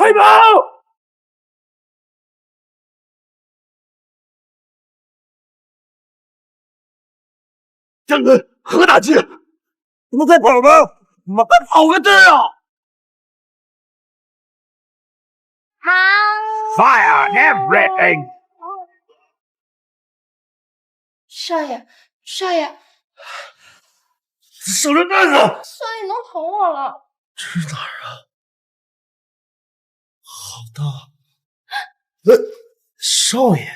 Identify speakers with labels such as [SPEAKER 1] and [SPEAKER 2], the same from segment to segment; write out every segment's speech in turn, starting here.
[SPEAKER 1] 快跑！将军，何大劲，不能再跑吗？慢慢跑个字啊 ！Fire everything！
[SPEAKER 2] 少爷，少爷，
[SPEAKER 1] 手榴弹呢？
[SPEAKER 2] 少爷能捅我了！
[SPEAKER 1] 这是哪儿啊？好大！少爷，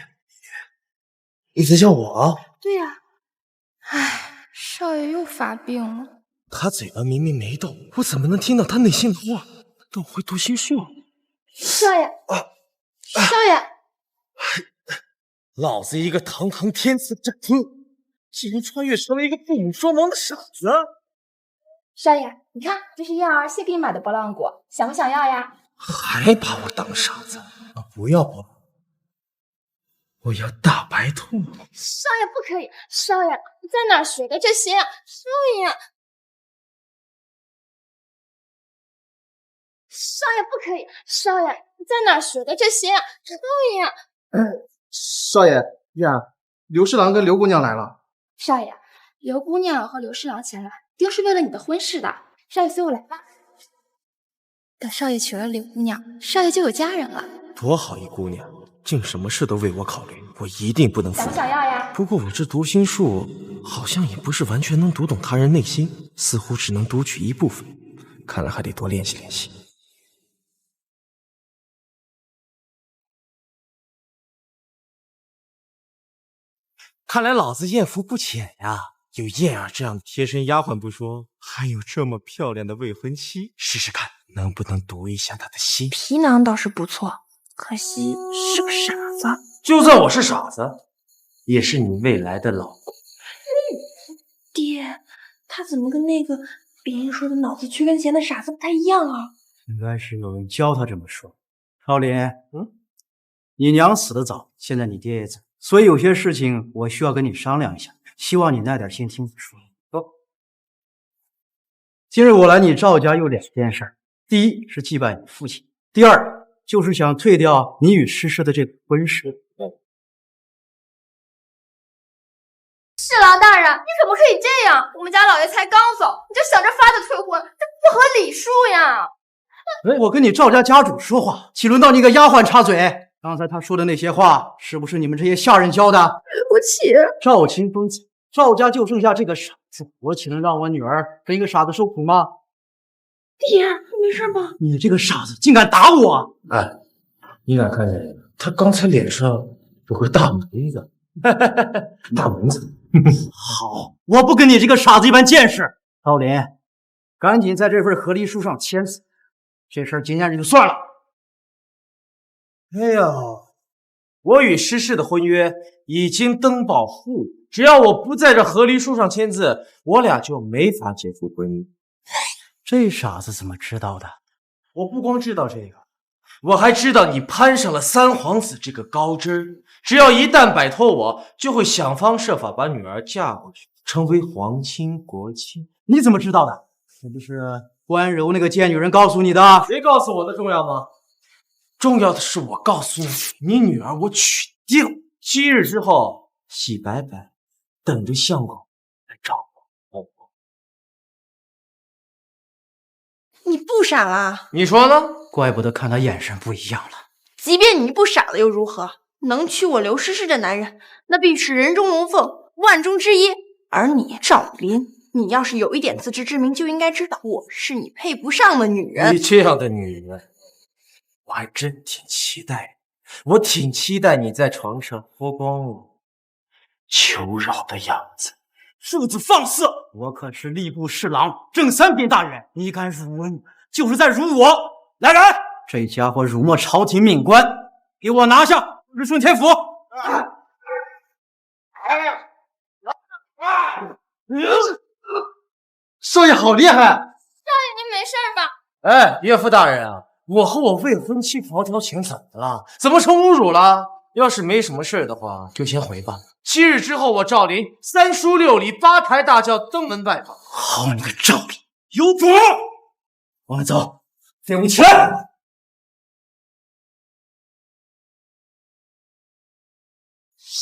[SPEAKER 1] 你在叫我啊？
[SPEAKER 2] 对呀，唉，少爷又发病了。
[SPEAKER 1] 他嘴巴明明没动，我怎么能听到他内心的话？难道我会读心术？
[SPEAKER 2] 少爷，少爷，
[SPEAKER 1] 老子一个堂堂天子战tướng，竟然穿越成了一个父母双亡的傻子！
[SPEAKER 2] 少爷，你看，这是燕儿新给你买的拨浪鼓，想不想要呀？
[SPEAKER 1] 还把我当傻子？不要拨，我要大白兔！
[SPEAKER 2] 少爷不可以，少爷你在哪儿学的这些？少爷，少爷不可以，少爷你在哪儿学的这些？少爷，
[SPEAKER 3] 少爷，燕儿，刘侍郎跟刘姑娘来了。
[SPEAKER 2] 少爷，刘姑娘和刘侍郎前来，定是为了你的婚事的。少爷随我来吧。等少爷娶了刘姑娘，少爷就有家人了。
[SPEAKER 1] 多好一姑娘，竟什么事都为我考虑，我一定不能负
[SPEAKER 2] 想不想要呀？
[SPEAKER 1] 不过我这读心术好像也不是完全能读懂他人内心，似乎只能读取一部分，看来还得多练习练习。看来老子艳福不浅呀！有燕儿这样的贴身丫鬟不说，还有这么漂亮的未婚妻，试试看能不能读一下她的心。
[SPEAKER 2] 皮囊倒是不错，可惜是个傻子。
[SPEAKER 1] 就算我是傻子，也是你未来的老公。
[SPEAKER 2] 爹，他怎么跟那个别人说的脑子缺根弦的傻子不太一样啊？
[SPEAKER 3] 应该是有人教他这么说。少林，你娘死得早，现在你爹也在，所以有些事情我需要跟你商量一下，希望你耐点心听我说。走。今日我来你赵家有2件事，第一是祭拜你父亲，第二就是想退掉你与诗诗的这个婚事。
[SPEAKER 2] 侍郎大人，你怎么可以这样？我们家老爷才刚走，你就想着法子退婚，这不合礼数呀！
[SPEAKER 3] 我跟你赵家家主说话，岂轮到你个丫鬟插嘴？刚才他说的那些话，是不是你们这些下人教的？
[SPEAKER 2] 对不起。
[SPEAKER 3] 赵秦风子，赵家就剩下这个傻子，我岂能让我女儿跟一个傻子受苦吗？
[SPEAKER 2] 爹，你没事吧？
[SPEAKER 3] 你这个傻子，竟敢打我！
[SPEAKER 1] 哎，你敢看见他刚才脸上有个大门子？大蚊子。
[SPEAKER 3] 好，我不跟你这个傻子一般见识。少林，赶紧在这份和离书上签字，这事儿今天就算了。
[SPEAKER 1] 哎呀，我与诗诗的婚约已经登报户部，只要我不在这和离书上签字，我俩就没法结束婚姻。
[SPEAKER 3] 这傻子怎么知道的？
[SPEAKER 1] 我不光知道这个，我还知道你攀上了三皇子这个高枝儿，只要一旦摆脱我，就会想方设法把女儿嫁过去，成为皇亲国戚。
[SPEAKER 3] 你怎么知道的？是不是关柔那个贱女人告诉你的？
[SPEAKER 1] 谁告诉我的重要吗？重要的是我告诉你，你女儿我娶定，7日之后洗白白，等着相公来找我。
[SPEAKER 2] 你不傻了？
[SPEAKER 1] 你说呢？
[SPEAKER 3] 怪不得看他眼神不一样了。
[SPEAKER 2] 即便你不傻了又如何？能娶我刘诗诗这男人，那必是人中龙凤，万中之一。而你赵林，你要是有一点自知之明，就应该知道我是你配不上的女人。
[SPEAKER 1] 你这样的女人，我还真挺期待。我挺期待你在床上脱光了求饶的样子。
[SPEAKER 3] 射子放肆！我可是吏部侍郎正三品大人，你敢辱我女，就是在辱我！来人，这家伙辱没朝廷命官，给我拿下日顺天府！少爷好厉害！
[SPEAKER 2] 少爷，您没事吧？
[SPEAKER 1] 哎，岳父大人啊，我和我未婚妻调调情怎么了？怎么成侮辱了？要是没什么事的话，就先回吧。7日之后，我赵林3书6礼8抬大轿登门拜访。
[SPEAKER 3] 好你个赵林，有种！我们走，废物起来！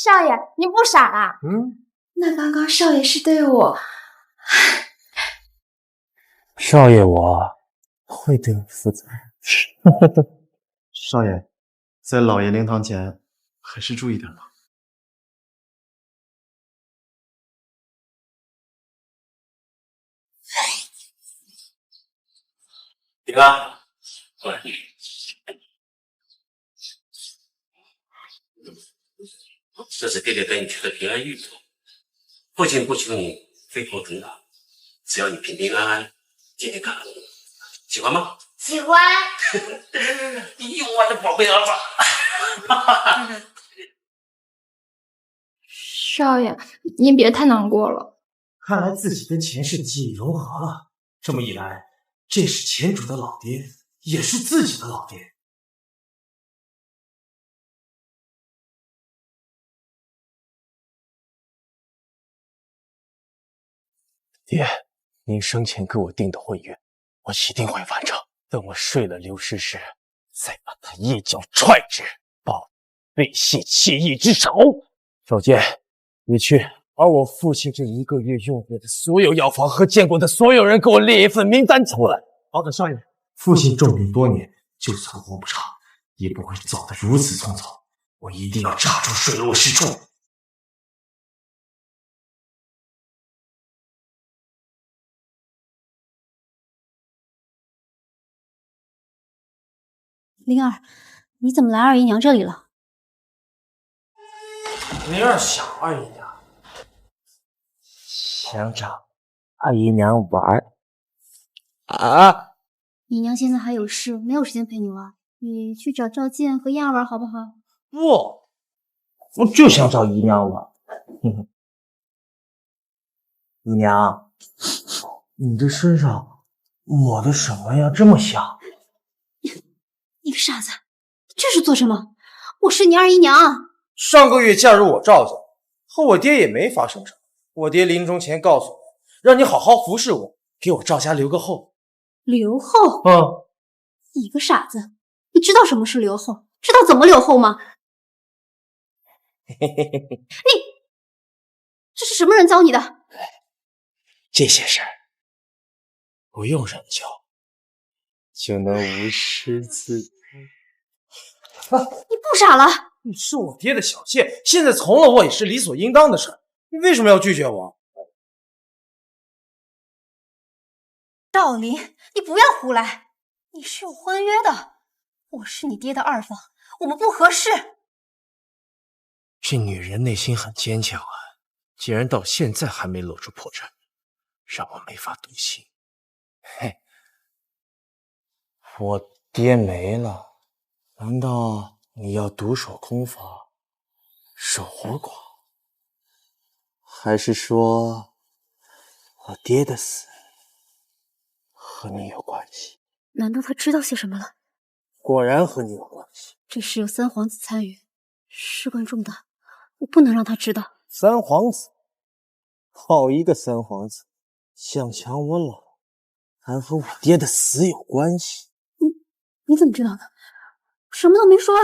[SPEAKER 4] 少爷，您不傻啊？
[SPEAKER 2] 那刚刚少爷是对我……
[SPEAKER 1] 少爷，我会对你负责任。
[SPEAKER 3] 少爷，在老爷灵堂前还是注意点吧。
[SPEAKER 1] 平安，过来。
[SPEAKER 5] 这是爹爹带你去的平安寓所，父亲不求你飞黄腾达，只要你平平安安、健健康康，喜欢吗？
[SPEAKER 4] 喜欢。
[SPEAKER 5] 我的宝贝儿子。
[SPEAKER 4] 少爷，您别太难过了。
[SPEAKER 1] 看来自己跟前世记忆融合了，这么一来，这是前主的老爹，也是自己的老爹。爹，您生前给我定的婚约，我一定会完成。等我睡了刘诗诗，再把她一脚踹直，报背信弃义之仇。少剑，你去把我父亲这1个月用过的所有药房和见过的所有人给我列一份名单出来。好的，少爷。父亲重病多年，就算活不长，也不会走得如此匆匆。我一定要查出水落石出。
[SPEAKER 6] 灵儿，你怎么来二姨娘这里了？
[SPEAKER 1] 灵儿想二姨娘，想找二姨娘玩啊！
[SPEAKER 6] 姨娘现在还有事，没有时间陪你玩。你去找赵健和燕儿玩好不好？
[SPEAKER 1] 不，我就想找姨娘玩。姨娘，你这身上抹的什么呀？这么香！
[SPEAKER 6] 你个傻子，这是做什么？我是你二姨娘。
[SPEAKER 1] 上个月嫁入我赵家，和我爹也没发生什么。我爹临终前告诉我，让你好好服侍我，给我赵家留个后。
[SPEAKER 6] 留后？你个傻子，你知道什么是留后？知道怎么留后吗？你这是什么人教你的？
[SPEAKER 1] 这些事儿不用人教，就能无师自通。
[SPEAKER 6] 你不傻了？
[SPEAKER 1] 你是我爹的小妾，现在从了我也是理所应当的事。你为什么要拒绝我？
[SPEAKER 6] 赵林，你不要胡来！你是有婚约的，我是你爹的二房，我们不合适。
[SPEAKER 1] 这女人内心很坚强啊，竟然到现在还没露出破绽，让我没法动心。嘿，我爹没了，难道你要独守空房，守活寡？还是说我爹的死和你有关系？
[SPEAKER 6] 难道他知道些什么了？
[SPEAKER 1] 果然和你有关系。
[SPEAKER 6] 这事有三皇子参与，事关重大，我不能让他知道。
[SPEAKER 1] 三皇子，好一个三皇子，想抢我老，还和我爹的死有关系。
[SPEAKER 6] 你怎么知道的？什么都没说啊！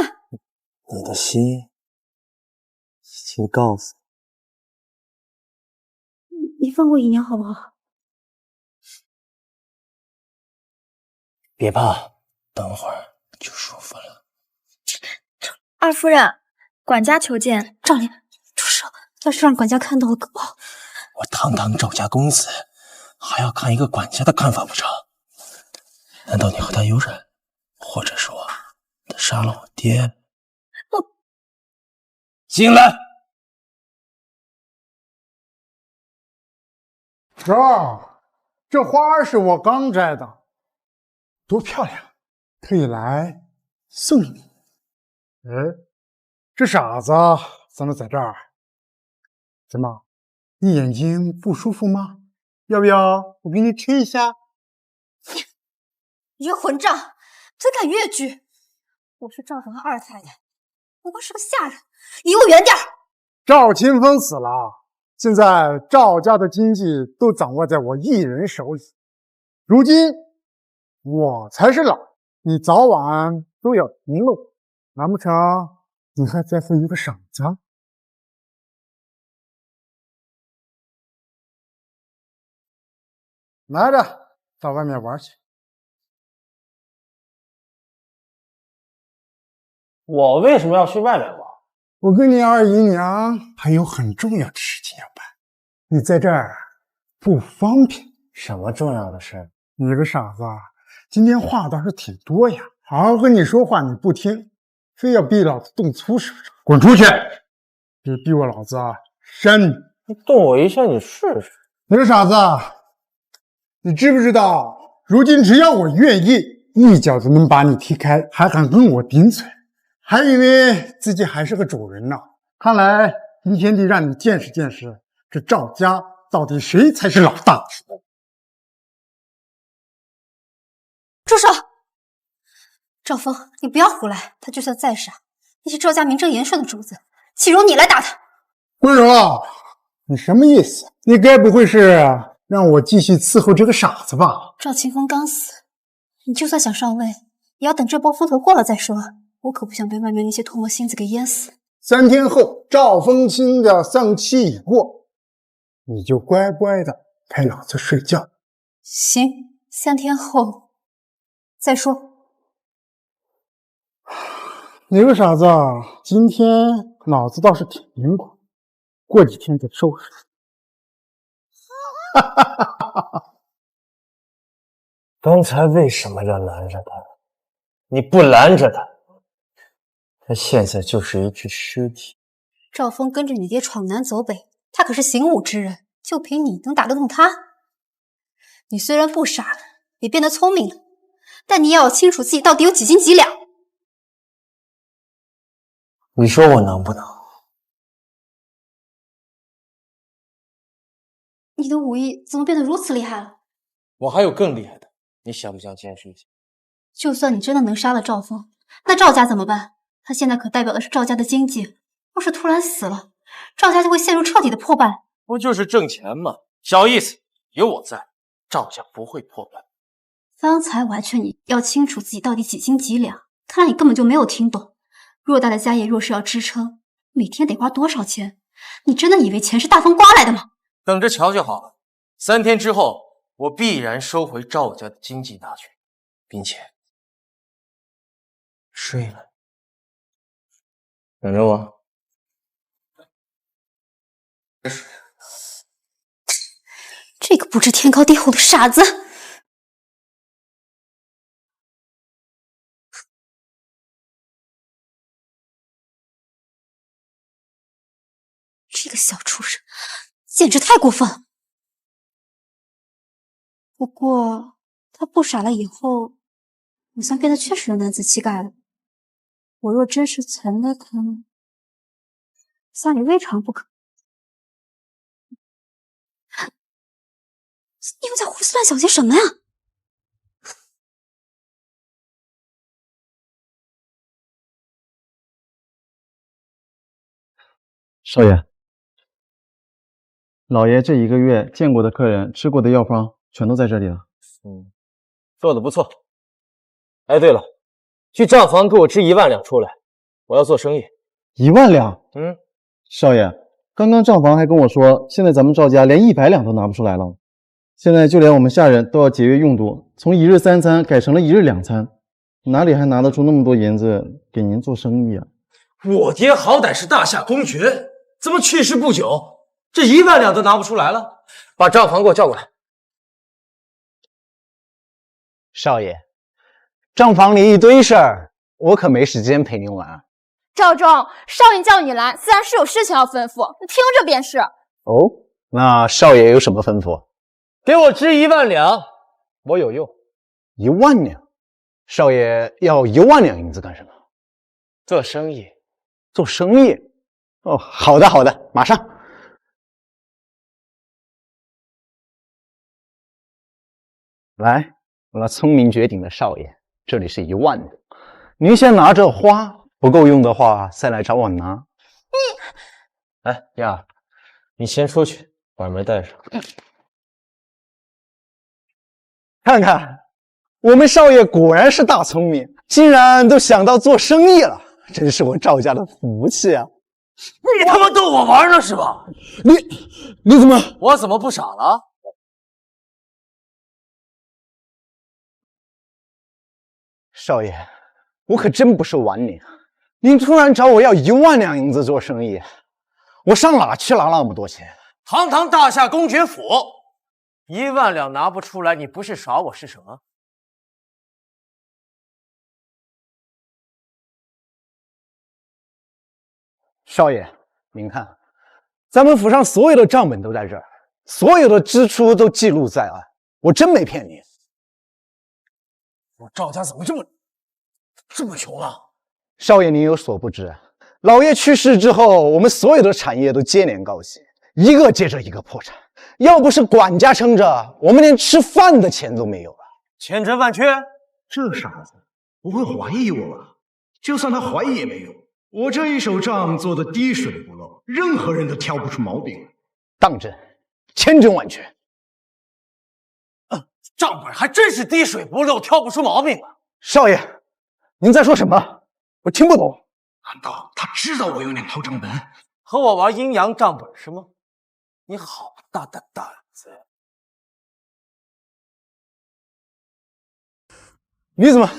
[SPEAKER 1] 你的心已经告诉
[SPEAKER 6] 你放过姨娘好不好？
[SPEAKER 1] 别怕，等会儿就舒服了。
[SPEAKER 4] 二夫人，管家求见。
[SPEAKER 6] 赵林，住手！要是让管家看到了可不好。
[SPEAKER 1] 我堂堂赵家公子，还要看一个管家的看法不成？难道你和他有染？或者说，他杀了我爹？
[SPEAKER 6] 我
[SPEAKER 1] 进来。
[SPEAKER 7] 这花儿是我刚摘的，多漂亮，特意来送给你。哎，这傻子怎么在这儿？怎么，你眼睛不舒服吗？要不要我给你吹一下？
[SPEAKER 6] 你个混账，嘴敢越矩！我是赵房的二太太，不过是个下人，离我远点儿！
[SPEAKER 7] 赵清风死了，现在赵家的经济都掌握在我一人手里。如今我才是老，你早晚都要停了。难不成你还在乎一个傻子？拿着到外面玩去。
[SPEAKER 1] 我为什么要去外面玩？
[SPEAKER 7] 我跟你二姨娘还有很重要的事情要办，你在这儿不方便。
[SPEAKER 1] 什么重要的事？
[SPEAKER 7] 你这个傻子，今天话倒是挺多呀，好好跟你说话你不听，非要逼老子动粗是不是？滚出去！别逼我老子扇你！
[SPEAKER 1] 你动我一下，你试试。
[SPEAKER 7] 你这傻子，你知不知道，如今只要我愿意，一脚就能把你踢开，还敢跟我顶嘴，还以为自己还是个主人呢。看来今天得让你见识见识，这赵家到底谁才是老大。
[SPEAKER 6] 住手！赵峰，你不要胡来，他就算再傻，也是赵家名正言顺的主子，岂容你来打他？
[SPEAKER 7] 温柔，你什么意思？你该不会是让我继续伺候这个傻子吧？
[SPEAKER 6] 赵清风刚死，你就算想上位，也要等这波风头过了再说。我可不想被外面那些唾沫星子给淹死。
[SPEAKER 7] 3天后，赵风清的丧期已过，你就乖乖的陪老子睡觉。
[SPEAKER 6] 行，3天后再说。
[SPEAKER 7] 你个傻子，今天老子倒是挺灵光，过几天再收拾。
[SPEAKER 1] 刚才为什么要拦着他？你不拦着他，他现在就是一具尸体。
[SPEAKER 6] 赵峰跟着你爹闯南走北，他可是行武之人，就凭你能打得动他？你虽然不傻了，也变得聪明了，但你也要清楚自己到底有几斤几两。
[SPEAKER 1] 你说我能不能？
[SPEAKER 6] 你的武艺怎么变得如此厉害了？
[SPEAKER 1] 我还有更厉害的，你想不想见识一下？
[SPEAKER 6] 就算你真的能杀了赵峰，那赵家怎么办？他现在可代表的是赵家的经济，要是突然死了，赵家就会陷入彻底的破败。
[SPEAKER 1] 不就是挣钱吗？小意思，有我在，赵家不会破败。
[SPEAKER 6] 方才我还劝你要清楚自己到底几斤几两，看来你根本就没有听懂。偌大的家业若是要支撑，每天得花多少钱？你真的以为钱是大风刮来的吗？
[SPEAKER 1] 等着瞧就好了。3天之后，我必然收回赵家的经济大权，并且睡了。等着我。
[SPEAKER 6] 这个不知天高地厚的傻子！这个小畜生简直太过分了。不过他不傻了以后，好像变得确实有男子气概了。我若真是曾了他，下也未尝不可。你又在胡思乱想些什么呀？
[SPEAKER 3] 少爷，老爷这1个月见过的客人、吃过的药方全都在这里了。
[SPEAKER 1] 做的不错。哎，对了，去账房给我支1万两出来，我要做生意。
[SPEAKER 3] 1万两？少爷，刚刚账房还跟我说，现在咱们赵家连100两都拿不出来了。现在就连我们下人都要节约用度，从1日3餐改成了1日2餐，哪里还拿得出那么多银子给您做生意啊？
[SPEAKER 1] 我爹好歹是大夏公爵，怎么去世不久，这1万两都拿不出来了？把账房给我叫过来。
[SPEAKER 8] 少爷，账房里一堆事儿，我可没时间陪您玩。
[SPEAKER 9] 赵忠，少爷叫你来，自然是有事情要吩咐，你听着便是。
[SPEAKER 8] 哦，那少爷有什么吩咐？
[SPEAKER 1] 给我支1万两，我有用。
[SPEAKER 8] 1万两？少爷要1万两银子干什么？
[SPEAKER 1] 做生意。
[SPEAKER 8] 做生意？哦，好的好的，马上。来，我那聪明绝顶的少爷，这里是1万两，您先拿着花，不够用的话再来找我拿。
[SPEAKER 1] 哎，燕儿，你先出去，把门带上。
[SPEAKER 8] 看看，我们少爷果然是大聪明，竟然都想到做生意了，真是我赵家的福气啊！
[SPEAKER 1] 你他妈逗我玩呢是吧？
[SPEAKER 8] 你怎么？
[SPEAKER 1] 我怎么不傻了？
[SPEAKER 8] 少爷，我可真不是玩您，您突然找我要1万两银子做生意，我上哪去拿那么多钱？
[SPEAKER 1] 堂堂大夏公爵府，1万两拿不出来，你不是耍我是什么？
[SPEAKER 8] 少爷，您看，咱们府上所有的账本都在这儿，所有的支出都记录在案，我真没骗您。
[SPEAKER 1] 我赵家怎么这么穷啊？
[SPEAKER 8] 少爷，您有所不知，老爷去世之后，我们所有的产业都接连告急，一个接着一个破产。要不是管家撑着，我们连吃饭的钱都没有了。
[SPEAKER 1] 千真万确，
[SPEAKER 3] 这傻子不会怀疑我吧？就算他怀疑也没用，我这一手账做的滴水不漏，任何人都挑不出毛病。
[SPEAKER 8] 当真，千真万确。
[SPEAKER 1] 账本还真是滴水不漏，挑不出毛病了。
[SPEAKER 8] 少爷，您在说什么？我听不懂。
[SPEAKER 3] 难道他知道我有2套账本？
[SPEAKER 1] 和我玩阴阳账本是吗？你好大的胆子！
[SPEAKER 8] 你怎么？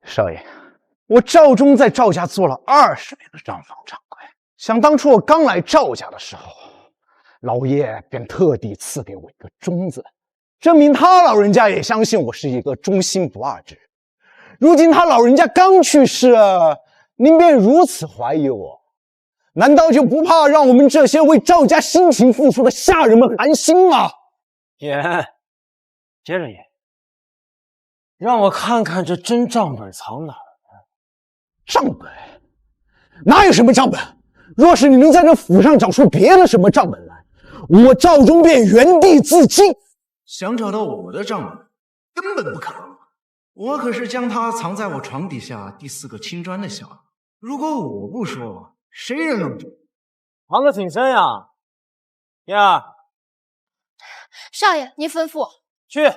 [SPEAKER 8] 少爷，我赵忠在赵家做了20年的账房掌柜。想当初我刚来赵家的时候，老爷便特地赐给我一个忠字，证明他老人家也相信我是一个忠心不二之人。如今他老人家刚去世，您便如此怀疑我，难道就不怕让我们这些为赵家辛勤付出的下人们寒心吗？
[SPEAKER 1] 演，接着演，让我看看这真账本藏哪儿了。
[SPEAKER 8] 账本？哪有什么账本？若是你能在这府上找出别的什么账本来，我赵忠便原地自尽。
[SPEAKER 3] 想找到我的账本，根本不可能。我可是将它藏在我床底下第4个青砖的小子。如果我不说，谁人能知？
[SPEAKER 1] 藏得挺深呀。燕儿，
[SPEAKER 9] 少爷，您吩咐。
[SPEAKER 1] 去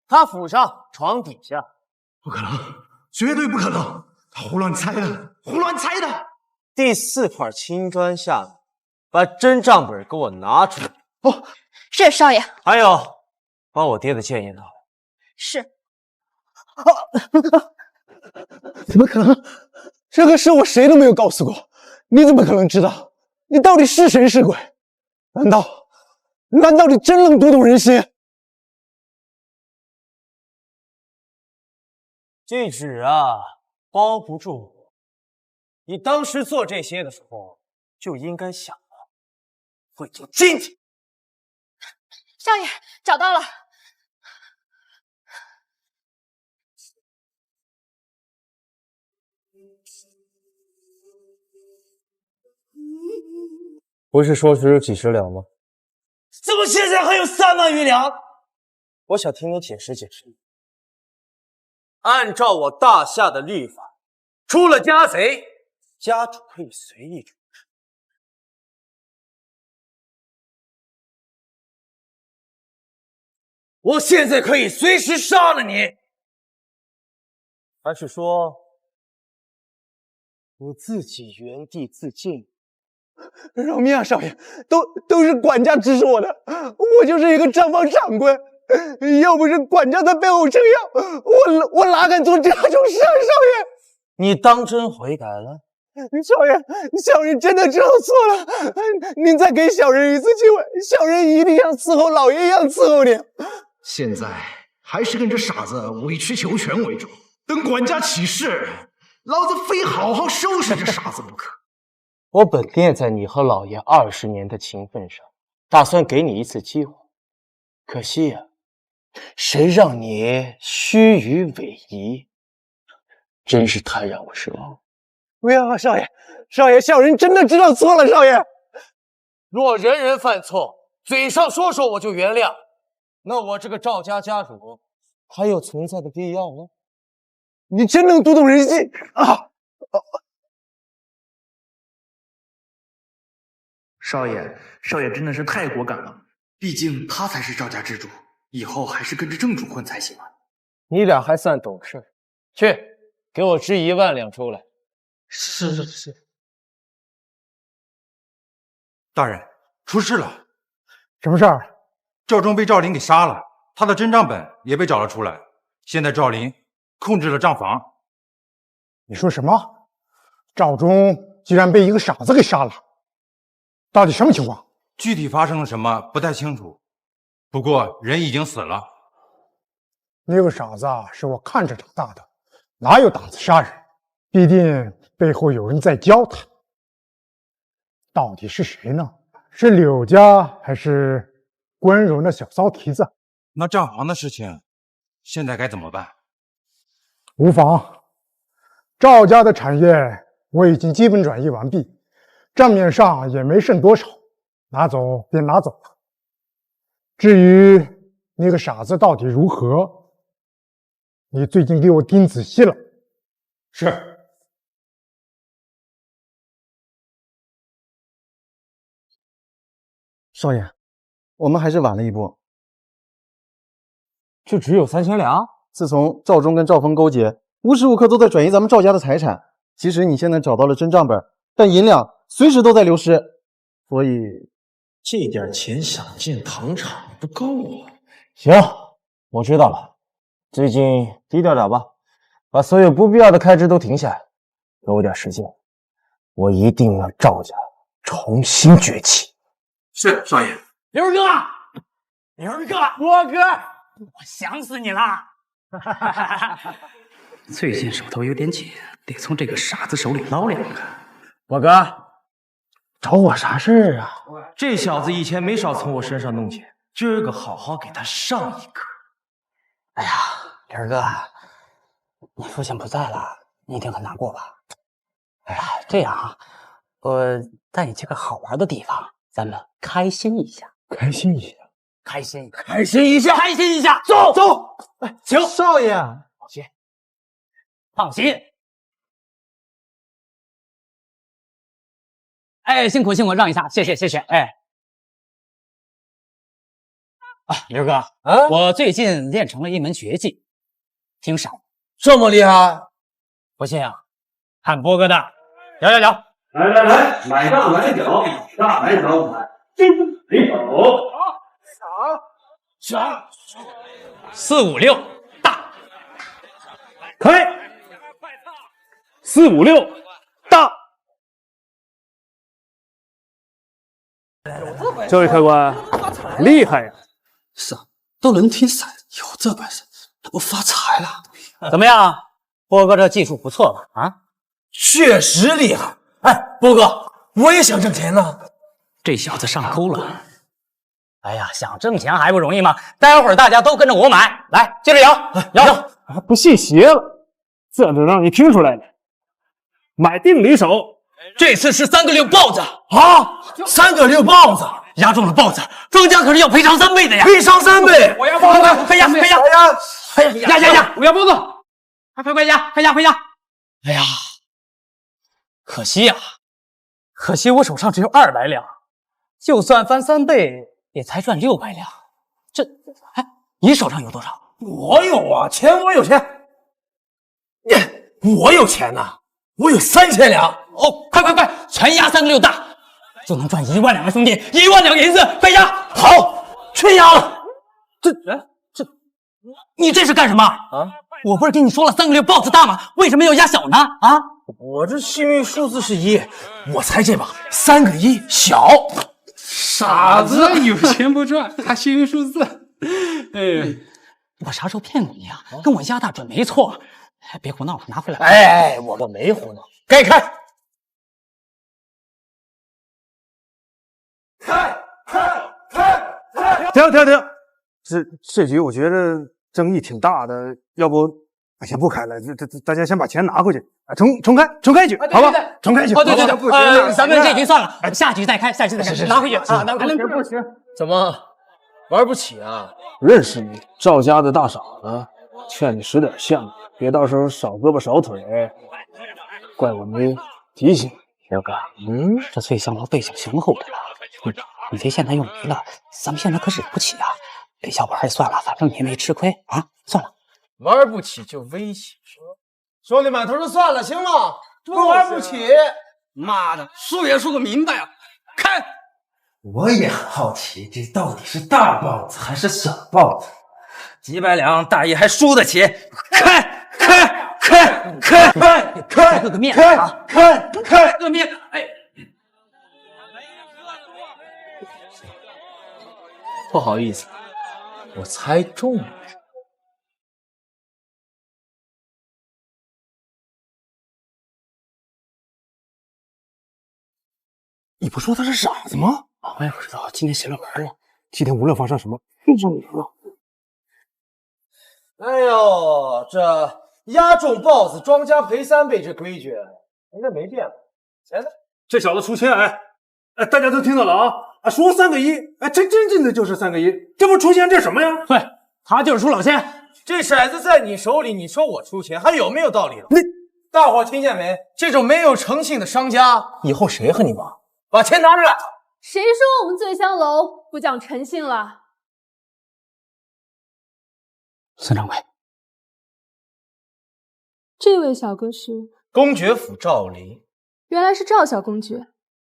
[SPEAKER 1] 他府上床底下。
[SPEAKER 3] 不可能，绝对不可能！他胡乱猜的，胡乱猜的。
[SPEAKER 1] 第4块青砖下面，把真账本给我拿出来。
[SPEAKER 8] 哦，
[SPEAKER 9] 是少爷。
[SPEAKER 1] 还有，把我爹的建议拿来。
[SPEAKER 9] 是。
[SPEAKER 8] 怎么可能？这个事我谁都没有告诉过，你怎么可能知道？你到底是神是鬼？难道你真能读懂人心？
[SPEAKER 1] 这纸啊，包不住我。你当时做这些的时候，就应该想到会有今天。
[SPEAKER 9] 少爷，找到了。
[SPEAKER 1] 不是说只有几十两吗？怎么现在还有3万余两？我想听你解释解释。按照我大夏的律法，出了家贼，家主可以随意处置。我现在可以随时杀了你，还是说你自己原地自尽？
[SPEAKER 8] 饶命啊，少爷！都是管家指使我的，我就是一个账房掌柜，要不是管家在背后撑腰，我哪敢做这种事啊，少爷！
[SPEAKER 1] 你当真悔改了？
[SPEAKER 8] 少爷，小人真的知道错了，您再给小人一次机会，小人一定像伺候老爷一样伺候您。
[SPEAKER 3] 现在还是跟这傻子委曲求全为主，等管家起事，老子非好好收拾这傻子不可。
[SPEAKER 1] 我本念在你和老爷20年的情分上，打算给你一次机会，可惜呀，谁让你虚与委蛇，真是太让我失望了。
[SPEAKER 8] 不要啊，少爷！少爷，小人真的知道错了，少爷。
[SPEAKER 1] 若人人犯错，嘴上说说我就原谅，那我这个赵家家主还有存在的必要吗？
[SPEAKER 8] 你真能读懂人心啊！
[SPEAKER 3] 少爷真的是太果敢了，毕竟他才是赵家之主，以后还是跟着正主混才行啊。
[SPEAKER 1] 你俩还算懂事，去给我支1万两出来。
[SPEAKER 3] 是。
[SPEAKER 10] 大人，出事了！
[SPEAKER 7] 什么事儿？
[SPEAKER 10] 赵忠被赵林给杀了，他的真账本也被找了出来。现在赵林控制了账房。
[SPEAKER 7] 你说什么？赵忠居然被一个傻子给杀了，到底什么情况？
[SPEAKER 10] 具体发生了什么不太清楚，不过人已经死了。
[SPEAKER 7] 那个傻子是我看着长大的，哪有胆子杀人？必定背后有人在教他。到底是谁呢？是柳家还是关荣的小骚蹄子？
[SPEAKER 10] 那账房的事情，现在该怎么办？
[SPEAKER 7] 无妨，赵家的产业我已经基本转移完毕，账面上也没剩多少，拿走便拿走了。至于那个傻子到底如何，你最近给我听仔细了。
[SPEAKER 10] 是。
[SPEAKER 8] 少爷，我们还是晚了一步。
[SPEAKER 1] 就只有3000两？
[SPEAKER 8] 自从赵忠跟赵峰勾结，无时无刻都在转移咱们赵家的财产。即使你现在找到了真账本，但银两随时都在流失，所以
[SPEAKER 1] 这点钱想进糖厂不够啊。
[SPEAKER 11] 行，我知道了，最近低调点吧，把所有不必要的开支都停下来。给我点时间，我一定让赵家重新崛起。
[SPEAKER 10] 是少爷。
[SPEAKER 3] 刘二哥，刘二哥，
[SPEAKER 12] 波哥，
[SPEAKER 3] 我想死你了！
[SPEAKER 12] 最近手头有点紧，得从这个傻子手里捞2个。
[SPEAKER 1] 波哥，找我啥事儿啊？这小子以前没少从我身上弄钱，今儿个好好给他上一课。
[SPEAKER 12] 哎呀，刘二哥，你父亲不在了，你一定很难过吧？哎呀，这样啊，我带你去个好玩的地方，咱们开心一下。
[SPEAKER 7] 开心一下，
[SPEAKER 12] 开心，
[SPEAKER 1] 开心一下，
[SPEAKER 12] 开心一下，
[SPEAKER 1] 走
[SPEAKER 12] 走，请
[SPEAKER 8] 少爷，
[SPEAKER 12] 放心，放心。哎，辛苦，让一下，谢谢。哎，啊，刘哥，我最近练成了一门绝技，听闪，
[SPEAKER 1] 这么厉害？
[SPEAKER 12] 不信啊，看波哥的，摇。
[SPEAKER 5] 来，买大买小，大买小买，没走。
[SPEAKER 12] 小456大，
[SPEAKER 3] 开456大。这位客官，厉害呀！
[SPEAKER 12] 是啊，都能听闪，有这本事，那不发财了？怎么样，波哥这技术不错吧？啊，
[SPEAKER 1] 确实厉害。哎，波哥，我也想挣钱呢。
[SPEAKER 12] 这小子上钩了。哎呀，想挣钱还不容易吗？待会儿大家都跟着我买，来，接着摇。
[SPEAKER 3] 不信邪了，这能让你听出来的。买定离手，
[SPEAKER 12] 这次是3个6豹子
[SPEAKER 1] 啊！3个6豹子，
[SPEAKER 12] 押中了豹子，庄家可是要赔偿3倍的呀！
[SPEAKER 1] 赔偿3倍！
[SPEAKER 12] 我要豹子，快押！我要豹子，快押！哎呀，可惜呀，可惜我手上只有200两，就算翻3倍，也才赚600两。哎，你手上有多少？
[SPEAKER 1] 我有啊，我有钱。我有钱呐，我有3000两。
[SPEAKER 12] 哦，快，全押3个6大，就能赚1万两啊，兄弟，1万两银子，快押！
[SPEAKER 1] 好，全押了。
[SPEAKER 12] 你这是干什么啊？我不是跟你说了3个6豹子大吗？为什么要压小呢？啊！
[SPEAKER 1] 我这幸运数字是1，我猜这把3个1小。
[SPEAKER 12] 傻子，有钱不赚，还幸运数字。哎，我啥时候骗过你啊？跟我压大准没错。别胡闹了，拿回来。
[SPEAKER 1] 哎，我们没胡闹，该开。
[SPEAKER 3] 停！这局我觉得争议挺大的，要不先不开了，大家先把钱拿回去，重开局，好吧？重开局。
[SPEAKER 12] 对，咱们这局算了，下局再开，拿回去啊，拿回去。
[SPEAKER 1] 不行，怎么玩不起啊？
[SPEAKER 3] 认识你，赵家的大傻子，劝你识点相，别到时候少胳膊少腿，怪我没提醒。
[SPEAKER 12] 刘哥，这翠香楼背景雄厚的了，你这现在又没了，咱们现在可惹不起啊！要不还是算了，反正你也没吃亏啊，算了。
[SPEAKER 1] 玩不起就危险。兄弟们，他说算了，行吗？不玩不起。
[SPEAKER 12] 妈的，输也输个明白啊！开！
[SPEAKER 1] 我也很好奇，这到底是大豹子还是小豹子？几百两大爷还输得起？开！
[SPEAKER 12] 开个面啊！开个面！哎，
[SPEAKER 1] 不好意思，我猜中了。
[SPEAKER 3] 你不说他是傻子吗？我也不知道，今天邪了门了。今天无论发生什么，非上你说。
[SPEAKER 1] 哎呦，这押中豹子，庄家赔3倍这规矩，应该没变吧？钱呢？
[SPEAKER 7] 这小子出钱，大家都听到了啊！说3个亿，真正的就是3个亿，这不出现这什么呀？
[SPEAKER 3] 对，他就是出老千。
[SPEAKER 1] 这骰子在你手里，你说我出钱，还有没有道理了？大伙听见没？这种没有诚信的商家，以后谁和你玩？把钱拿出来！
[SPEAKER 9] 谁说我们醉香楼不讲诚信了？
[SPEAKER 3] 孙掌柜，
[SPEAKER 9] 这位小哥是
[SPEAKER 1] 公爵府赵林，
[SPEAKER 9] 原来是赵小公爵。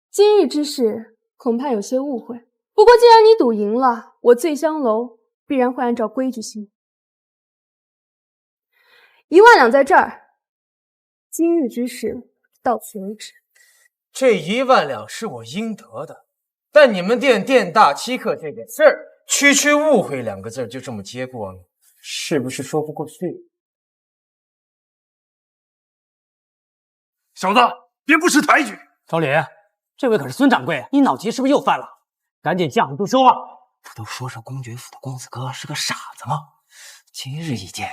[SPEAKER 9] 今日之事恐怕有些误会。不过既然你赌赢了，我醉香楼必然会按照规矩行。1万两在这儿，今日之事到此为止。
[SPEAKER 1] 这1万两是我应得的，但你们店店大欺客这点事儿，区区误会2个字就这么接过了，是不是说不过去？
[SPEAKER 7] 小子，别不识抬举！
[SPEAKER 3] 赵林，这位可是孙掌柜，你脑急是不是又犯了？赶紧降度收啊！
[SPEAKER 12] 不都说是公爵府的公子哥是个傻子吗？今日一见，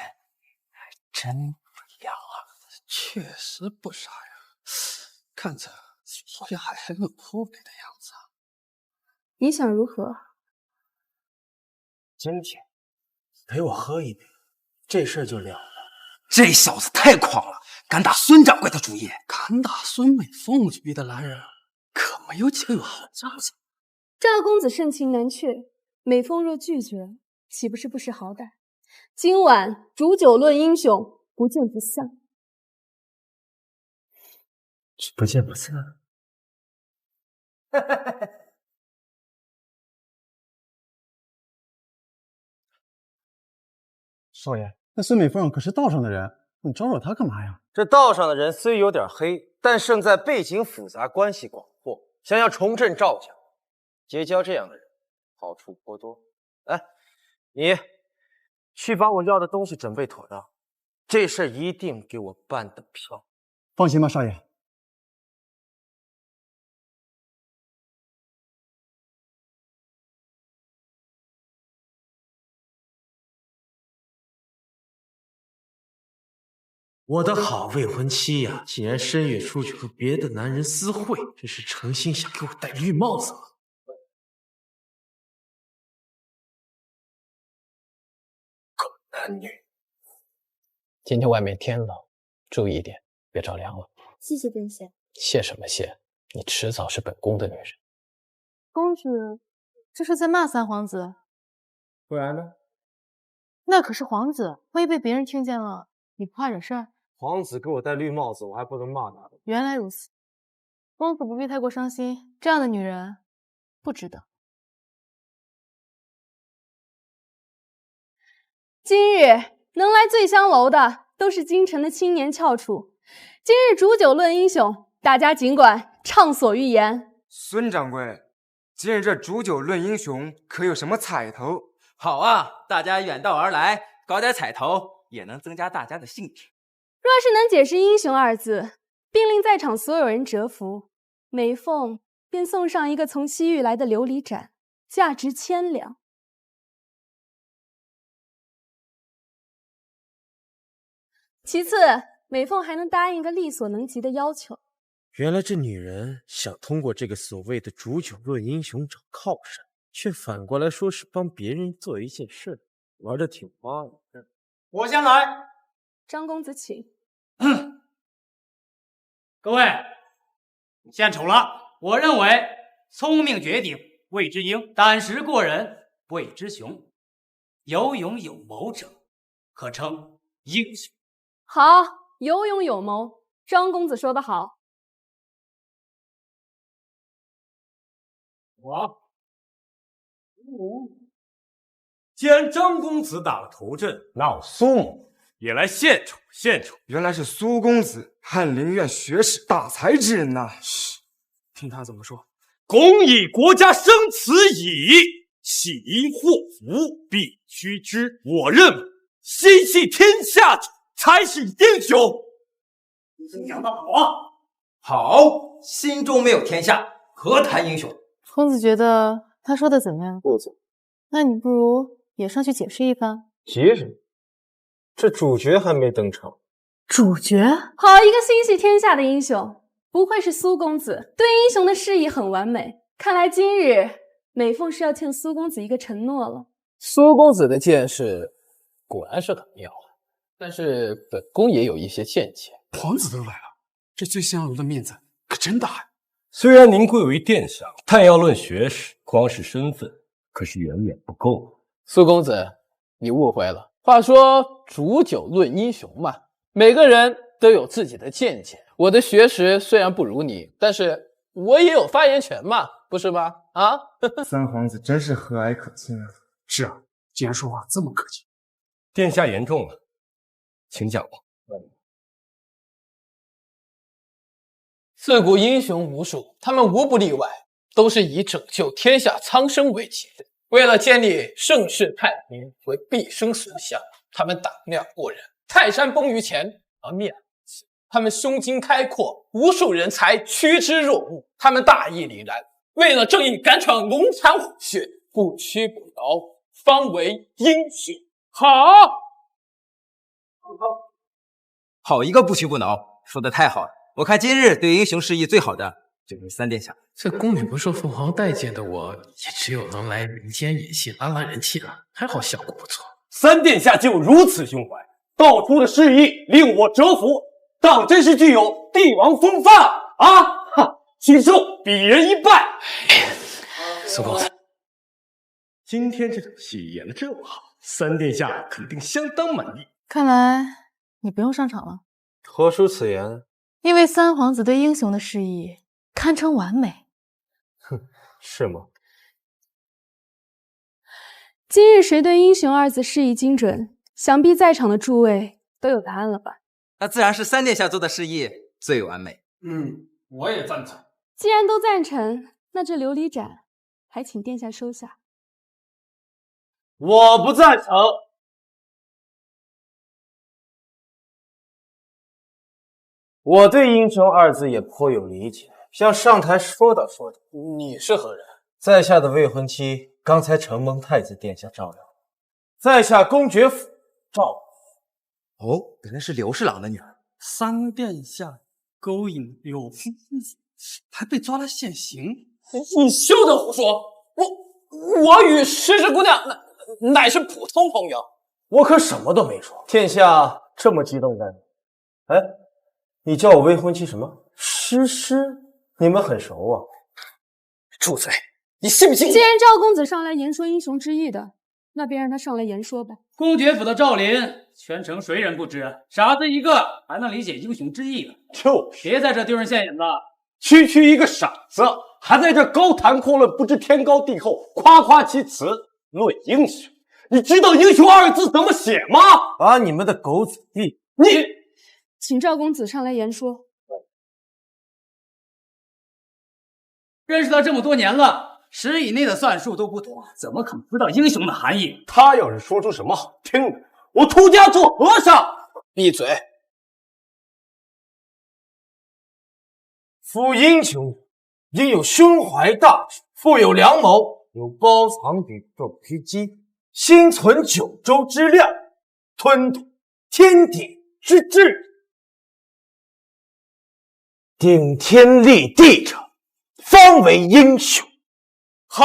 [SPEAKER 12] 还真不一样啊！
[SPEAKER 13] 确实不傻呀，看着好像还很有后辈的样子啊。
[SPEAKER 9] 你想如何？
[SPEAKER 1] 今天陪我喝一杯，这事儿就了了。
[SPEAKER 12] 这小子太狂了，敢打孙掌柜的主意，
[SPEAKER 13] 敢打孙美凤主意的男人，可没有几个有好架子。
[SPEAKER 9] 赵公子盛情难却，美凤若拒绝，岂不是不识好歹？今晚煮酒论英雄，不见不散。
[SPEAKER 1] 不见不散。
[SPEAKER 7] 少爷，那孙美凤可是道上的人，你招惹她干嘛呀？
[SPEAKER 1] 这道上的人虽有点黑，但胜在背景复杂，关系广阔。想要重振赵家，结交这样的人，好处颇多。来，你去把我要的东西准备妥当，这事一定给我办得漂亮。
[SPEAKER 7] 放心吧，少爷。
[SPEAKER 1] 我的好未婚妻呀，竟然深夜出去和别的男人私会，这是诚心想给我戴绿帽子吗？狗男女！
[SPEAKER 14] 今天外面天冷，注意一点，别着凉了。
[SPEAKER 6] 谢谢殿下。
[SPEAKER 14] 谢什么谢？你迟早是本宫的女人。
[SPEAKER 6] 公主，这是在骂三皇子？
[SPEAKER 1] 不然呢？
[SPEAKER 6] 那可是皇子，万一被别人听见了，你不怕惹事儿？
[SPEAKER 1] 皇子给我戴绿帽子，我还不能骂他。
[SPEAKER 6] 原来如此，公子不必太过伤心，这样的女人不值得。
[SPEAKER 9] 今日能来醉香楼的，都是京城的青年翘楚。今日煮酒论英雄，大家尽管畅所欲言。
[SPEAKER 15] 孙掌柜，今日这煮酒论英雄，可有什么彩头？
[SPEAKER 12] 好啊，大家远道而来，搞点彩头也能增加大家的兴致。
[SPEAKER 9] 若是能解释英雄2字，并令在场所有人折服，美凤便送上一个从西域来的琉璃盏，价值1000两。其次，美凤还能答应个力所能及的要求。
[SPEAKER 1] 原来这女人想通过这个所谓的煮酒论英雄找靠山，却反过来说是帮别人做一件事，玩得挺花的。
[SPEAKER 3] 我先来。
[SPEAKER 9] 张公子请。
[SPEAKER 3] 各位，献丑了。我认为聪明绝顶谓之英，胆识过人谓之雄，有勇有谋者可称英雄。
[SPEAKER 9] 好，有勇有谋，张公子说得好。
[SPEAKER 3] 既然张公子打了头阵，
[SPEAKER 8] 老宋，
[SPEAKER 16] 也来献丑献丑。
[SPEAKER 15] 原来是苏公子，翰林院学士，大才之人呐！
[SPEAKER 12] 听他怎么说。公以国家生此以喜祸福，必须知。我认为心系天下者才是英雄。
[SPEAKER 3] 你讲得好啊！
[SPEAKER 17] 好，心中没有天下，何谈英雄？
[SPEAKER 18] 公子觉得他说的怎么样？
[SPEAKER 11] 不怎么。
[SPEAKER 18] 那你不如也上去解释一番。
[SPEAKER 11] 急什么？这主角还没登场。
[SPEAKER 18] 主角？
[SPEAKER 9] 好一个心系天下的英雄，不愧是苏公子，对英雄的示意很完美。看来今日美凤是要欠苏公子一个承诺了。
[SPEAKER 14] 苏公子的见识果然是很妙啊，但是本宫也有一些见解。
[SPEAKER 13] 皇子都来了，这醉香楼的面子可真大呀！
[SPEAKER 10] 虽然您贵为殿下，但要论学识，光是身份可是远远不够。
[SPEAKER 14] 苏公子，你误会了。话说煮酒论英雄嘛，每个人都有自己的见解。我的学识虽然不如你，但是我也有发言权嘛，不是吗？啊，
[SPEAKER 15] 三皇子真是和蔼可亲啊！
[SPEAKER 13] 是啊，既然说话这么客气。
[SPEAKER 10] 殿下言重了，请讲吧。
[SPEAKER 14] 自古英雄无数，他们无不例外，都是以拯救天下苍生为己的。为了建立盛世太平为毕生所想，他们胆量过人，泰山崩于前而面不改。他们胸襟开阔，无数人才趋之若鹜。他们大义凛然，为了正义敢闯龙潭虎穴，不屈不挠，方为英雄。好，
[SPEAKER 17] 好一个不屈不挠，说的太好了！我看今日对英雄示意最好的就是三殿下。
[SPEAKER 14] 这宫女不受凤凰待见的我，也只有能来人间演戏拉拉人气了。还好效果不错。
[SPEAKER 12] 三殿下就如此胸怀，道出的示意令我折服，当真是具有帝王风范啊！哈，请受鄙人一拜。
[SPEAKER 14] 苏公子，
[SPEAKER 16] 今天这场戏演得这么好，三殿下肯定相当满意。
[SPEAKER 18] 看来你不用上场了。
[SPEAKER 11] 何出此言？
[SPEAKER 18] 因为三皇子对英雄的示意堪称完美。
[SPEAKER 11] 哼，是吗？
[SPEAKER 9] 今日谁对英雄二字示意精准，想必在场的诸位都有答案了吧？
[SPEAKER 17] 那自然是三殿下做的示意最完美。
[SPEAKER 12] 我也赞成。
[SPEAKER 9] 既然都赞成，那这琉璃盏还请殿下收下。
[SPEAKER 12] 我不赞成。
[SPEAKER 11] 我对英雄二字也颇有理解，向上台说道说道。你是何人？在下的未婚妻刚才承蒙太子殿下照料，在下公爵府赵。
[SPEAKER 17] 哦，原来是刘侍郎的女儿。
[SPEAKER 13] 三殿下勾引柳夫子，还被抓了现行。
[SPEAKER 14] 你休得胡说！我与诗诗姑娘乃是普通朋友。
[SPEAKER 11] 我可什么都没说。殿下这么激动干什么？哎，你叫我未婚妻什么？诗诗？你们很熟啊？
[SPEAKER 14] 住嘴！你信不信？
[SPEAKER 9] 既然赵公子上来言说英雄之意的，那便让他上来言说吧。
[SPEAKER 12] 公爵府的赵林，全城谁人不知？傻子一个，还能理解英雄之意呢？
[SPEAKER 11] 就是
[SPEAKER 12] 别在这丢人现眼的！区一个傻子，还在这高谈阔论，不知天高地厚，夸夸其词论英雄。你知道英雄二字怎么写吗？
[SPEAKER 11] 把你们的狗子弟！
[SPEAKER 12] 你，
[SPEAKER 9] 请赵公子上来言说。
[SPEAKER 12] 认识他这么多年了，10以内的算术都不懂，怎么可能知道英雄的含义？他要是说出什么好听的，我出家做和尚！
[SPEAKER 14] 闭嘴！
[SPEAKER 11] 夫英雄应有胸怀大志，富有良谋，有包藏宇宙之机，心存九州之量，吞吐天地之志，顶天立地者，方为英雄。
[SPEAKER 12] 好，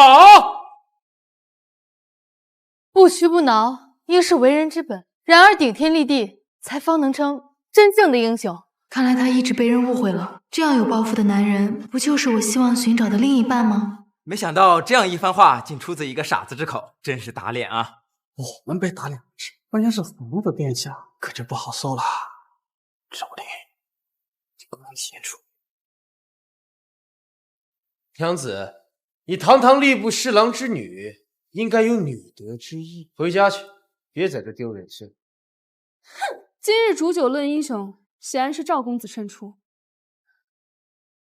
[SPEAKER 18] 不屈不挠应是为人之本，然而顶天立地才方能称真正的英雄。
[SPEAKER 19] 看来他一直被人误会了。这样有抱负的男人，不就是我希望寻找的另一半吗？
[SPEAKER 17] 没想到这样一番话竟出自一个傻子之口，真是打脸啊！
[SPEAKER 13] 我们被打脸是，关键是冯的殿下可就不好受了。赵林，你不能显出。
[SPEAKER 1] 娘子，你堂堂吏部侍郎之女，应该有女德之意。回家去，别在这丢人现眼。
[SPEAKER 2] 哼！
[SPEAKER 9] 今日煮酒论英雄，显然是赵公子胜出。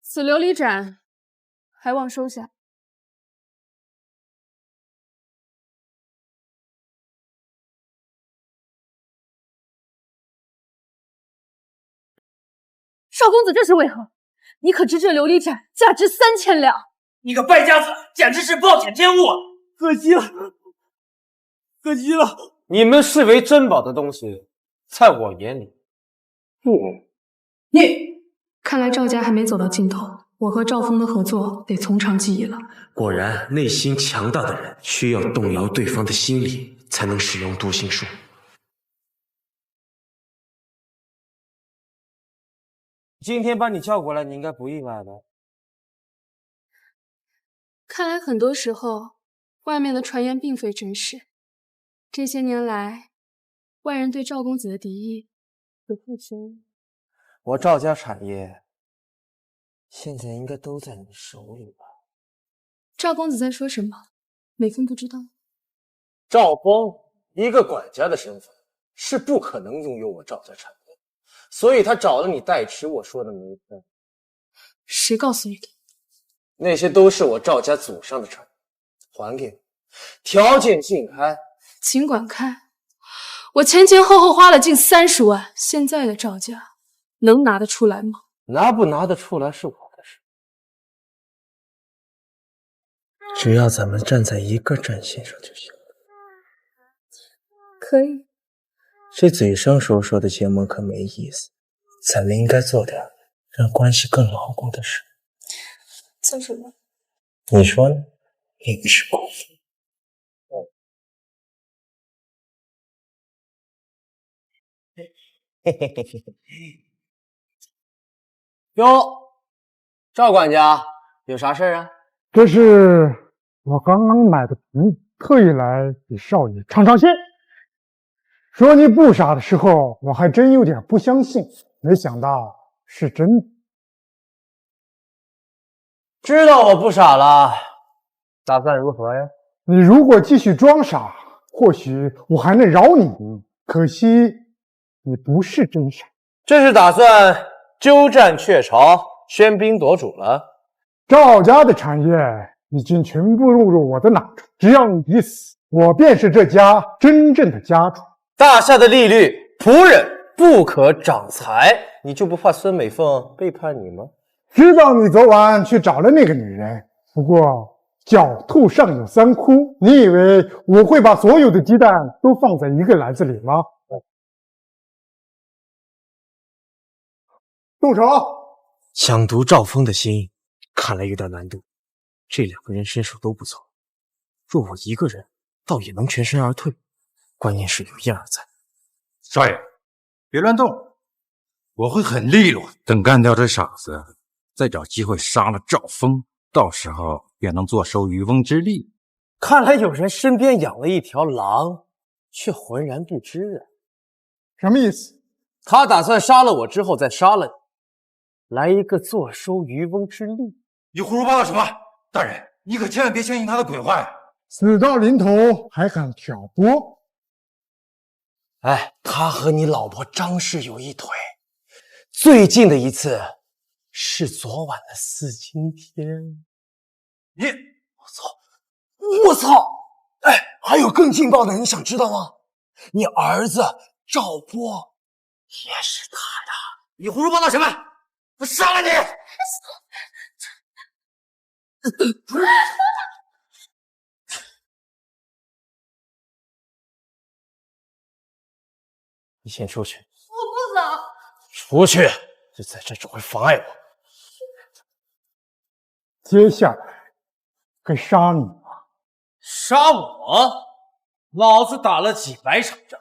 [SPEAKER 9] 此琉璃盏，还望收下。少公子这是为何？你可知这琉璃盏价值3000两？
[SPEAKER 12] 你个败家子，简直是暴殄天物！可惜了，可惜了！
[SPEAKER 11] 你们视为珍宝的东西，在我眼里，
[SPEAKER 19] 你看来赵家还没走到尽头，我和赵峰的合作得从长计议了。
[SPEAKER 5] 果然，内心强大的人需要动摇对方的心理，才能使用读心术。
[SPEAKER 11] 今天把你叫过来，你应该不意外吧？
[SPEAKER 9] 看来很多时候，外面的传言并非真实。这些年来，外人对赵公子的敌意和父亲，
[SPEAKER 11] 我赵家产业现在应该都在你手里吧？
[SPEAKER 9] 赵公子在说什么？美凤不知道。
[SPEAKER 11] 赵峰一个管家的身份是不可能拥有我赵家产业，所以他找了你代持我说的那一份。
[SPEAKER 9] 谁告诉你的？
[SPEAKER 11] 那些都是我赵家祖上的产业，还给你，条件尽开。
[SPEAKER 9] 尽管开，我前前后后花了近30万，现在的赵家能拿得出来吗？
[SPEAKER 11] 拿不拿得出来是我的事，只要咱们站在一个战线上就行了。
[SPEAKER 9] 可以。
[SPEAKER 11] 这嘴上说的结盟可没意思，咱们应该做点让关系更牢固的事。
[SPEAKER 9] 做什么？
[SPEAKER 11] 你说呢？明知故犯。嘿嘿嘿嘿嘿。哟，赵管家，有啥事啊？
[SPEAKER 7] 这是我刚刚买的笔，特意来给少爷尝尝鲜。说你不傻的时候，我还真有点不相信，没想到是真的。
[SPEAKER 11] 知道我不傻了，打算如何呀？
[SPEAKER 7] 你如果继续装傻，或许我还能饶你。可惜你不是真傻。
[SPEAKER 11] 这是打算鸠占鹊巢、喧宾夺主了？
[SPEAKER 7] 赵家的产业已经全部入我的囊中，只要你一死，我便是这家真正的家主。
[SPEAKER 11] 大夏的律例，仆人不可长财，你就不怕孙美凤背叛你吗？
[SPEAKER 7] 知道你昨晚去找了那个女人，不过狡兔上有三窟，你以为我会把所有的鸡蛋都放在一个篮子里吗？动手！
[SPEAKER 5] 想读赵峰的心，看来有点难度。这2个人身手都不错，若我一个人，倒也能全身而退。关键是有燕儿在。
[SPEAKER 20] 少爷，别乱动，我会很利落。等干掉这傻子，再找机会杀了赵峰，到时候便能坐收渔翁之利。
[SPEAKER 11] 看来有人身边养了一条狼，却浑然不知啊！
[SPEAKER 7] 什么意思？
[SPEAKER 11] 他打算杀了我之后再杀了你，来一个坐收渔翁之利。
[SPEAKER 20] 你胡说八道什么？大人，你可千万别相信他的鬼话呀！
[SPEAKER 7] 死到临头还敢挑拨？
[SPEAKER 11] 哎，他和你老婆张氏有一腿，最近的一次是昨晚的四更天。
[SPEAKER 20] 你，
[SPEAKER 11] 我操！哎，还有更劲爆的，你想知道吗？你儿子赵波也是他的。
[SPEAKER 20] 你胡说八道什么？我杀了你！
[SPEAKER 11] 你先出去。
[SPEAKER 2] 我不走。
[SPEAKER 11] 出去！就在这只会妨碍我。
[SPEAKER 7] 接下来该杀你了。
[SPEAKER 1] 杀我？老子打了几百场仗，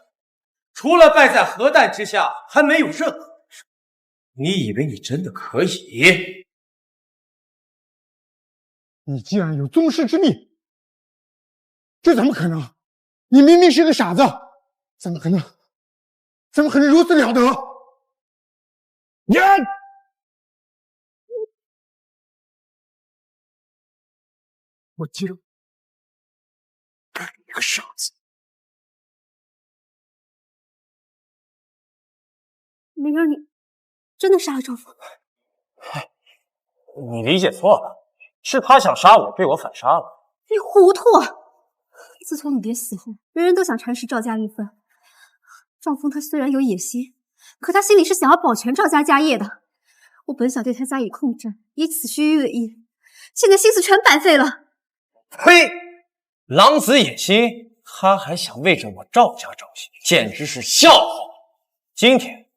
[SPEAKER 1] 除了败在核弹之下，还没有任何本事。你以为你真的可以？
[SPEAKER 7] 你竟然有宗师之力，这怎么可能？你明明是个傻子，怎么可能如此了得？你！我竟然跟你个傻子！
[SPEAKER 6] 灵儿，你真的杀了赵峰？
[SPEAKER 11] 你理解错了，是他想杀我，被我反杀了。
[SPEAKER 6] 你糊涂！自从你爹死后，人人都想蚕食赵家一份。赵峰他虽然有野心，可他心里是想要保全赵家家业的。我本想对他加以控制，以此虚与委蛇，现在心思全白费了。
[SPEAKER 11] 呸！狼子野心，他还想为着我赵家着想，简直是笑话。今天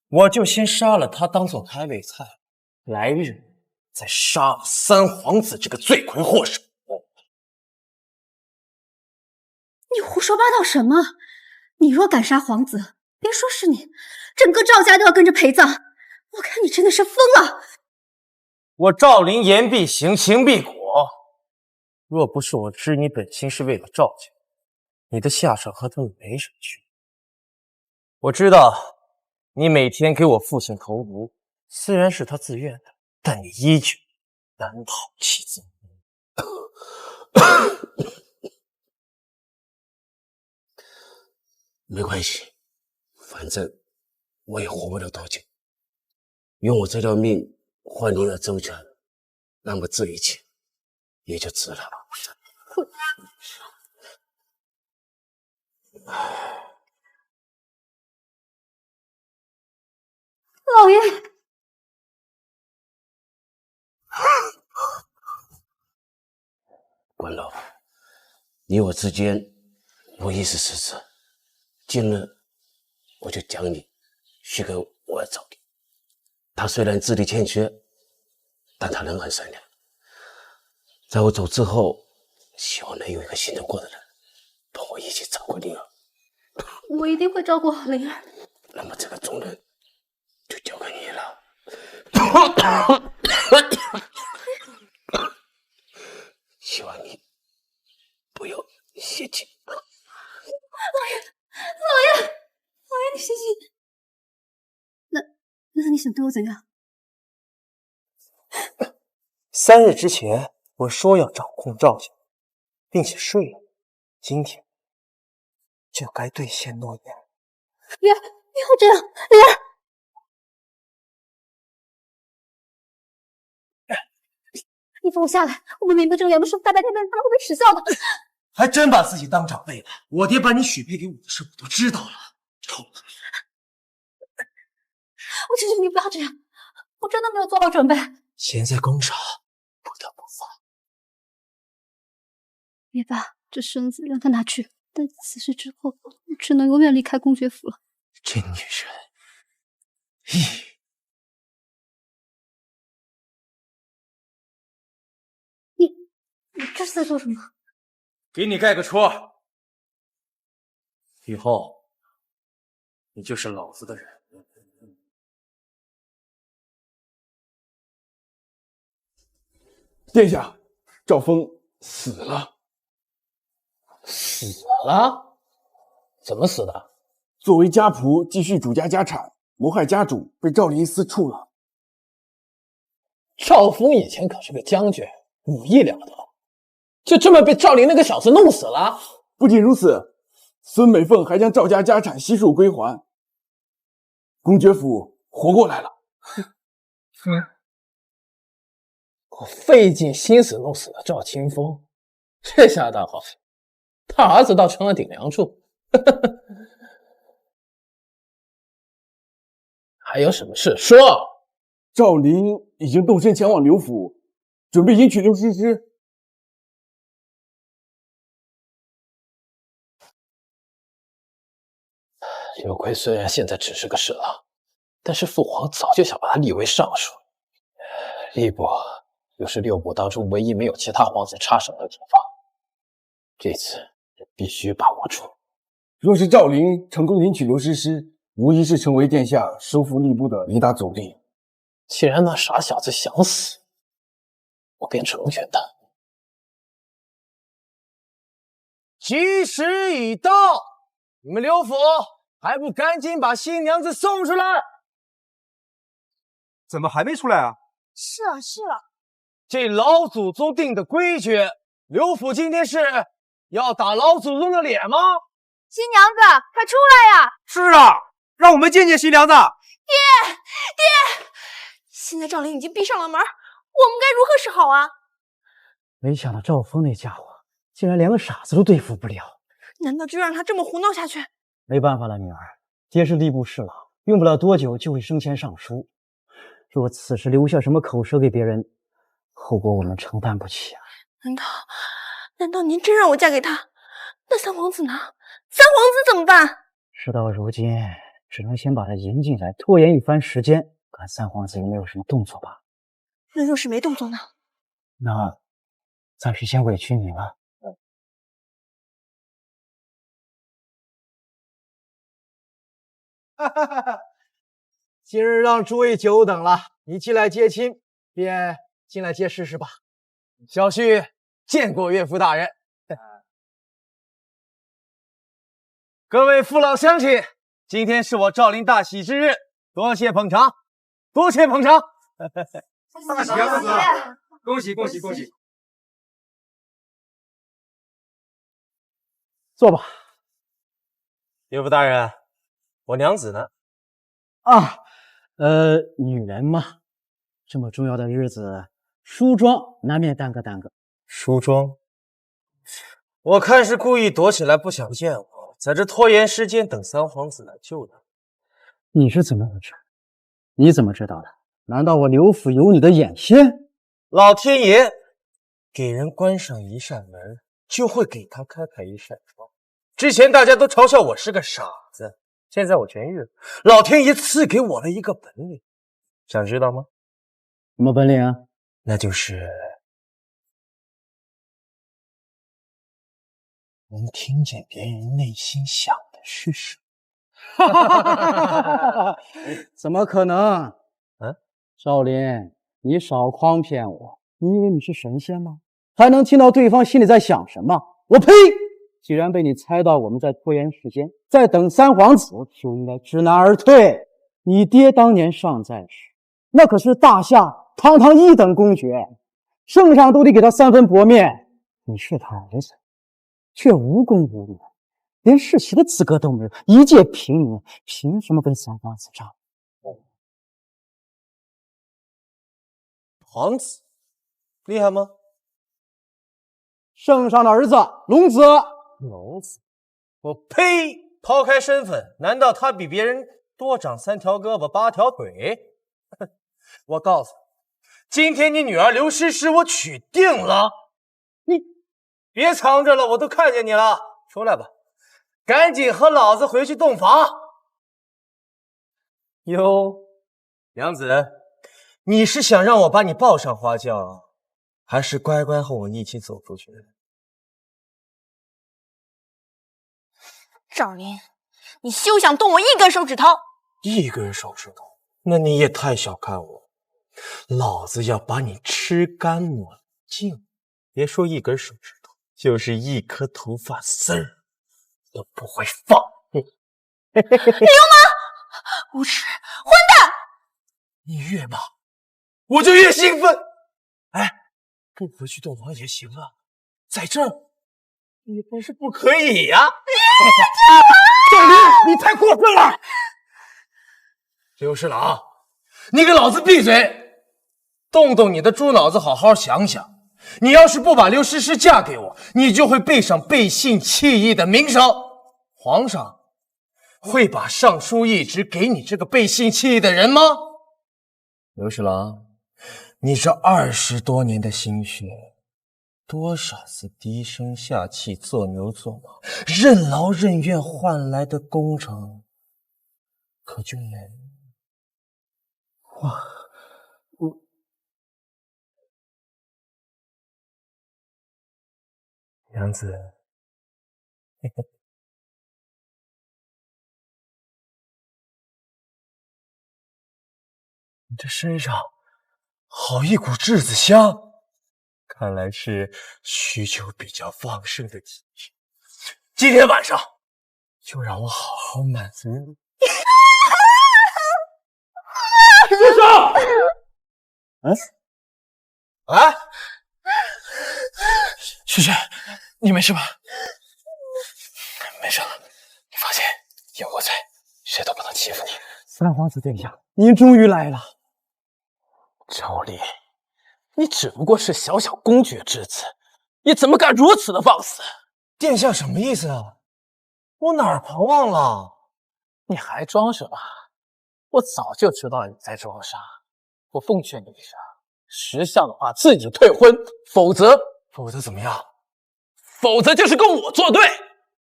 [SPEAKER 11] 我就先杀了他当做开胃菜，来日再杀了三皇子这个罪魁祸首。
[SPEAKER 6] 你胡说八道什么？你若敢杀皇子，别说是你，整个赵家都要跟着陪葬。我看你真的是疯了。
[SPEAKER 11] 我赵灵言必行，情必果。若不是我知你本心是为了赵家，你的下场和他们没什么区别。我知道你每天给我父亲投毒，虽然是他自愿的，但你依旧难逃其责。
[SPEAKER 21] 没关系，反正我也活不了多久。用我这条命换灵儿周全，那么这一切也就值了。
[SPEAKER 6] 老爷，
[SPEAKER 21] 关老，你我之间无疑是师侄，今日我就将你许给我儿赵灵。他虽然智力欠缺，但他人很善良。在我走之后，希望能有一个信得过的人帮我一起照顾灵儿。
[SPEAKER 6] 我一定会照顾好灵儿。
[SPEAKER 21] 那么这个重任就交给你了。希望你不要泄气。
[SPEAKER 6] 老爷，你醒醒。那你想对我怎样
[SPEAKER 11] ？3日之前我说要掌控赵家，并且睡了，今天就该兑现诺言。
[SPEAKER 6] 灵儿，不要这样，灵儿。你放我下来，我们名不正言不顺，大白天的他们会被耻笑的。
[SPEAKER 1] 还真把自己当长辈了。我爹把你许配给我的事我都知道了，臭了。
[SPEAKER 6] 我求求你不要这样，我真的没有做好准备。
[SPEAKER 1] 钱在宫上，不得不放。
[SPEAKER 6] 别吧，这身子让他拿去，但此事之后，我只能永远离开公爵府了。
[SPEAKER 1] 这女人，
[SPEAKER 6] 你这是在做什么？
[SPEAKER 1] 给你盖个戳，以后你就是老子的人。
[SPEAKER 22] 殿下，赵峰死了。
[SPEAKER 14] 死了？怎么死的？
[SPEAKER 22] 作为家仆继续主家家产，谋害家主，被赵灵私处了。
[SPEAKER 14] 赵峰以前可是个将军，武艺了得，就这么被赵灵那个小子弄死了？
[SPEAKER 22] 不仅如此，孙美凤还将赵家家产悉数归还。公爵府活过来了。
[SPEAKER 14] 我费尽心思弄死了赵清风，这下倒好，他儿子倒成了顶梁柱。还有什么事说？
[SPEAKER 22] 赵灵已经动身前往刘府，准备迎娶刘诗诗。
[SPEAKER 14] 刘奎虽然现在只是个侍郎，但是父皇早就想把他立为尚书。吏部又是6部当中唯一没有其他皇子插手的地方，这次必须把握住。
[SPEAKER 22] 若是赵灵成功迎娶刘诗诗，无疑是成为殿下收复吏部的一大阻力。
[SPEAKER 14] 既然那傻小子想死，我便成全他。
[SPEAKER 1] 吉时已到，你们刘府还不赶紧把新娘子送出来？
[SPEAKER 15] 怎么还没出来啊？
[SPEAKER 2] 是啊，
[SPEAKER 1] 这老祖宗定的规矩，刘府今天是要打老祖宗的脸吗？
[SPEAKER 2] 新娘子，快出来呀！
[SPEAKER 15] 是啊，让我们见见新娘子。
[SPEAKER 2] 爹！现在赵林已经闭上了门，我们该如何是好啊？
[SPEAKER 3] 没想到赵峰那家伙竟然连个傻子都对付不了。
[SPEAKER 2] 难道就让他这么胡闹下去？
[SPEAKER 3] 没办法了，女儿，爹是吏部侍郎，用不了多久就会升迁上书。若此时留下什么口舌给别人，后果我们承担不起啊！
[SPEAKER 2] 难道您真让我嫁给他？那三皇子呢？三皇子怎么办？
[SPEAKER 3] 事到如今，只能先把他迎进来，拖延一番时间，看三皇子有没有什么动作吧。
[SPEAKER 2] 那若是没动作呢？
[SPEAKER 3] 那暂时先委屈你了。
[SPEAKER 4] 哈哈哈！今日让诸位久等了，你既来接亲，便进来接事实吧。小婿见过岳父大人。各位父老乡亲，今天是我赵林大喜之日，多谢捧场，多谢捧场。
[SPEAKER 15] 大喜儿子，恭喜恭喜恭喜！
[SPEAKER 3] 坐吧。
[SPEAKER 5] 岳父大人，我娘子呢？
[SPEAKER 3] 啊，女人嘛，这么重要的日子，梳妆难免耽搁耽搁。
[SPEAKER 5] 梳妆？我看是故意躲起来不想见我，在这拖延时间等三皇子来救他。
[SPEAKER 3] 你是怎么回事？你怎么知道的？难道我刘府有你的眼线？
[SPEAKER 5] 老天爷给人关上一扇门，就会给他开一扇窗。之前大家都嘲笑我是个傻子，现在我痊愈了，老天爷赐给我了一个本领，想知道吗？
[SPEAKER 3] 什么本领啊？
[SPEAKER 5] 那就是能听见别人内心想的是什么。
[SPEAKER 3] 怎么可能？少林，你少诓骗我！你以为你是神仙吗？还能听到对方心里在想什么？我呸！既然被你猜到我们在拖延时间，在等三皇子，就应该知难而退。你爹当年尚在时，那可是大夏堂堂一等公爵，圣上都得给他3分薄面。你是他儿子，却无功无禄，连世袭的资格都没有，一介平民，凭什么跟三皇子仗？
[SPEAKER 5] 皇子厉害吗？
[SPEAKER 3] 圣上的儿子，龙子。
[SPEAKER 5] 龙子？我呸！抛开身份，难道他比别人多长3条胳膊8条腿？我告诉你，今天你女儿刘诗诗我娶定了。你别藏着了，我都看见你了，出来吧，赶紧和老子回去洞房。哟，娘子，你是想让我把你抱上花轿，还是乖乖和我一起走出去？
[SPEAKER 2] 赵林，你休想动我一根手指头！
[SPEAKER 5] 一根手指头？那你也太小看我，老子要把你吃干抹净，别说一根手指头，就是一颗头发丝儿都不会放。
[SPEAKER 2] 流氓！无耻！混蛋！
[SPEAKER 5] 你越骂，我就越兴奋。哎，不回去洞房也行啊，在这儿你不是不可以呀！
[SPEAKER 4] 赵林，你太过分了！
[SPEAKER 5] 刘侍郎，你给老子闭嘴！动动你的猪脑子，好好想想，你要是不把刘诗诗嫁给我，你就会背上背信弃义的名声。皇上会把尚书一职给你这个背信弃义的人吗？刘侍郎，你这20多年的心血，多少次低声下气、做牛做马、任劳任怨换来的功成，可就没了。娘子，你这身上好一股栀子香，看来是需求比较旺盛的季节。今天晚上就让我好好满足你。
[SPEAKER 4] 住手！
[SPEAKER 14] 诗诗，你没事吧？没事了，你放心，有我在，谁都不能欺负你。
[SPEAKER 3] 三皇子殿下，您终于来了。
[SPEAKER 14] 赵林，你只不过是小小公爵之子，你怎么敢如此的放肆？
[SPEAKER 1] 殿下什么意思啊？我哪儿狂妄了？
[SPEAKER 14] 你还装什么？我早就知道你在装傻。我奉劝你一声，识相的话自己退婚，否则
[SPEAKER 1] 怎么样？
[SPEAKER 14] 否则就是跟我作对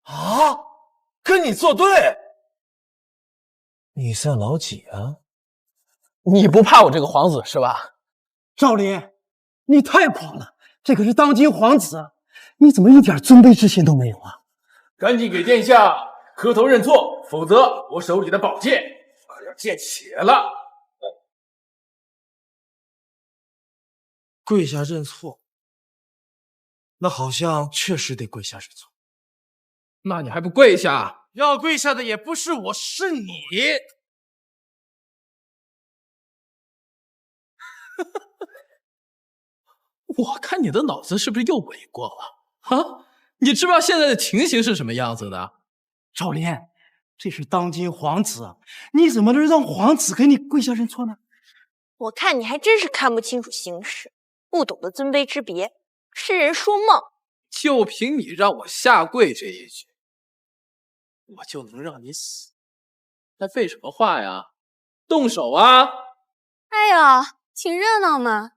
[SPEAKER 1] 啊！跟你作对？你算老几啊？
[SPEAKER 14] 你不怕我这个皇子是吧？
[SPEAKER 3] 赵林，你太狂了！这可是当今皇子，你怎么一点尊卑之心都没有啊？
[SPEAKER 16] 赶紧给殿下磕头认错，否则我手里的宝剑要见血了。
[SPEAKER 1] 跪下认错，那好像确实得跪下认错。
[SPEAKER 14] 那你还不跪下？
[SPEAKER 1] 要跪下的也不是我，是你。
[SPEAKER 14] 我看你的脑子是不是又违过了啊？你知不知道现在的情形是什么样子的？
[SPEAKER 3] 赵林，这是当今皇子，你怎么能让皇子给你跪下认错呢？
[SPEAKER 2] 我看你还真是看不清楚形势，不懂得尊卑之别，痴人说梦。
[SPEAKER 14] 就凭你让我下跪这一句，我就能让你死？还废什么话呀？动手啊！
[SPEAKER 9] 哎呀，挺热闹嘛。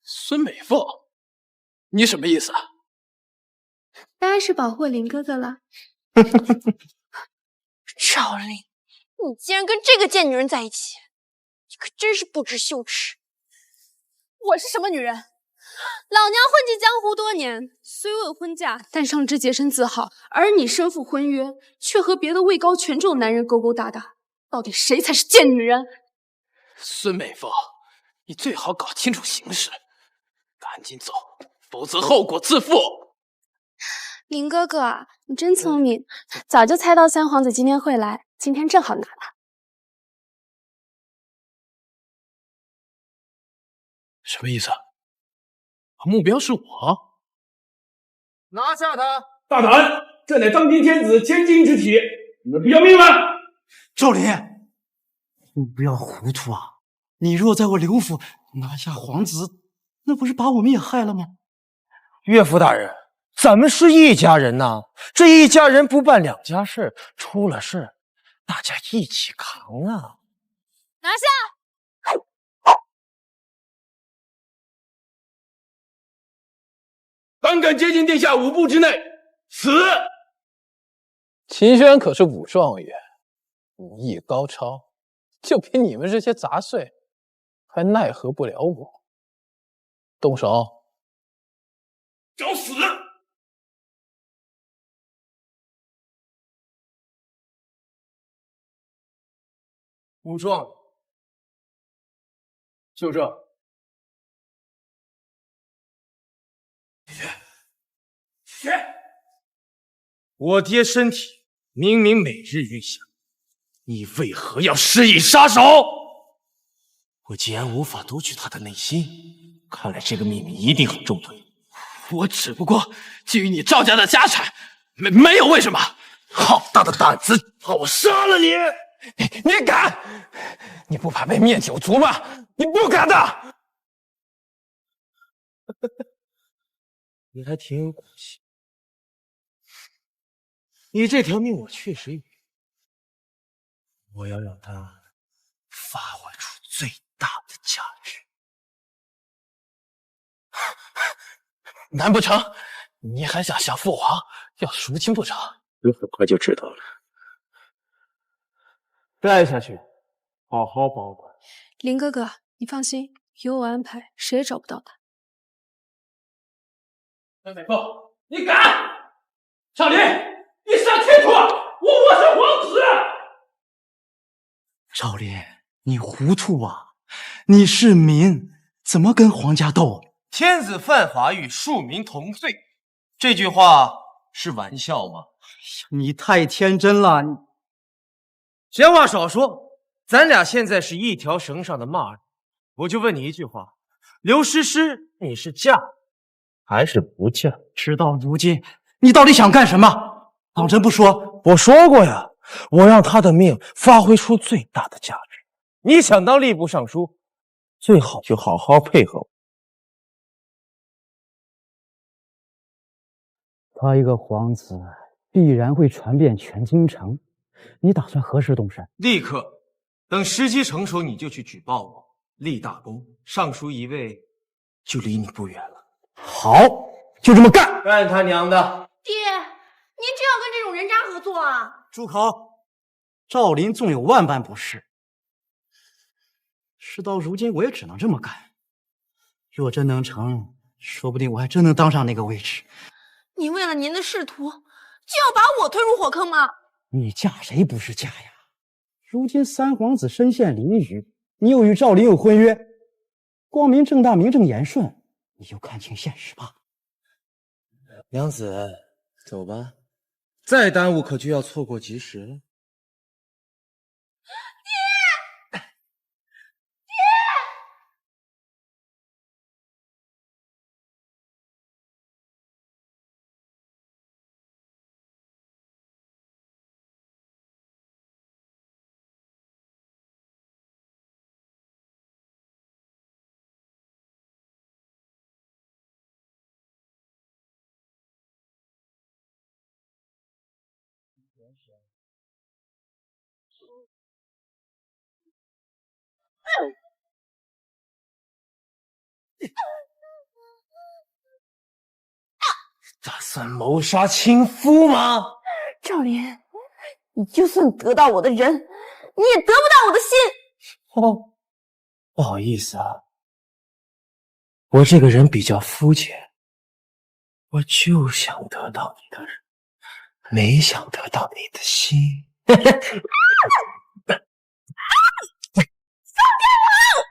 [SPEAKER 14] 孙美凤，你什么意思啊？
[SPEAKER 9] 当然是保护林哥哥了。
[SPEAKER 2] 赵林，你竟然跟这个贱女人在一起，你可真是不知羞耻。
[SPEAKER 9] 我是什么女人？老娘混迹江湖多年，虽未婚嫁，但上知洁身自好，而你身负婚约，却和别的位高权重的男人勾勾搭搭，到底谁才是贱女人？
[SPEAKER 14] 孙美凤，你最好搞清楚形势，赶紧走，否则后果自负。
[SPEAKER 9] 林哥哥啊，你真聪明，早就猜到三皇子今天会来，今天正好拿他。
[SPEAKER 14] 什么意思？目标是我？
[SPEAKER 1] 拿下他！
[SPEAKER 16] 大胆！这乃当今天子千金之体，你们不要命了？
[SPEAKER 3] 赵林，你不要糊涂啊！你若在我刘府拿下皇子，那不是把我们也害了吗？
[SPEAKER 1] 岳父大人，咱们是一家人呐，这一家人不办两家事，出了事大家一起扛啊！
[SPEAKER 9] 拿下！
[SPEAKER 16] 胆敢接近殿下5步之内，死！
[SPEAKER 14] 秦轩可是武状元，武艺高超，就凭你们这些杂碎，还奈何不了我。动手！
[SPEAKER 16] 找死！
[SPEAKER 1] 武状元，就这。我爹身体明明每日愈享，你为何要施以杀手？我既然无法读取他的内心，看来这个秘密一定很重要。
[SPEAKER 14] 我只不过觊觎你赵家的家产，没有为什么。
[SPEAKER 1] 好大的胆子，怕我杀了你！
[SPEAKER 14] 你敢？你不怕被灭九族吗？你不敢的！
[SPEAKER 1] 你还挺有骨气。你这条命我确实有，我要让它发挥出最大的价值。
[SPEAKER 14] 难不成你还想向父皇要赎金不成？
[SPEAKER 1] 你很快就知道了。
[SPEAKER 12] 带下去，好好保管。
[SPEAKER 9] 林哥哥，你放心，有我安排，谁也找不到他。
[SPEAKER 16] 孙美凤，你敢！少林，你想清楚，我是皇子！
[SPEAKER 3] 赵林，你糊涂啊！你是民，怎么跟皇家斗？
[SPEAKER 1] 天子犯法与庶民同罪，这句话是玩笑吗？
[SPEAKER 3] 你太天真了！
[SPEAKER 1] 闲话少说，咱俩现在是一条绳上的蚂蚱。我就问你一句话：刘诗诗，你是嫁还是不嫁？
[SPEAKER 3] 事到如今，你到底想干什么？当真不说？
[SPEAKER 1] 我说过呀，我让他的命发挥出最大的价值。你想当吏部尚书，最好就好好配合我。
[SPEAKER 3] 他一个皇子，必然会传遍全京城。你打算何时动身？
[SPEAKER 1] 立刻，等时机成熟，你就去举报我，立大功，尚书一位就离你不远了。
[SPEAKER 3] 好，就这么干！
[SPEAKER 1] 干他娘的！
[SPEAKER 2] 爹，您真要跟这种人渣合作啊？
[SPEAKER 3] 住口！赵林纵有万般不是，事到如今我也只能这么干。若真能成，说不定我还真能当上那个位置。
[SPEAKER 2] 你为了您的仕途，就要把我推入火坑吗？
[SPEAKER 3] 你嫁谁不是嫁呀？如今三皇子身陷囹圄，你又与赵林有婚约，光明正大、名正言顺，你就看清现实吧。
[SPEAKER 1] 娘子，走吧，再耽误可就要错过吉时了。打算谋杀亲夫吗？
[SPEAKER 2] 赵林，你就算得到我的人，你也得不到我的心。
[SPEAKER 1] 哦，不好意思啊，我这个人比较肤浅，我就想得到你的人，没想得到你的心。放
[SPEAKER 2] 开
[SPEAKER 1] 我！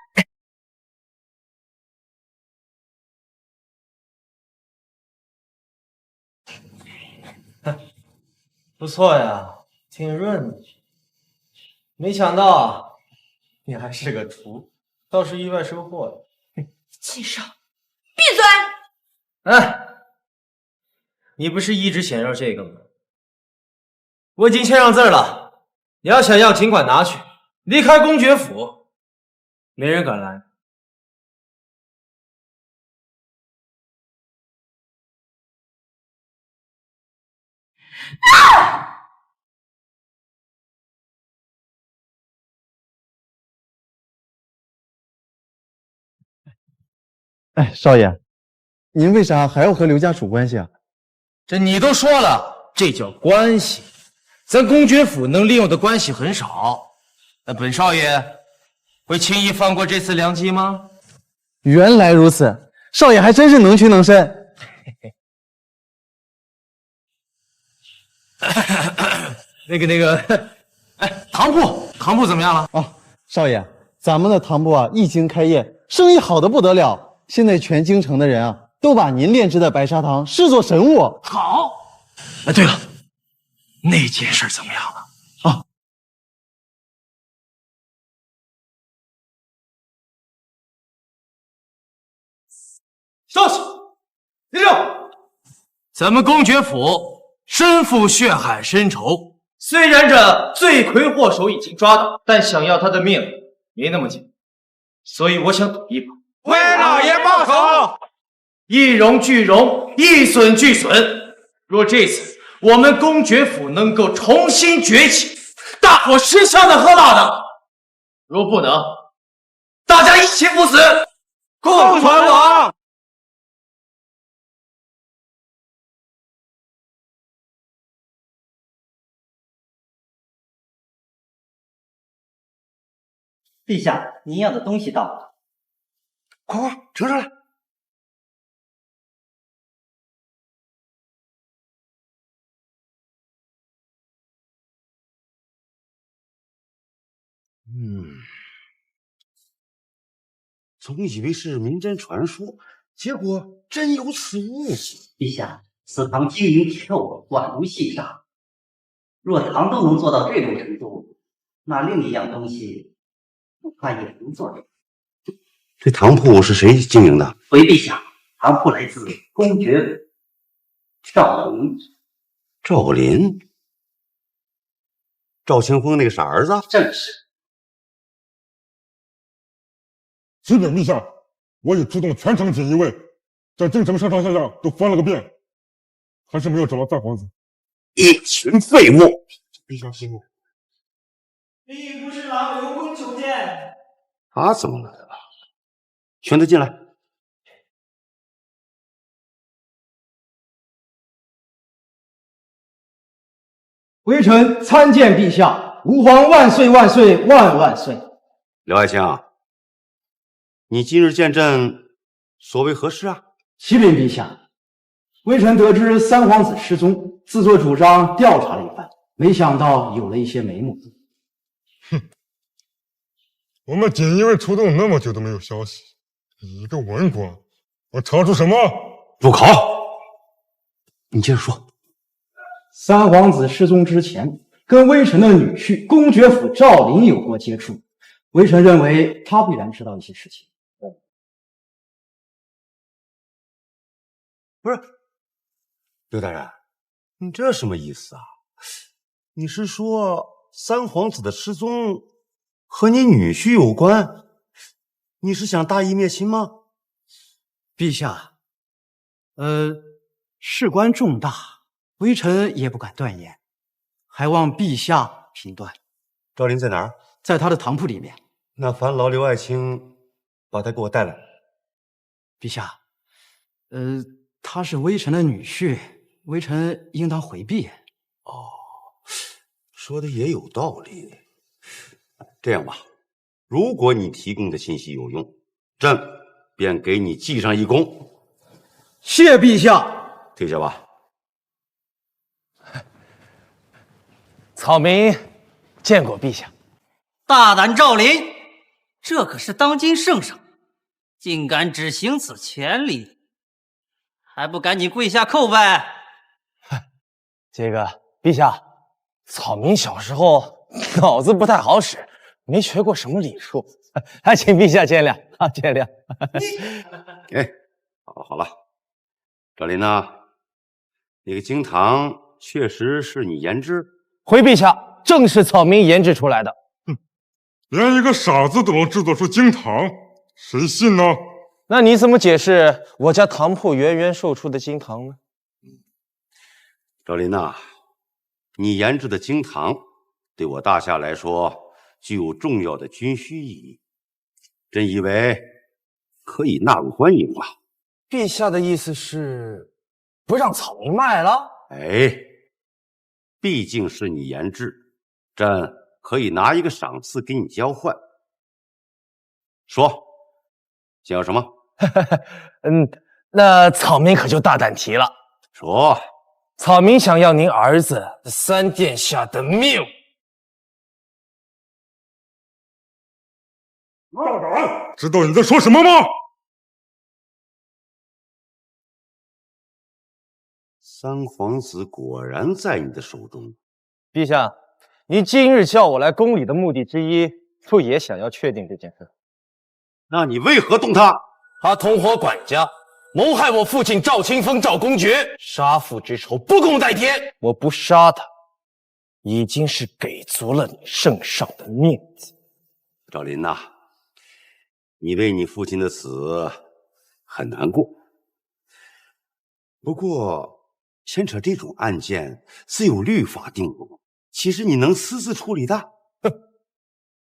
[SPEAKER 1] 不错呀，挺润的。没想到你还是个厨，倒是意外收获了。
[SPEAKER 2] 秦少，闭嘴！
[SPEAKER 1] 哎，你不是一直想要这个吗？我已经签上字了，你要想要尽管拿去。离开公爵府，没人敢拦。
[SPEAKER 8] 哎，少爷，您为啥还要和刘家处关系啊？
[SPEAKER 1] 这你都说了，这叫关系。咱公爵府能利用的关系很少，那本少爷会轻易放过这次良机吗？
[SPEAKER 8] 原来如此，少爷还真是能屈能伸。
[SPEAKER 1] 那个，哎，糖铺怎么样了？
[SPEAKER 8] 哦，少爷，咱们的糖铺啊，一经开业，生意好的不得了。现在全京城的人啊，都把您炼制的白砂糖视作神物。
[SPEAKER 1] 好。哎，对了，那件事怎么样了？啊，消息，立正。咱们公爵府身负血海深仇，虽然这罪魁祸首已经抓到，但想要他的命没那么简单，所以我想赌一把。
[SPEAKER 15] 为老爷报仇！
[SPEAKER 1] 一荣俱荣，一损俱损。若这次我们公爵府能够重新崛起，大伙吃香的喝辣的；若不能，大家一起赴死，共存亡。
[SPEAKER 3] 陛下，您要的东西到了。
[SPEAKER 5] 快呈上来！
[SPEAKER 10] 总以为是民间传说，结果真有此物。
[SPEAKER 3] 陛下，此糖晶莹剔透，宛如细沙。若糖都能做到这种程度，那另一样东西恐怕也能做到。
[SPEAKER 10] 这糖铺是谁经营的？
[SPEAKER 3] 回陛下，糖铺来自公爵。 赵林，
[SPEAKER 10] 赵林，赵清风那个傻儿子？
[SPEAKER 21] 正是。
[SPEAKER 17] 启禀陛下，我已出动全城锦衣卫，在京城上上下下都翻了个遍，还是没有找到三皇子。
[SPEAKER 10] 一群废物！
[SPEAKER 17] 陛下息怒。
[SPEAKER 3] 吏部侍郎刘公求见。
[SPEAKER 10] 他怎么来了？宣他进来。
[SPEAKER 3] 微臣参见陛下，吾皇万岁万岁万万岁！
[SPEAKER 10] 刘爱卿，你今日见朕，所为何事啊？
[SPEAKER 3] 启禀陛下，微臣得知三皇子失踪，自作主张调查了一番，没想到有了一些眉目。
[SPEAKER 17] 哼，我们锦衣卫出动那么久都没有消息，你一个文官，我查出什么？
[SPEAKER 10] 住口！你接着说。
[SPEAKER 3] 三皇子失踪之前，跟微臣的女婿公爵府赵林有过接触，微臣认为他必然知道一些事情。
[SPEAKER 10] 不是，刘大人，你这什么意思啊？你是说三皇子的失踪和你女婿有关？你是想大义灭亲吗？
[SPEAKER 3] 陛下，事关重大，微臣也不敢断言，还望陛下评断。
[SPEAKER 10] 赵林在哪儿？
[SPEAKER 3] 在他的堂铺里面。
[SPEAKER 10] 那烦劳刘爱卿把他给我带来。
[SPEAKER 3] 陛下，他是微臣的女婿，微臣应当回避。
[SPEAKER 10] 哦，说的也有道理。这样吧，如果你提供的信息有用，朕便给你记上一功。
[SPEAKER 3] 谢陛下。
[SPEAKER 10] 退下吧。
[SPEAKER 12] 草民见过陛下。
[SPEAKER 18] 大胆赵林，这可是当今圣上，竟敢只行此权礼，还不赶紧跪下叩拜？
[SPEAKER 11] 这个陛下，草民小时候脑子不太好使，没学过什么礼数，还请陛下见谅啊，见谅。
[SPEAKER 10] 哎，好了，赵林呐，那个惊堂确实是你研制？
[SPEAKER 11] 回陛下，正是草民研制出来的。
[SPEAKER 17] 连一个傻子都能制作出惊堂，谁信呢？
[SPEAKER 11] 那你怎么解释我家堂铺源源售出的惊堂呢？
[SPEAKER 10] 赵林呐，你研制的惊堂对我大夏来说具有重要的军需意义，朕以为可以纳入欢迎啊。
[SPEAKER 11] 陛下的意思是不让草民卖了？
[SPEAKER 10] 哎，毕竟是你研制，朕可以拿一个赏赐给你交换。说，想要什么？
[SPEAKER 11] 那草民可就大胆提了。
[SPEAKER 10] 说，
[SPEAKER 11] 草民想要您儿子三殿下的命。
[SPEAKER 17] 大胆！知道你在说什么吗？
[SPEAKER 10] 三皇子果然在你的手中。
[SPEAKER 11] 陛下，你今日叫我来宫里的目的之一，不也想要确定这件事？
[SPEAKER 10] 那你为何动他？
[SPEAKER 11] 他同伙管家，谋害我父亲赵清风赵公爵，杀父之仇不共戴天。我不杀他，已经是给足了你圣上的面子。
[SPEAKER 10] 赵林呐，你为你父亲的死很难过。不过，牵扯这种案件自有律法定夺，其实你能私自处理的。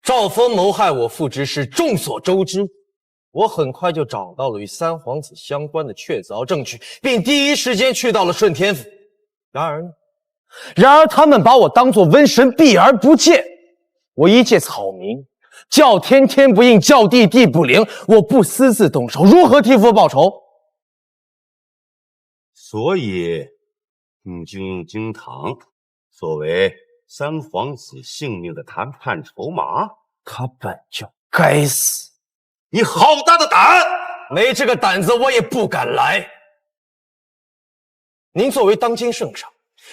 [SPEAKER 11] 赵峰谋害我父之事众所周知，我很快就找到了与三皇子相关的确凿证据，并第一时间去到了顺天府。然而他们把我当作瘟神，避而不见。我一介草民，叫天天不应，叫地地不灵，我不私自动手，如何替父报仇？
[SPEAKER 10] 所以，你就用惊堂作为三皇子性命的谈判筹码。
[SPEAKER 11] 他本就该死！
[SPEAKER 10] 你好大的胆！
[SPEAKER 11] 没这个胆子，我也不敢来。您作为当今圣上，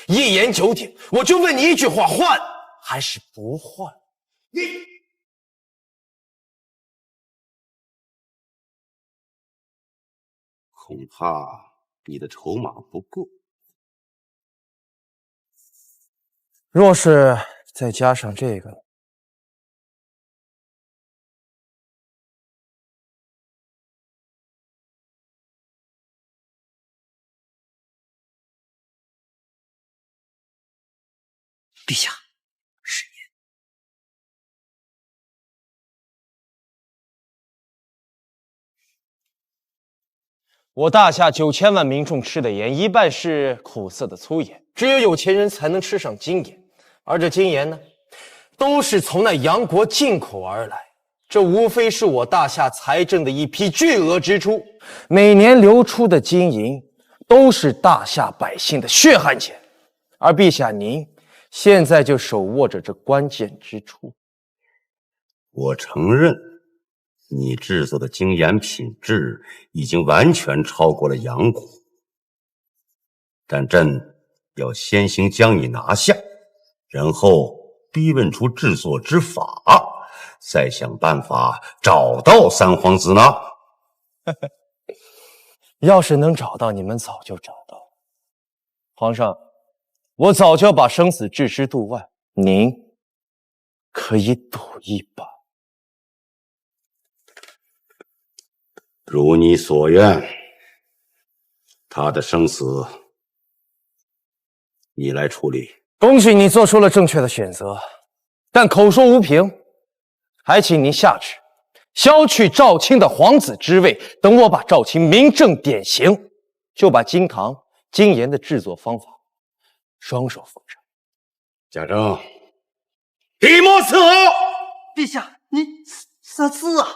[SPEAKER 11] 一言九鼎，我就问你一句话：换还是不换？
[SPEAKER 10] 你恐怕你的筹码不够。
[SPEAKER 11] 若是
[SPEAKER 1] 再加上这个，
[SPEAKER 18] 陛下，是言。
[SPEAKER 1] 我大夏9000万民众吃的盐，一半是苦涩的粗盐，只有有钱人才能吃上精盐，而这精盐呢，都是从那洋国进口而来。这无非是我大夏财政的一批巨额支出，每年流出的金银都是大夏百姓的血汗钱，而陛下您现在就手握着这关键之处。
[SPEAKER 10] 我承认，你制作的精盐品质已经完全超过了洋国，但朕要先行将你拿下，然后逼问出制作之法，再想办法找到三皇子呢。
[SPEAKER 1] 要是能找到，你们早就找到。皇上，我早就要把生死置之度外，您可以赌一把。
[SPEAKER 10] 如你所愿，他的生死你来处理。
[SPEAKER 1] 恭喜你做出了正确的选择，但口说无凭，还请您下旨削去赵青的皇子之位。等我把赵青明正典刑，就把金堂精盐的制作方法双手奉上。
[SPEAKER 10] 贾政，一莫伺候。
[SPEAKER 18] 陛下，你啥字啊？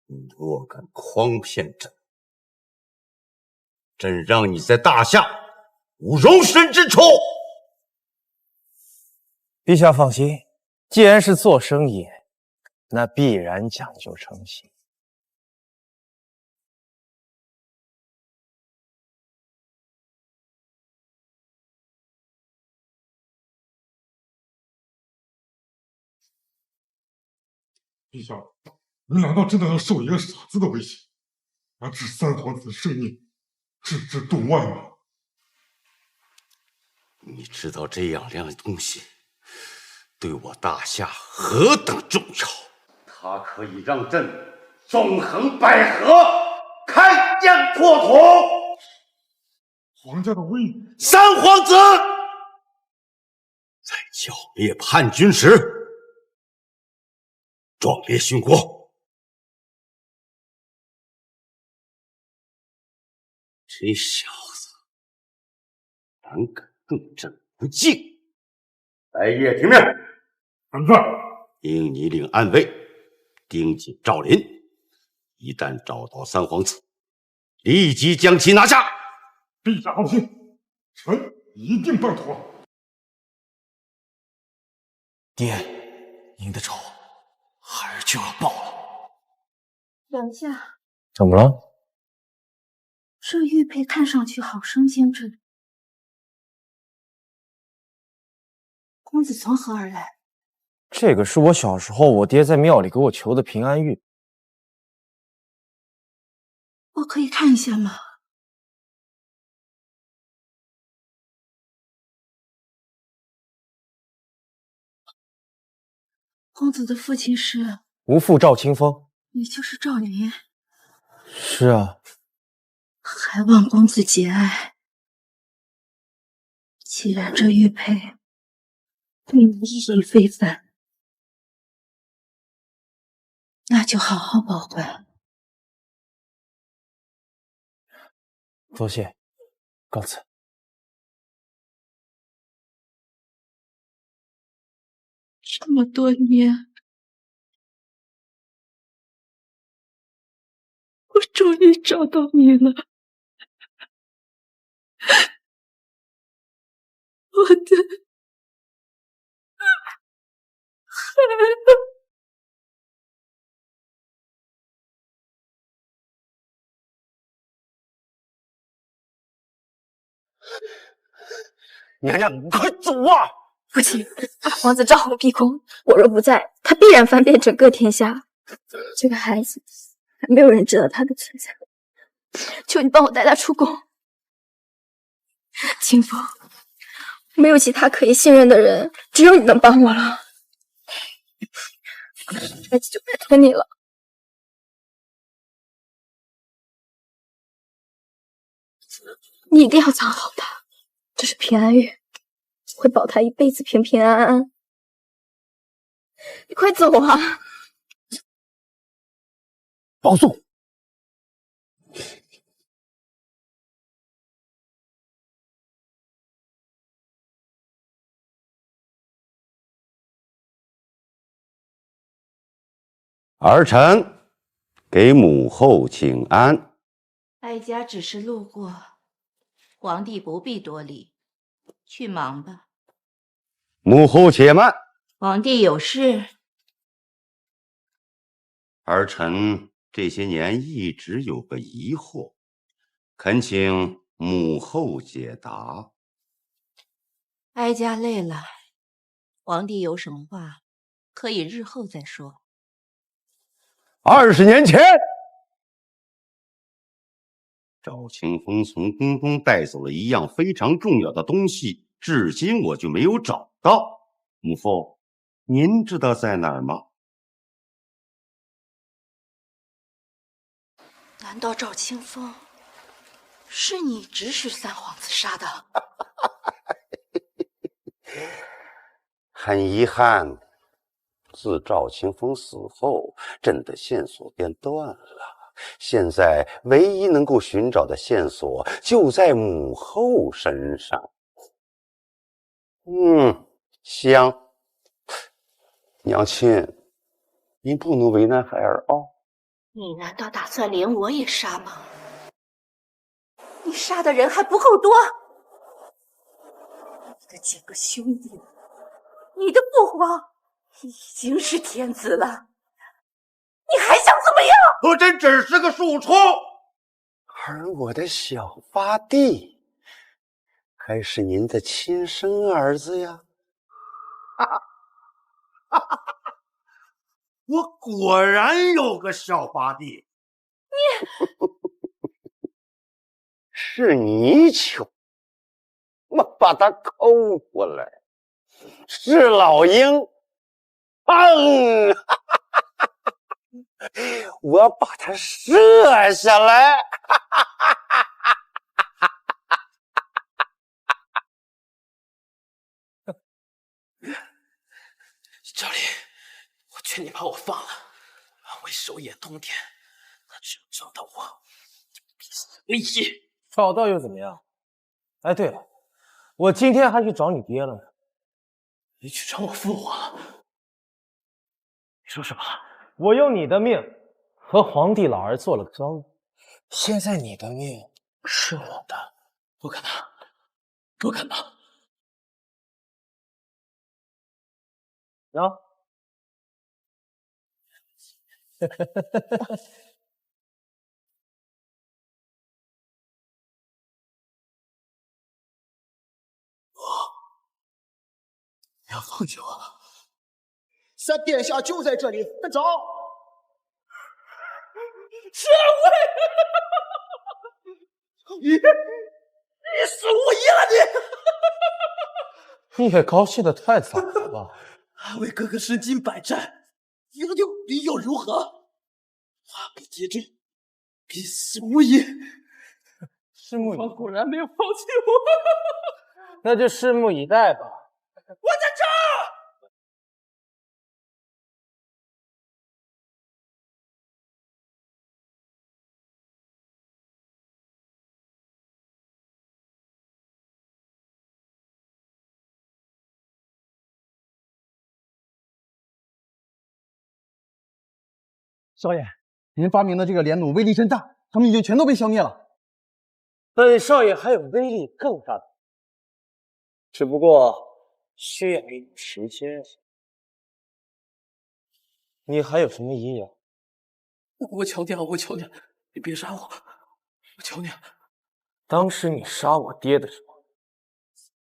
[SPEAKER 10] 你若敢诓骗朕，朕让你在大夏无容身之处。
[SPEAKER 1] 陛下放心，既然是做生意，那必然讲究诚信。
[SPEAKER 17] 陛下，你难道真的要受一个傻子的威胁，而置三皇子的生命置之度外吗？
[SPEAKER 10] 你知道这样东西对我大夏何等重要？它可以让朕纵横捭阖，开疆拓土。
[SPEAKER 17] 皇家的威名，
[SPEAKER 10] 三皇子在剿灭叛军时壮烈殉国，这小子胆敢对朕不敬！来夜听命，
[SPEAKER 17] 臣在。
[SPEAKER 10] 命你领暗卫盯紧赵林，一旦找到三皇子，立即将其拿下。
[SPEAKER 17] 陛下放心，臣一定办妥。
[SPEAKER 1] 爹，您的仇孩儿就要报了。
[SPEAKER 6] 等一下，
[SPEAKER 1] 怎么了？
[SPEAKER 6] 这玉佩看上去好生精致，公子从何而来？
[SPEAKER 1] 这个是我小时候我爹在庙里给我求的平安玉。
[SPEAKER 6] 我可以看一下吗？公子的父亲是
[SPEAKER 1] 无父赵清风。
[SPEAKER 6] 也就是赵林。
[SPEAKER 1] 是啊。
[SPEAKER 6] 还望公子节哀。既然这玉佩对你意义非凡，
[SPEAKER 2] 那就好好保管。
[SPEAKER 1] 多谢，告辞。
[SPEAKER 2] 这么多年，我终于找到你了，我的孩子。
[SPEAKER 10] 娘娘，快走啊！
[SPEAKER 13] 父亲，皇子赵弘闭宫，我若不在，他必然翻遍整个天下。这个孩子，还没有人知道他的存在。求你帮我带他出宫。清风，没有其他可以信任的人，只有你能帮我了。孩子就拜托你了。你一定要藏好他，这是平安月，会保他一辈子平平安安。你快走啊！
[SPEAKER 10] 保送。儿臣给母后请安。
[SPEAKER 19] 哀家只是路过，皇帝不必多礼，去忙吧。
[SPEAKER 10] 母后且慢，
[SPEAKER 19] 皇帝有事。
[SPEAKER 10] 儿臣这些年一直有个疑惑，恳请母后解答。
[SPEAKER 19] 哀家累了，皇帝有什么话，可以日后再说。
[SPEAKER 10] 20年前，赵清风从宫中带走了一样非常重要的东西，至今我就没有找到。母后，您知道在哪儿吗？
[SPEAKER 2] 难道赵清风是你指使三皇子杀的？
[SPEAKER 10] 很遗憾，自赵清风死后，朕的线索便断了。现在唯一能够寻找的线索就在母后身上。香。娘亲，您不能为难孩儿啊。
[SPEAKER 2] 你难道打算连我也杀吗？你杀的人还不够多？你的几个兄弟，你的父皇已经是天子了，你还想怎么样？
[SPEAKER 10] 可朕只是个庶出，而我的小八弟还是您的亲生儿子呀！我果然有个小八弟。是你求我把他抠过来，是老鹰我把它射下来。
[SPEAKER 14] 赵林，我劝你把我放了，为手眼通天，他只要找到我，必死无疑。
[SPEAKER 1] 找到又怎么样？哎，对了，我今天还去找你爹了呢。
[SPEAKER 14] 你去找我父皇？你说什么？
[SPEAKER 1] 我用你的命和皇帝老儿做了个交易，现在你的命是我的。
[SPEAKER 14] 不可能，不可能！
[SPEAKER 1] 啊！
[SPEAKER 14] 不要放弃我！
[SPEAKER 23] 咱殿下就在这里，快找！
[SPEAKER 14] 是你死无疑了
[SPEAKER 1] 你也高兴的太早了吧？
[SPEAKER 14] 为哥哥身经百战，你又如何？话不敌众，必死无疑。
[SPEAKER 1] 拭目以待。
[SPEAKER 14] 果然没有抛弃我，
[SPEAKER 1] 那就拭目以待吧。
[SPEAKER 14] 我在这儿。
[SPEAKER 8] 少爷，您发明的这个连弩威力真大，他们已经全都被消灭了。
[SPEAKER 11] 本少爷还有威力更大的，只不过需要一点时间。你还有什么遗言？
[SPEAKER 14] 我求你了，我求你了，你别杀我，我求你了。
[SPEAKER 11] 当时你杀我爹的时候，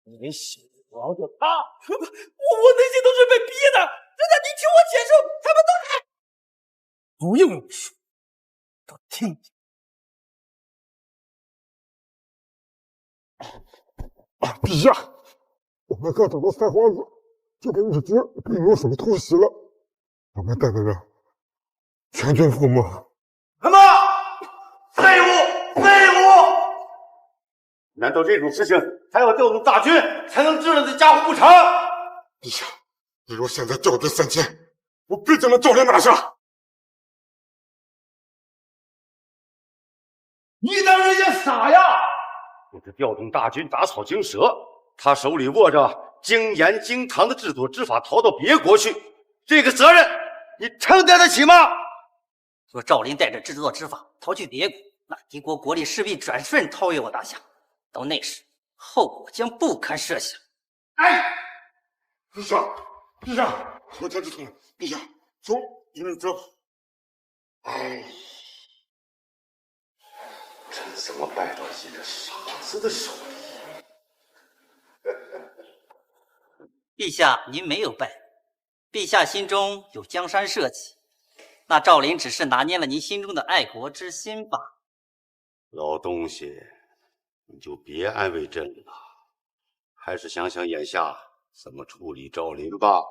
[SPEAKER 11] 你想饶掉他？
[SPEAKER 14] 我内心都是被逼的，真的，你听我解释，他们都是……
[SPEAKER 11] 不用你说，都听见。
[SPEAKER 17] 陛下，我们刚找到三皇子，就被日军并入手突袭了，我们带来了全军覆没。
[SPEAKER 10] 什么？废物！废物！难道这种事情还要调动大军才能治了这家伙不成？
[SPEAKER 17] 陛下，你若现在调兵3000，我必将那赵连拿下。
[SPEAKER 10] 你当人家傻呀？我这调动大军打草惊蛇，他手里握着精盐精糖的制作之法，逃到别国去，这个责任你承担得起吗？
[SPEAKER 18] 若赵林带着制作之法逃去别国，那敌国国力势必转瞬超越我大夏，到那时后果将不堪设想。
[SPEAKER 17] 哎，陛下，陛下，我天之痛，陛下，从一命之后，哎。
[SPEAKER 10] 朕怎么败到一个傻子的手里？
[SPEAKER 18] 陛下，您没有败，陛下心中有江山社稷，那赵林只是拿捏了您心中的爱国之心罢了。
[SPEAKER 10] 老东西，你就别安慰朕了，还是想想眼下怎么处理赵林吧。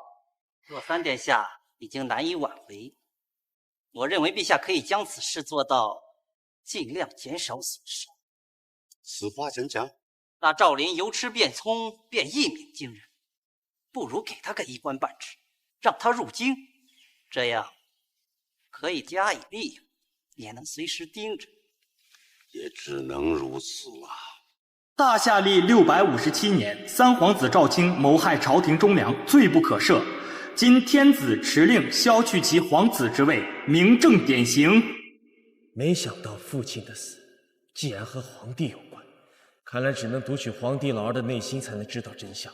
[SPEAKER 18] 若三殿下已经难以挽回，我认为陛下可以将此事做到尽量减少损失。
[SPEAKER 10] 此话怎讲？
[SPEAKER 18] 那赵林由痴变聪，便一鸣惊人，不如给他个一官半职，让他入京，这样可以加以利用，也能随时盯着。
[SPEAKER 10] 也只能如此啊。
[SPEAKER 7] 大夏历657年，三皇子赵卿谋害朝廷忠良，罪不可赦。今天子敕令削去其皇子之位，明正典刑。
[SPEAKER 1] 没想到父亲的死竟然和皇帝有关，看来只能读取皇帝老儿的内心才能知道真相。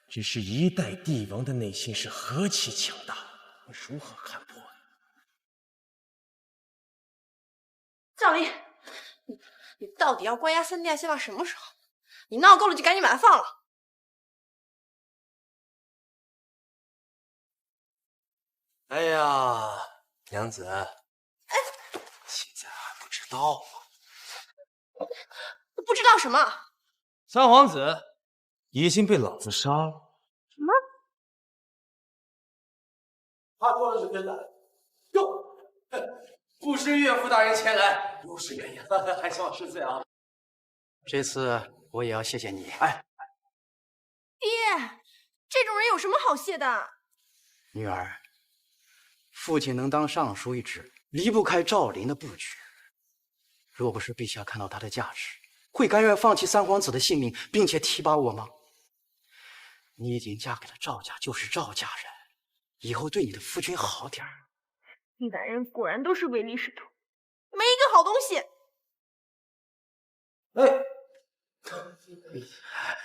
[SPEAKER 1] 只是一代帝王的内心是何其强大，我如何看破呢？
[SPEAKER 2] 赵林，你到底要关押三殿下到什么时候？你闹够了就赶紧把他放了。
[SPEAKER 1] 哎呀，娘子，现在还不知道吗？
[SPEAKER 2] 不知道什么？
[SPEAKER 1] 三皇子已经被老子杀了。
[SPEAKER 2] 什么？
[SPEAKER 1] 他说的是真的。哟，不知岳父大人前来，如是原因，还望失罪啊。
[SPEAKER 20] 这次我也要谢谢你。
[SPEAKER 1] 哎，
[SPEAKER 2] 爹，这种人有什么好谢的？
[SPEAKER 20] 女儿，父亲能当尚书一职，离不开赵林的布局。若不是陛下看到他的价值，会甘愿放弃三皇子的性命，并且提拔我吗？你已经嫁给了赵家，就是赵家人，以后对你的夫君好点儿。
[SPEAKER 2] 男人果然都是唯利是图，没一个好东西。
[SPEAKER 1] 哎，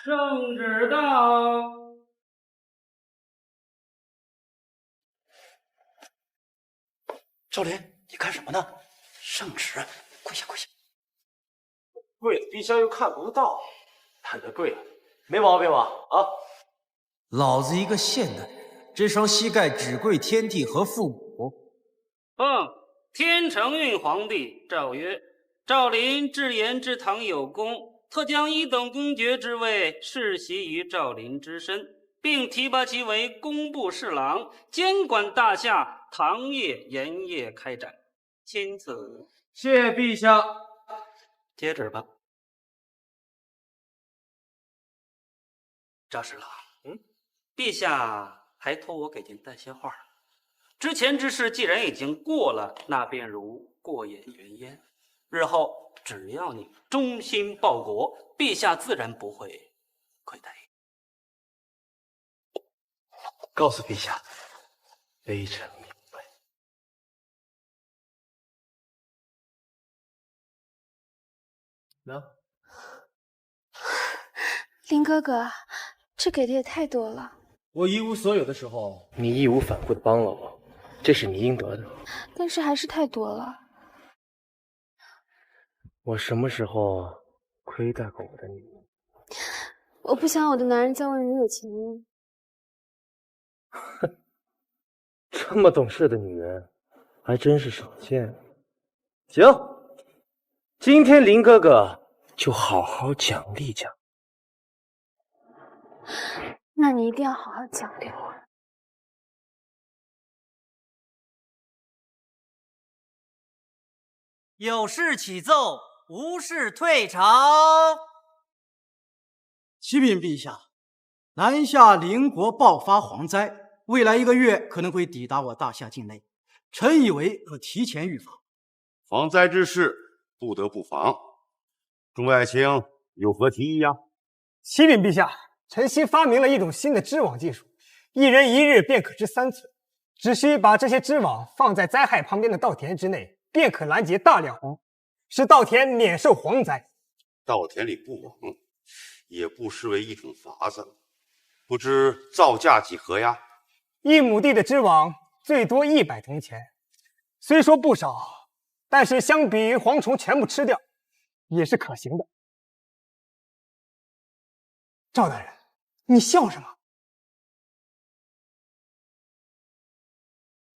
[SPEAKER 11] 圣旨到。
[SPEAKER 20] 赵林，你干什么呢？圣旨，跪下跪下。
[SPEAKER 1] 跪了，陛下又看不到，懒得跪了，没毛病吧？啊！
[SPEAKER 22] 老子一个现代人，这双膝盖只跪天地和父母。
[SPEAKER 24] 奉天承运皇帝诏曰：赵林至言之堂有功，特将一等公爵之位世袭于赵林之身，并提拔其为工部侍郎，监管大夏糖业、盐业开展。钦此。
[SPEAKER 1] 谢陛下。
[SPEAKER 20] 接旨吧。赵侍郎，
[SPEAKER 24] 陛下还托我给您带些话。之前之事既然已经过了，那便如过眼云烟。日后只要你忠心报国，陛下自然不会亏待你。
[SPEAKER 20] 告诉陛下，微臣明白。
[SPEAKER 1] 那
[SPEAKER 13] 林哥哥，这给的也太多了。
[SPEAKER 1] 我一无所有的时候，你义无反顾的帮了我，这是你应得的。
[SPEAKER 13] 但是还是太多了。
[SPEAKER 1] 我什么时候亏待过我的女人？
[SPEAKER 13] 我不想我的男人再问女有情人。
[SPEAKER 1] 这么懂事的女人，还真是少见。行，今天林哥哥就好好奖励奖。
[SPEAKER 13] 那你一定要好好奖励我。
[SPEAKER 20] 有事起奏，无事退朝。启禀陛下，南下邻国爆发蝗灾，未来1个月可能会抵达我大夏境内，臣以为可提前预防。
[SPEAKER 10] 防灾之事不得不防。众爱卿有何提议呀？
[SPEAKER 4] 启禀陛下，臣新发明了一种新的织网技术，1人1日便可织3寸，只需把这些织网放在灾害旁边的稻田之内，便可拦截大量蝗，使稻田免受蝗灾。
[SPEAKER 10] 稻田里布网也不失为一种法子，不知造价几何呀
[SPEAKER 4] ？1亩地的织网最多100铜钱，虽说不少，但是相比于蝗虫全部吃掉，也是可行的。赵大人，你笑什么？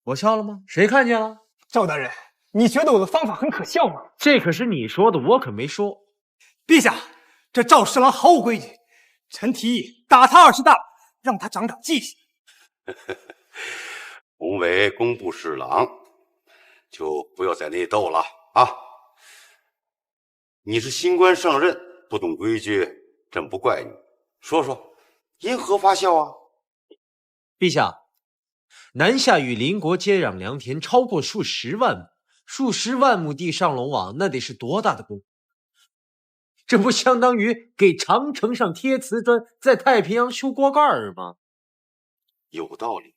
[SPEAKER 1] 我笑了吗？谁看见了？
[SPEAKER 4] 赵大人，你觉得我的方法很可笑吗？
[SPEAKER 1] 这可是你说的，我可没说。
[SPEAKER 4] 陛下，这赵侍郎毫无规矩，臣提议打他20大板，让他长长记性。
[SPEAKER 10] 同为工部侍郎，就不要在内斗了啊！你是新官上任，不懂规矩，朕不怪你。说说，因何发笑啊？
[SPEAKER 9] 陛下，南下与邻国接壤良田超过数十万亩，数十万亩地上龙网，那得是多大的功夫？这不相当于给长城上贴瓷砖，在太平洋修锅盖吗？
[SPEAKER 10] 有道理。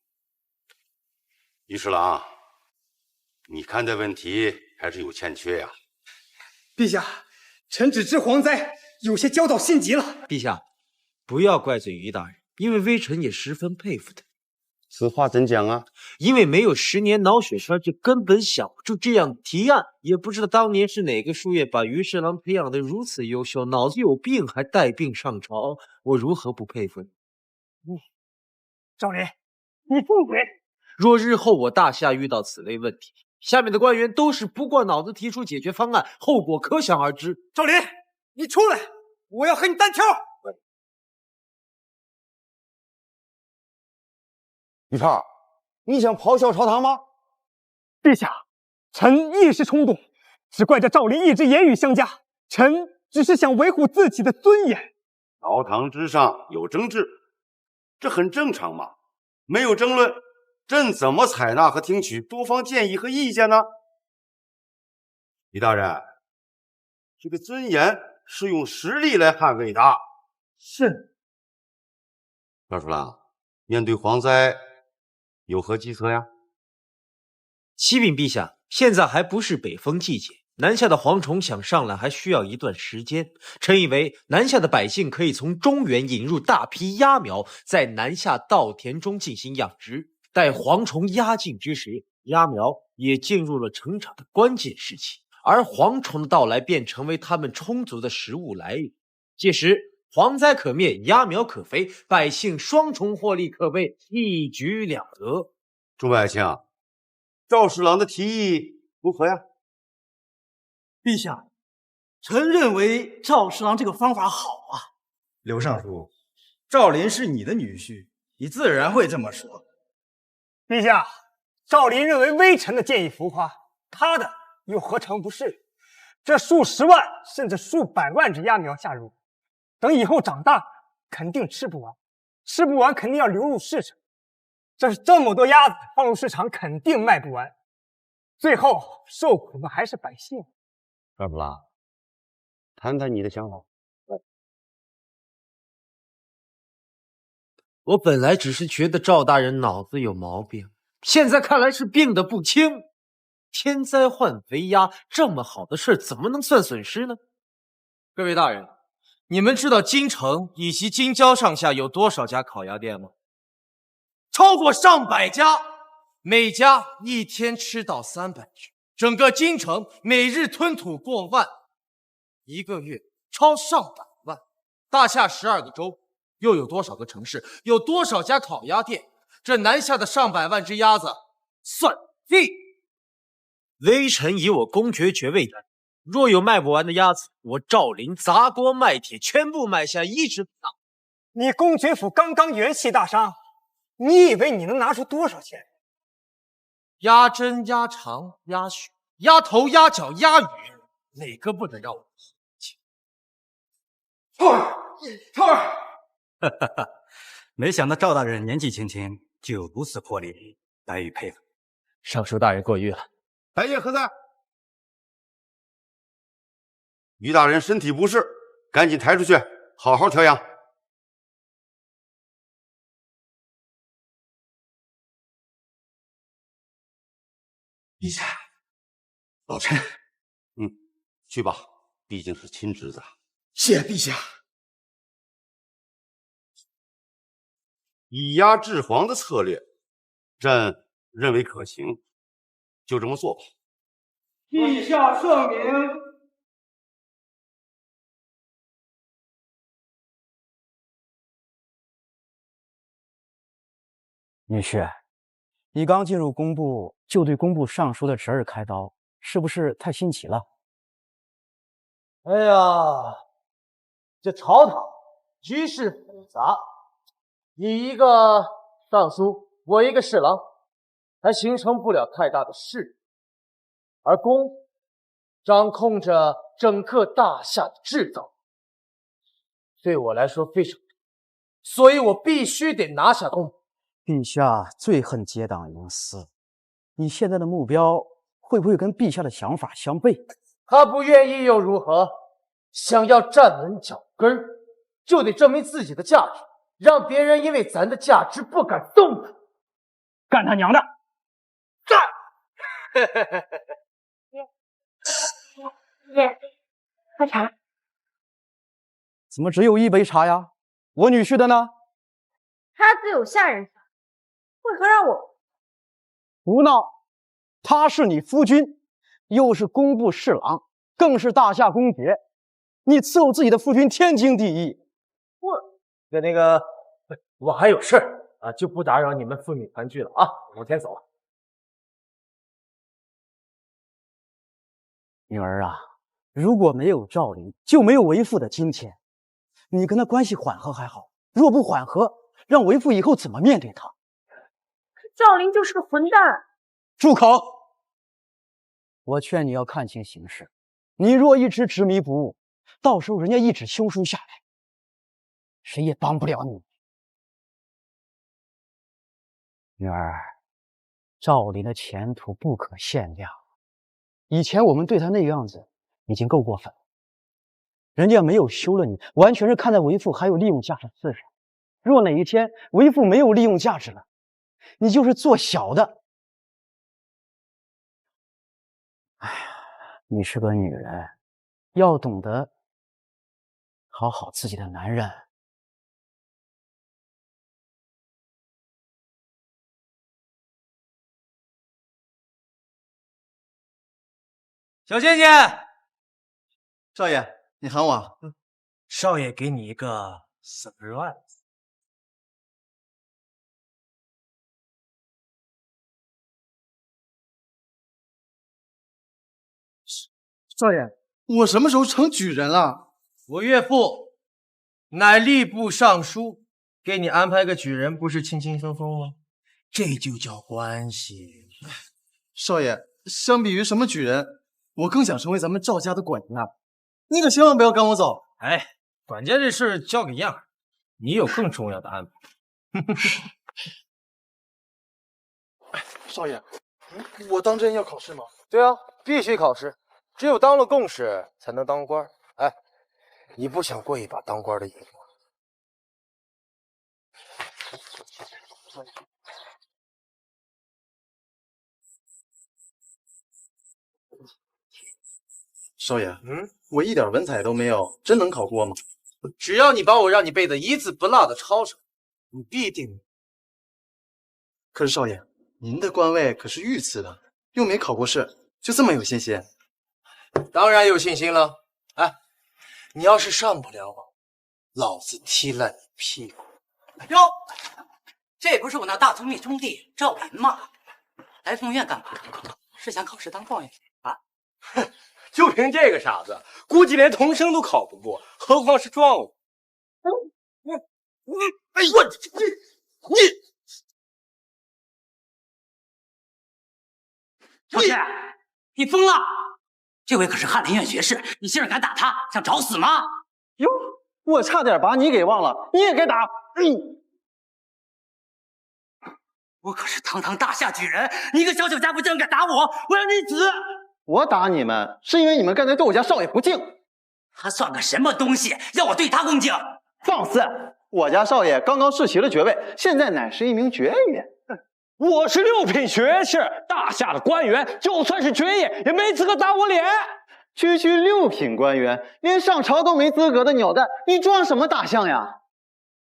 [SPEAKER 10] 于侍郎，你看待问题还是有欠缺呀。
[SPEAKER 4] 陛下，臣只知蝗灾，有些焦躁心急了。
[SPEAKER 9] 陛下，不要怪罪于大人，因为微臣也十分佩服他。
[SPEAKER 10] 此话怎讲啊？
[SPEAKER 9] 因为没有10年脑血栓，就根本想不出这样的提案。也不知道当年是哪个书院把于侍郎培养得如此优秀，脑子有病还带病上朝，我如何不佩服你？
[SPEAKER 4] 赵林，你住嘴！
[SPEAKER 9] 若日后我大夏遇到此类问题，下面的官员都是不过脑子提出解决方案，后果可想而知。
[SPEAKER 4] 赵林，你出来，我要和你单挑！
[SPEAKER 8] 于超，你想咆哮朝堂吗？
[SPEAKER 4] 陛下，臣一时冲动，只怪这赵林一直言语相加，臣只是想维护自己的尊严。
[SPEAKER 10] 朝堂之上有争执，这很正常嘛。没有争论，朕怎么采纳和听取多方建议和意见呢？李大人，这个尊严是用实力来捍卫的。
[SPEAKER 4] 是。
[SPEAKER 10] 赵侍郎，面对蝗灾，有何计策呀？
[SPEAKER 9] 启禀陛下，现在还不是北风季节，南下的蝗虫想上来还需要一段时间。臣以为南下的百姓可以从中原引入大批鸭苗，在南下稻田中进行养殖。待蝗虫压境之时，鸭苗也进入了成长的关键时期，而蝗虫的到来便成为它们充足的食物来源。届时，蝗灾可灭，鸭苗可肥，百姓双重获利，可谓一举两得。
[SPEAKER 10] 众爱卿，赵侍郎的提议如何呀？
[SPEAKER 20] 陛下，臣认为赵侍郎这个方法好啊。
[SPEAKER 15] 刘尚书，赵林是你的女婿，你自然会这么说。
[SPEAKER 4] 陛下，赵林认为微臣的建议浮夸，他的又何尝不是？这数十万甚至数百万只鸭苗下入，等以后长大，肯定吃不完，吃不完肯定要流入市场。这么多鸭子放入市场，肯定卖不完，最后受苦的还是百姓。
[SPEAKER 10] 赵侍郎，谈谈你的想法。
[SPEAKER 9] 我本来只是觉得赵大人脑子有毛病，现在看来是病得不轻。天灾换肥鸭，这么好的事怎么能算损失呢？
[SPEAKER 1] 各位大人，你们知道京城以及京郊上下有多少家烤鸭店吗？超过上百家，每家一天吃到300只，整个京城每日吞吐过万，一个月超上百万。大夏12个州，又有多少个城市？有多少家烤鸭店？这南下的上百万只鸭子，算屁！
[SPEAKER 9] 微臣以我公爵爵位担，若有卖不完的鸭子，我赵林砸锅卖铁，全部买下一只不到。
[SPEAKER 4] 你公爵府刚刚元气大伤，你以为你能拿出多少钱？
[SPEAKER 1] 鸭胗、鸭肠、鸭血、鸭头、鸭脚、鸭羽，哪个不能让我
[SPEAKER 3] 透儿，没想到赵大人年纪轻轻就有如此魄力，白玉佩服。
[SPEAKER 1] 尚书大人过誉了。
[SPEAKER 10] 白夜何在？于大人身体不适，赶紧抬出去，好好调养。
[SPEAKER 3] 陛下，老臣，
[SPEAKER 10] 去吧，毕竟是亲侄子。
[SPEAKER 3] 谢陛下。
[SPEAKER 10] 以压制皇的策略，朕认为可行，就这么做吧。
[SPEAKER 23] 陛下圣明。
[SPEAKER 3] 女婿，你刚进入工部就对工部尚书的侄儿开刀，是不是太新奇了？
[SPEAKER 1] 哎呀，这朝堂局势复杂，你一个尚书，我一个侍郎，还形成不了太大的势力。而公掌控着整个大夏的制造，对我来说非常重要，所以我必须得拿下工部。
[SPEAKER 3] 陛下最恨结党营私，你现在的目标会不会跟陛下的想法相悖？
[SPEAKER 1] 他不愿意又如何？想要站稳脚跟儿，就得证明自己的价值，让别人因为咱的价值不敢动他。
[SPEAKER 4] 干他娘的！
[SPEAKER 1] 干！
[SPEAKER 2] 爷，喝茶。
[SPEAKER 3] 怎么只有一杯茶呀？我女婿的呢？
[SPEAKER 2] 他自有下人下，为何让我？
[SPEAKER 3] 胡闹！他是你夫君，又是工部侍郎，更是大夏公爵，你伺候自己的夫君天经地义。
[SPEAKER 1] 我还有事儿啊，就不打扰你们父女团聚了啊，我先走了。
[SPEAKER 3] 女儿啊，如果没有赵林，就没有为父的今天。你跟他关系缓和还好，若不缓和，让为父以后怎么面对他？
[SPEAKER 2] 赵林就是个混蛋。
[SPEAKER 3] 住口！我劝你要看清形势，你若一直执迷不悟，到时候人家一纸休书下来，谁也帮不了你。女儿，赵林的前途不可限量。以前我们对他那个样子已经够过分了，人家没有休了你，完全是看在为父还有利用价值自身。若哪一天为父没有利用价值了，你就是做小的。哎呀，你是个女人，要懂得讨好自己的男人。
[SPEAKER 1] 小倩倩，
[SPEAKER 8] 少爷，你喊我？
[SPEAKER 1] 少爷给你一个 surprise。
[SPEAKER 8] 少爷，我什么时候成举人了？
[SPEAKER 1] 我岳父乃吏部尚书，给你安排个举人，不是轻轻松松吗？这就叫关系。
[SPEAKER 8] 少爷，相比于什么举人，我更想成为咱们赵家的管家。你可千万不要赶我走。
[SPEAKER 1] 哎，管家这事交个样，你有更重要的安排。
[SPEAKER 8] 少爷，我当真要考试吗？
[SPEAKER 1] 对啊，必须考试，只有当了贡士才能当官。哎，你不想过一把当官的瘾吗？
[SPEAKER 8] 少爷，我一点文采都没有，真能考过吗？
[SPEAKER 1] 只要你把我让你背的一字不落的抄上，你必定。
[SPEAKER 8] 可是少爷，您的官位可是御赐的，又没考过试，就这么有信心？
[SPEAKER 1] 当然有信心了。哎，你要是上不了我，老子踢烂你屁股！
[SPEAKER 18] 哟，这不是我那大聪明兄弟赵林吗？来凤院干嘛？是想考试当状元啊？
[SPEAKER 4] 哼，就凭这个傻子，估计连童生都考不过，何况是状元。
[SPEAKER 1] 哎呦，
[SPEAKER 18] 少帅，你疯了！这位可是翰林院学士，你竟然敢打他，想找死吗？
[SPEAKER 8] 哟，我差点把你给忘了，你也该打！
[SPEAKER 18] 我可是堂堂大夏举人，你一个小小家夫竟然敢打我，我要你死！
[SPEAKER 8] 我打你们是因为你们刚才对我家少爷不敬。
[SPEAKER 18] 他算个什么东西，要我对他恭敬？
[SPEAKER 8] 放肆！我家少爷刚刚世袭了爵位，现在乃是一名爵爷。
[SPEAKER 11] 我是6品学士，大夏的官员，就算是爵爷也没资格打我脸。
[SPEAKER 8] 区6品官员，连上朝都没资格的鸟蛋，你装什么大象呀？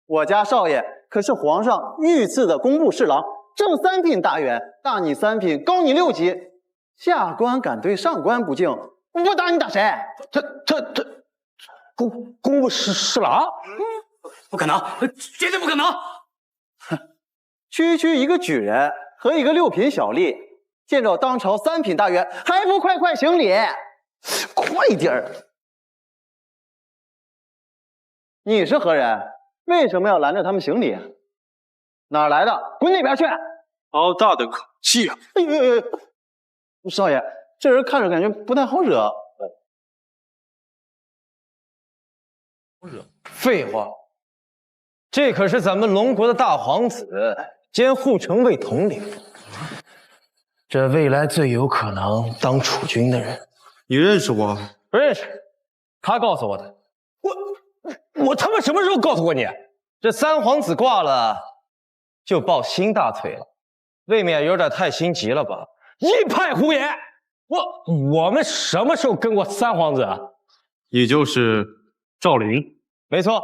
[SPEAKER 8] 我家少爷可是皇上御赐的工部侍郎，正3品大员，大你3品，高你6级。下官敢对上官不敬，我打你打谁？
[SPEAKER 11] 这工部侍郎？
[SPEAKER 18] 不可能，绝对不可能！
[SPEAKER 8] 区一个举人和一个6品小吏，见着当朝3品大员，还不快快行礼？快点儿！你是何人？为什么要拦着他们行礼？哪儿来的？滚那边去！
[SPEAKER 11] 好大的口气啊！
[SPEAKER 8] 哎呦，少爷，这人看着感觉不太好惹。
[SPEAKER 11] 废话，这可是咱们龙国的大皇子兼护城卫统领，这未来最有可能当储君的人。
[SPEAKER 15] 你认识我？
[SPEAKER 11] 不认识，他告诉我的。我他妈什么时候告诉过你？这三皇子挂了，就抱新大腿了，未免有点太心急了吧？一派胡言！我们什么时候跟过三皇子啊？
[SPEAKER 15] 你就是赵灵。
[SPEAKER 11] 没错。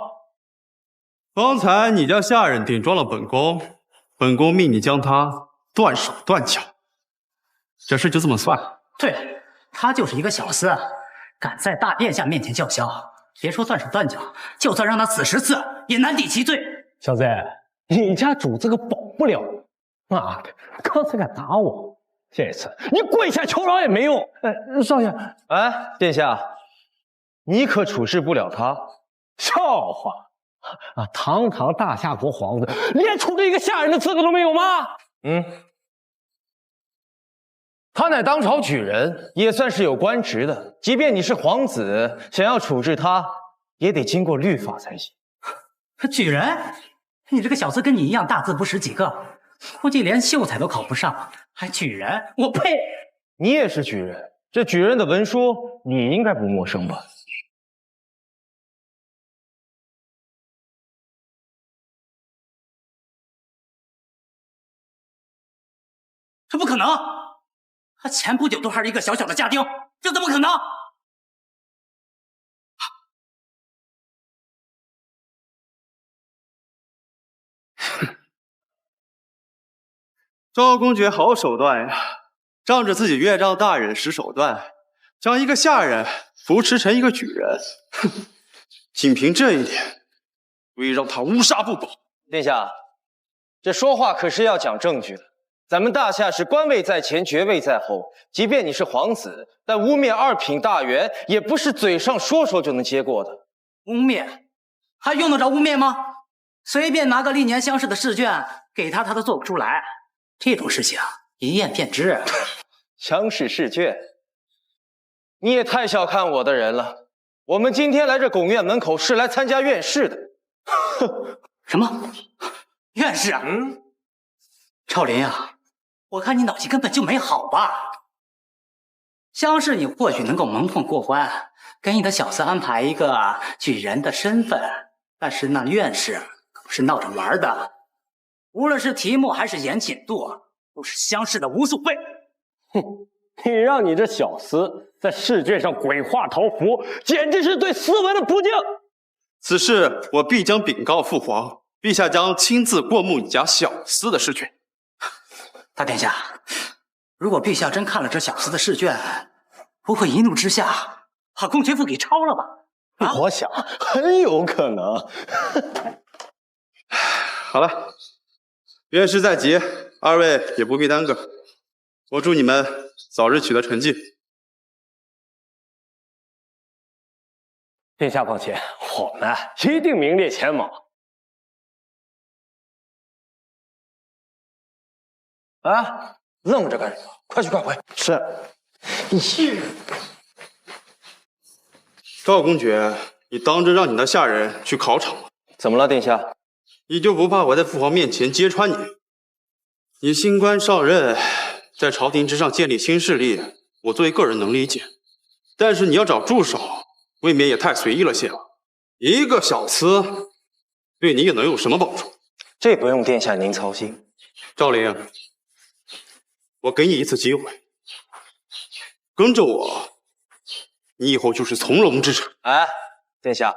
[SPEAKER 15] 刚才你家下人顶撞了本宫，本宫命你将他断手断脚，这事就这么算。
[SPEAKER 18] 对，他就是一个小厮，敢在大殿下面前叫嚣，别说断手断脚，就算让他死10次，也难抵其罪。
[SPEAKER 11] 小子，你家主子可保不了。妈的，刚才敢打我，这次你跪下求饶也没用。
[SPEAKER 8] 少爷，
[SPEAKER 11] 哎，殿下，你可处置不了他。笑话啊！堂堂大夏国皇子，连处置一个下人的资格都没有吗？他乃当朝举人，也算是有官职的。即便你是皇子，想要处置他，也得经过律法才行。
[SPEAKER 18] 举人？你这个小子跟你一样大字不识几个，估计连秀才都考不上，还举人？我呸！
[SPEAKER 11] 你也是举人，这举人的文书你应该不陌生吧？
[SPEAKER 18] 这不可能！他前不久都还是一个小小的家丁，这怎么可能？
[SPEAKER 15] 赵公爵好手段呀，仗着自己岳丈大人使手段，将一个下人扶持成一个举人。哼，仅凭这一点，足以让他乌纱不保。
[SPEAKER 11] 殿下，这说话可是要讲证据的。咱们大夏是官位在前，爵位在后。即便你是皇子，但污蔑2品大员，也不是嘴上说说就能接过的。
[SPEAKER 18] 污蔑？还用得着污蔑吗？随便拿个历年乡试的试卷给他，他都做不出来。这种事情一验便知。
[SPEAKER 11] 乡试试卷？你也太小看我的人了。我们今天来这拱院门口是来参加院试的。
[SPEAKER 18] 什么？院试啊？赵林啊，我看你脑筋根本就没好吧？乡试你或许能够蒙混过关，给你的小厮安排一个举人的身份，但是那院试可不是闹着玩的，无论是题目还是严谨度，都是乡试的无数倍。
[SPEAKER 11] 哼，你让你这小厮
[SPEAKER 4] 在试卷上鬼画桃符，简直是对斯文的不敬。
[SPEAKER 15] 此事我必将禀告父皇，陛下将亲自过目你家小厮的试卷。
[SPEAKER 18] 大殿下，如果陛下真看了这小厮的试卷，不会一怒之下把公爵府给抄了吧？
[SPEAKER 4] 我想很有可能。
[SPEAKER 15] 好了，院事在即，二位也不必耽搁。我祝你们早日取得成绩。
[SPEAKER 4] 殿下放心，我们一定名列前茅。
[SPEAKER 11] 啊，愣着干什么？快去快回！
[SPEAKER 4] 是。
[SPEAKER 15] 赵公爵，你当真让你的下人去考场了？
[SPEAKER 11] 怎么了，殿下？
[SPEAKER 15] 你就不怕我在父皇面前揭穿你？你新官上任，在朝廷之上建立新势力，我作为个人能理解。但是你要找助手，未免也太随意了些了。一个小厮，对你也能有什么帮助？
[SPEAKER 11] 这不用殿下您操心。
[SPEAKER 15] 赵灵，我给你一次机会，跟着我。你以后就是从容之臣。
[SPEAKER 11] 哎，殿下，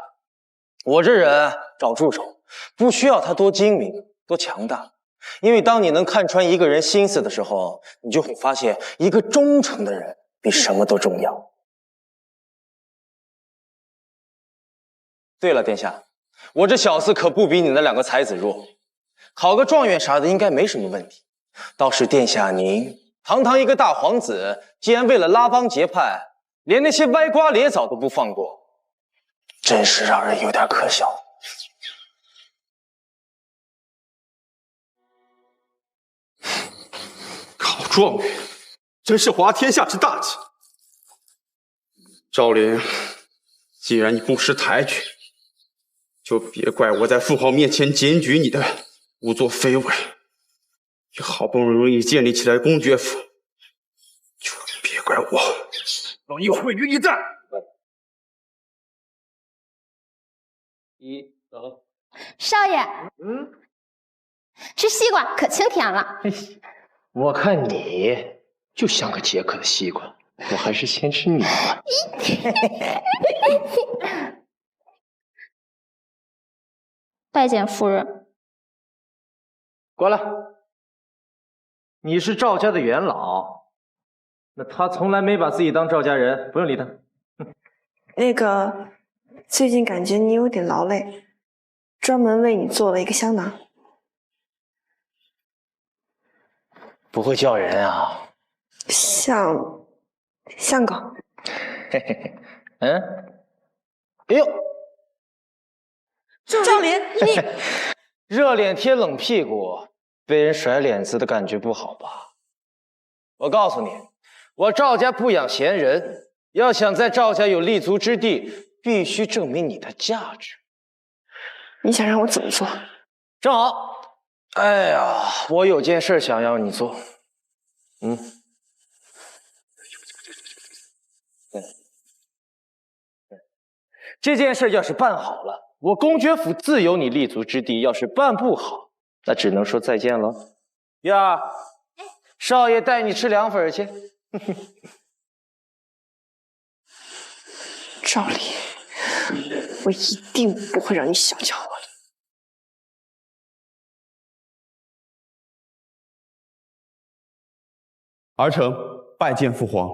[SPEAKER 11] 我这人找助手，不需要他多精明、多强大，因为当你能看穿一个人心思的时候，你就会发现，一个忠诚的人比什么都重要。对了，殿下，我这小厮可不比你那两个才子弱，考个状元啥的应该没什么问题。倒是殿下您，堂堂一个大皇子，竟然为了拉帮结派，连那些歪瓜裂枣都不放过，真是让人有点可笑。
[SPEAKER 15] 考状元，真是滑天下之大稽。赵灵，既然你不识抬举，就别怪我在父皇面前检举你的胡作非为。你好不容易建立起来公爵府，就别怪我让你毁于一旦。
[SPEAKER 6] 少爷，吃西瓜可清甜了。
[SPEAKER 11] 我看你就像个解渴的西瓜，我还是先吃你吧。
[SPEAKER 6] 拜见夫人。
[SPEAKER 11] 过来。你是赵家的元老，那他从来没把自己当赵家人，不用理他。
[SPEAKER 5] 那个，最近感觉你有点劳累，专门为你做了一个香囊。
[SPEAKER 11] 不会叫人啊？
[SPEAKER 5] 像狗。
[SPEAKER 11] 嘿嘿嘿，嗯，哎呦，
[SPEAKER 5] 赵林，你
[SPEAKER 11] 热脸贴冷屁股。被人甩脸子的感觉不好吧？我告诉你，我赵家不养闲人，要想在赵家有立足之地，必须证明你的价值。
[SPEAKER 5] 你想让我怎么做？
[SPEAKER 11] 正好，哎呀，我有件事想要你做。这件事要是办好了，我公爵府自有你立足之地；要是办不好，那只能说再见了。月儿，少爷带你吃凉粉去。
[SPEAKER 5] 赵丽，我一定不会让你小瞧我的。
[SPEAKER 15] 儿臣拜见父皇。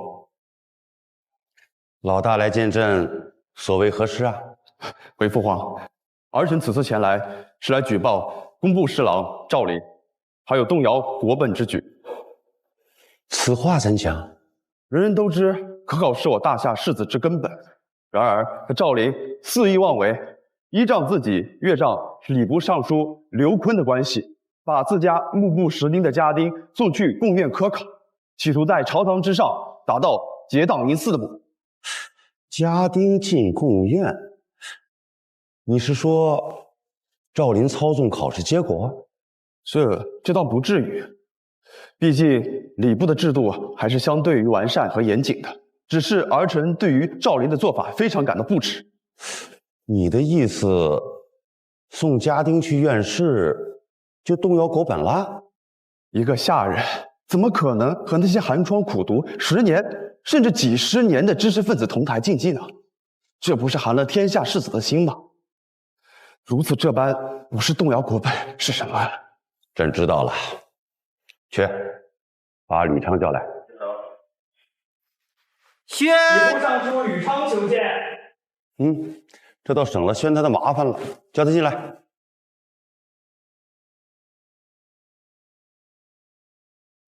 [SPEAKER 10] 老大来见朕，所为何事啊？
[SPEAKER 15] 回父皇，儿臣此次前来是来举报工部侍郎赵林，还有动摇国本之举。
[SPEAKER 10] 此话怎讲？
[SPEAKER 15] 人人都知可考是我大夏世子之根本，然而这赵林肆意妄为，依仗自己岳丈是礼部尚书刘坤的关系，把自家目不识丁的家丁送去贡院科考，企图在朝堂之上达到结党营私的目的。
[SPEAKER 10] 家丁进贡院，你是说赵林操纵考试结果？
[SPEAKER 15] 这倒不至于，毕竟礼部的制度还是相对于完善和严谨的。只是儿臣对于赵林的做法非常感到不耻。
[SPEAKER 10] 你的意思，送家丁去院试就动摇国本了？
[SPEAKER 15] 一个下人怎么可能和那些寒窗苦读10年，甚至几十年的知识分子同台竞技呢？这不是寒了天下士子的心吗？如此这般，不是动摇国本是什么？
[SPEAKER 10] 朕知道了，去把吕昌叫来。
[SPEAKER 24] 宣
[SPEAKER 4] 礼部尚书吕昌求见。
[SPEAKER 10] 这倒省了宣他的麻烦了，叫他进来。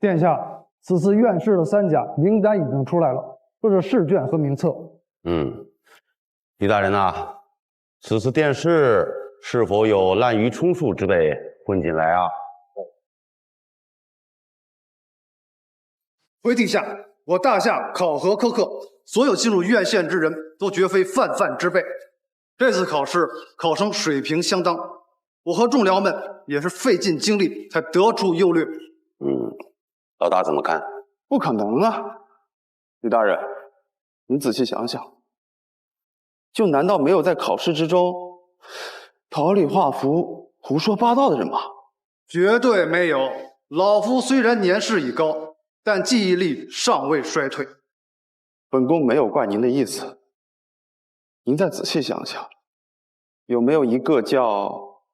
[SPEAKER 12] 殿下，此次院士的3甲名单已经出来了，这是试卷和名册。
[SPEAKER 10] 李大人呐，此次殿试是否有滥竽充数之辈混进来啊？
[SPEAKER 16] 回陛下，我大夏考核苛刻，所有进入院县之人都绝非泛泛之辈。这次考试考生水平相当，我和众僚们也是费尽精力才得出优劣。
[SPEAKER 10] 老大怎么看？
[SPEAKER 15] 不可能啊！吕大人，你仔细想想，就难道没有在考试之中桃李画符、胡说八道的人吗？
[SPEAKER 16] 绝对没有。老夫虽然年事已高，但记忆力尚未衰退。
[SPEAKER 15] 本宫没有怪您的意思，您再仔细想想，有没有一个叫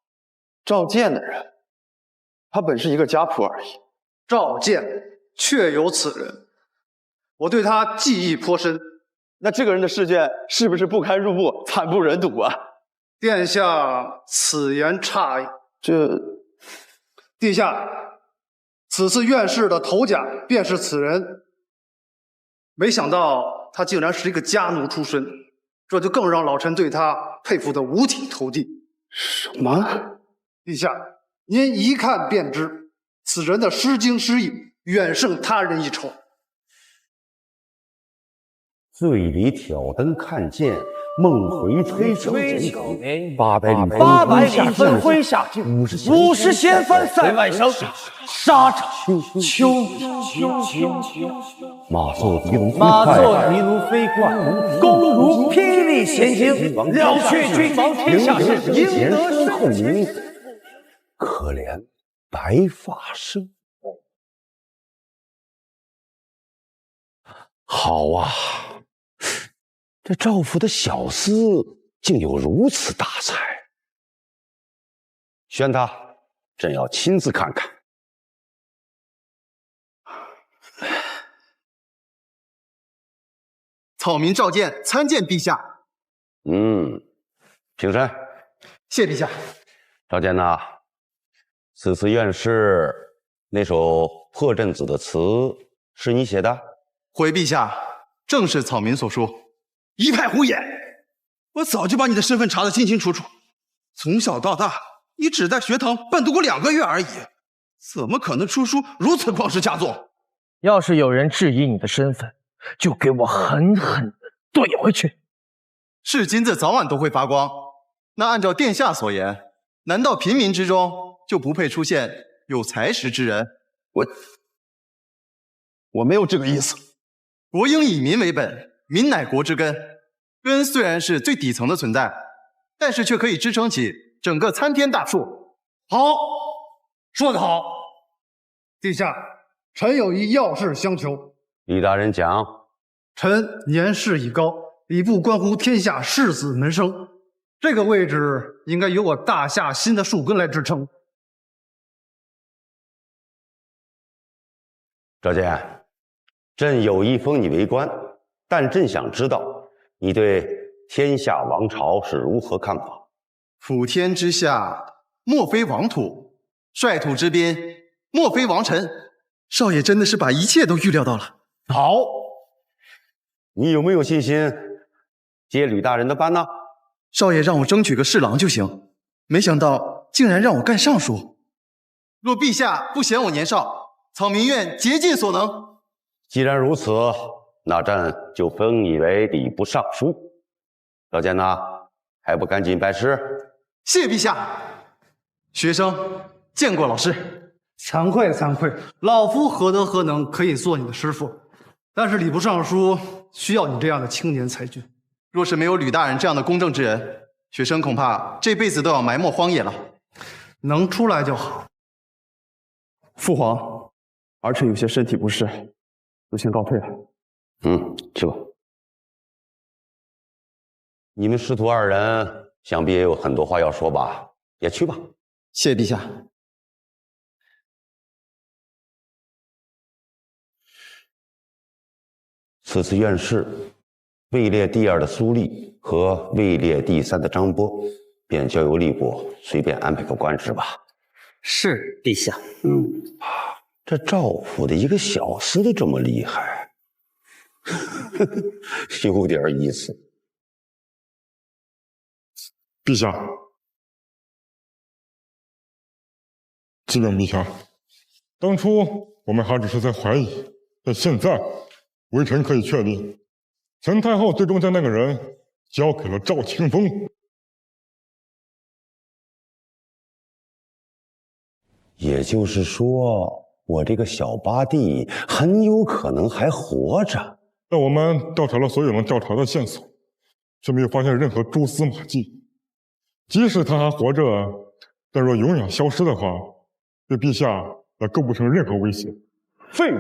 [SPEAKER 15] 赵健的人？他本是一个家仆而已。
[SPEAKER 16] 赵健，确有此人，我对他记忆颇深。
[SPEAKER 15] 那这个人的事件是不是不堪入目、惨不忍睹啊？
[SPEAKER 16] 殿下此言差矣。殿下，此次院试的头甲便是此人，没想到他竟然是一个家奴出身，这就更让老臣对他佩服得五体投地。
[SPEAKER 15] 什么？
[SPEAKER 16] 陛下，您一看便知。此人的诗经诗意远胜他人一筹。
[SPEAKER 10] 醉里挑灯看剑，梦回吹酒
[SPEAKER 11] 800
[SPEAKER 10] 里分麾下炙
[SPEAKER 11] 50弦翻塞外声，沙场秋。
[SPEAKER 10] 马作的
[SPEAKER 11] 奴飞快，弓如霹雳弦惊，了却君王天下事，赢得圣名。
[SPEAKER 10] 可怜白发生。好啊，这赵府的小厮竟有如此大才。宣他，朕要亲自看看。
[SPEAKER 16] 草民召见参见陛下。
[SPEAKER 10] 平身。
[SPEAKER 16] 谢陛下。
[SPEAKER 10] 召见呐，此次院试那首破阵子的词是你写的？
[SPEAKER 15] 回陛下，正是草民所说。一派胡言！我早就把你的身份查得清清楚楚。从小到大，你只在学堂伴读过2个月而已，怎么可能出书如此旷世佳作？
[SPEAKER 11] 要是有人质疑你的身份，就给我狠狠地怼回去。
[SPEAKER 15] 是金子早晚都会发光。那按照殿下所言，难道平民之中就不配出现有才识之人？我没有这个意思。国应以民为本，民乃国之根。根虽然是最底层的存在，但是却可以支撑起整个参天大树。
[SPEAKER 16] 好，说得好。陛下，臣有一要事相求。
[SPEAKER 10] 李大人讲。
[SPEAKER 16] 臣年事已高，已不关乎天下士子门生，这个位置应该由我大夏新的树根来支撑。
[SPEAKER 10] 赵健，朕有意封你为官，但朕想知道你对天下王朝是如何看法？
[SPEAKER 15] 普天之下，莫非王土；率土之滨，莫非王臣。少爷真的是把一切都预料到了。
[SPEAKER 16] 好，
[SPEAKER 10] 你有没有信心接吕大人的班呢？
[SPEAKER 15] 少爷让我争取个侍郎就行，没想到竟然让我干尚书。若陛下不嫌我年少，草民愿竭尽所能。
[SPEAKER 10] 既然如此，那朕就封你为礼部尚书。赵健呐，还不赶紧拜师？
[SPEAKER 15] 谢陛下。学生见过老师。
[SPEAKER 16] 惭愧惭愧，老夫何德何能可以做你的师傅？但是礼部尚书需要你这样的青年才俊。
[SPEAKER 15] 若是没有吕大人这样的公正之人，学生恐怕这辈子都要埋没荒野了。
[SPEAKER 16] 能出来就好。
[SPEAKER 15] 父皇，儿臣有些身体不适，就先告退了。
[SPEAKER 10] 去吧。你们师徒二人想必也有很多话要说吧？也去吧。
[SPEAKER 8] 谢陛下。
[SPEAKER 10] 此次院试，位列第2的苏丽和位列第3的张波，便交由吏部随便安排个官职吧。
[SPEAKER 20] 是陛下。
[SPEAKER 10] 这赵府的一个小厮都这么厉害，有点意思。
[SPEAKER 14] 陛下，启禀陛下，当初我们还只是在怀疑，但现在微臣可以确定，陈太后最终将那个人交给了赵清风。
[SPEAKER 10] 也就是说，我这个小八弟很有可能还活着。
[SPEAKER 14] 但我们调查了所有能调查的线索，却没有发现任何蛛丝马迹。即使他还活着，但若永远消失的话，对陛下也构不成任何威胁。
[SPEAKER 8] 废物！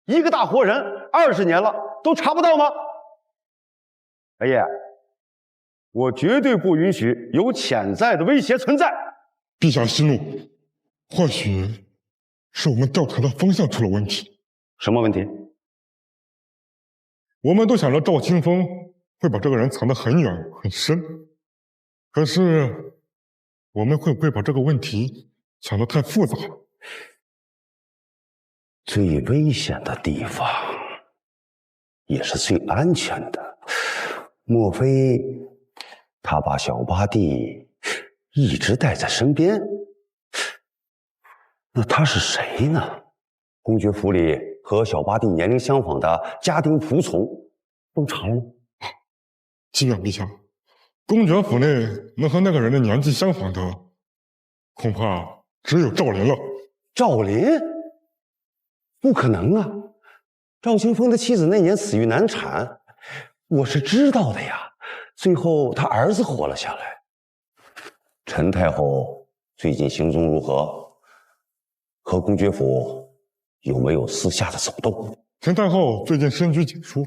[SPEAKER 8] 一个大活人，20年了都查不到吗？白夜，我绝对不允许有潜在的威胁存在。
[SPEAKER 14] 陛下息怒，或许是我们调查的方向出了问题。
[SPEAKER 10] 什么问题？
[SPEAKER 14] 我们都想着赵清风会把这个人藏得很远很深，可是我们会不会把这个问题想得太复杂了？
[SPEAKER 10] 最危险的地方，也是最安全的，莫非他把小八弟一直带在身边？那他是谁呢？公爵府里和小八弟年龄相仿的家丁仆从都查了吗？
[SPEAKER 14] 启禀陛下，公爵府内能和那个人的年纪相仿的，恐怕只有赵林了。
[SPEAKER 10] 赵林？不可能啊！赵清风的妻子那年死于难产，我是知道的呀。最后他儿子活了下来。陈太后最近行踪如何？和公爵府有没有私下的走动？
[SPEAKER 14] 陈太后最近深居简出，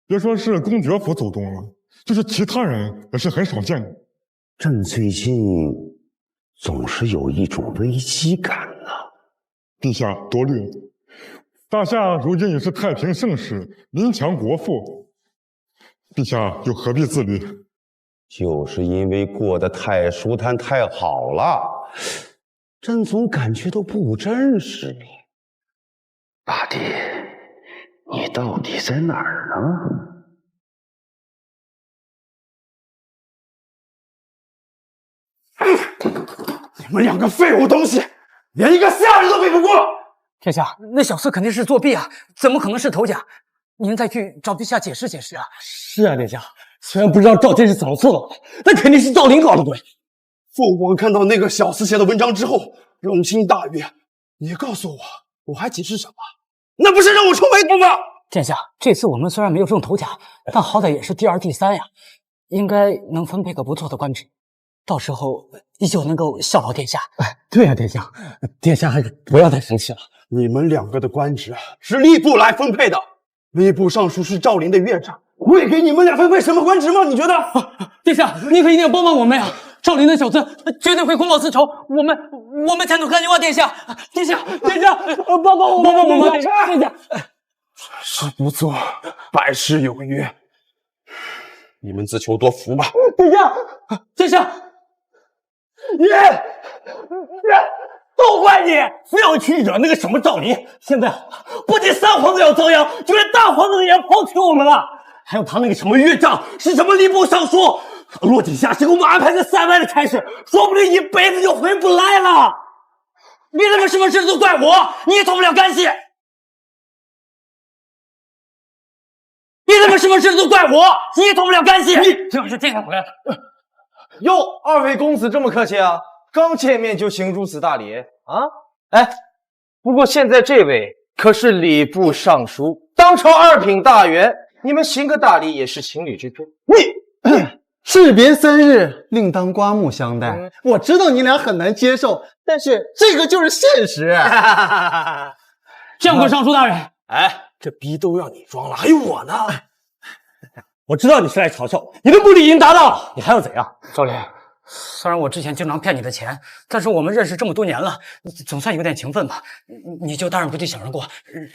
[SPEAKER 14] 别说是公爵府走动了，就是其他人也是很少见的。
[SPEAKER 10] 朕最近总是有一种危机感呢。
[SPEAKER 14] 陛下多虑了，大夏如今已是太平盛世，民强国富，陛下又何必自虑？
[SPEAKER 10] 就是因为过得太舒坦太好了，朕总感觉都不真实你。八弟，你到底在哪儿呢？
[SPEAKER 17] 你们两个废物东西，连一个下人都比不过！
[SPEAKER 3] 殿下，那小厮肯定是作弊啊，怎么可能是头甲？您再去找陛下解释解释啊！
[SPEAKER 17] 是啊，殿下，虽然不知道赵天是怎么做的，但肯定是赵林搞的鬼。父王看到那个小厮写的文章之后，龙心大悦。你告诉我，我还解释什么？那不是让我出围捕吗？
[SPEAKER 3] 殿下，这次我们虽然没有中头甲，但好歹也是第2、第3呀，应该能分配个不错的官职，到时候依旧能够效劳殿下。
[SPEAKER 17] 对呀，殿下，殿下还是不要太生气了。你们两个的官职是吏部来分配的，吏部尚书是赵林的院长，会给你们俩分配什么官职吗？你觉得？
[SPEAKER 3] 殿下，您可一定要帮帮我们呀！赵林的小子绝对会公报私仇，我们前途堪忧啊！殿下，殿下，帮帮我们！殿下，
[SPEAKER 17] 是不做，百事有余。你们自求多福吧。
[SPEAKER 3] 殿下，
[SPEAKER 17] 都怪你，非要去惹那个什么赵林。现在不仅三皇子要遭殃，就连大皇子也抛弃我们了。还有他那个什么岳丈是什么吏部尚书，落井下石给我们安排个3万的差事，说不定一辈子就回不来了。
[SPEAKER 3] 别他妈什么事都怪我，你也脱不了干系。别他妈什么事都怪我，你也脱不了干系。这要是殿下回来了，
[SPEAKER 1] 哟，二位公子这么客气啊？刚见面就行如此大礼啊？哎，不过现在这位可是礼部尚书，当朝2品大员，你们行个大礼也是情理之中。
[SPEAKER 8] 士别3日，另当刮目相待。我知道你俩很难接受，但是这个就是现实。
[SPEAKER 3] 相国尚书大人，
[SPEAKER 1] 哎，
[SPEAKER 11] 这逼都让你装了，还有我呢。
[SPEAKER 17] 我知道你是来嘲笑我，你的目的已经达到了，你还要怎样？
[SPEAKER 7] 赵林，虽然我之前经常骗你的钱，但是我们认识这么多年了，总算有点情分吧。你就当仁不弟小人过，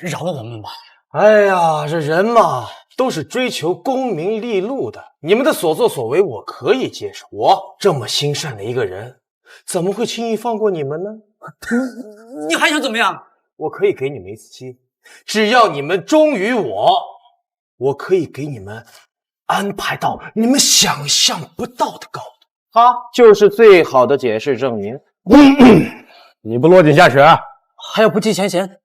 [SPEAKER 7] 饶了我们吧。
[SPEAKER 11] 哎呀，这人嘛，都是追求功名利禄的。你们的所作所为，我可以接受。我这么心善的一个人，怎么会轻易放过你们呢？
[SPEAKER 7] 你还想怎么样？
[SPEAKER 11] 我可以给你们一次机会，只要你们忠于我，我可以给你们安排到你们想象不到的高度。他就是最好的解释证明。
[SPEAKER 3] 你不落井下石，
[SPEAKER 7] 还要不计前嫌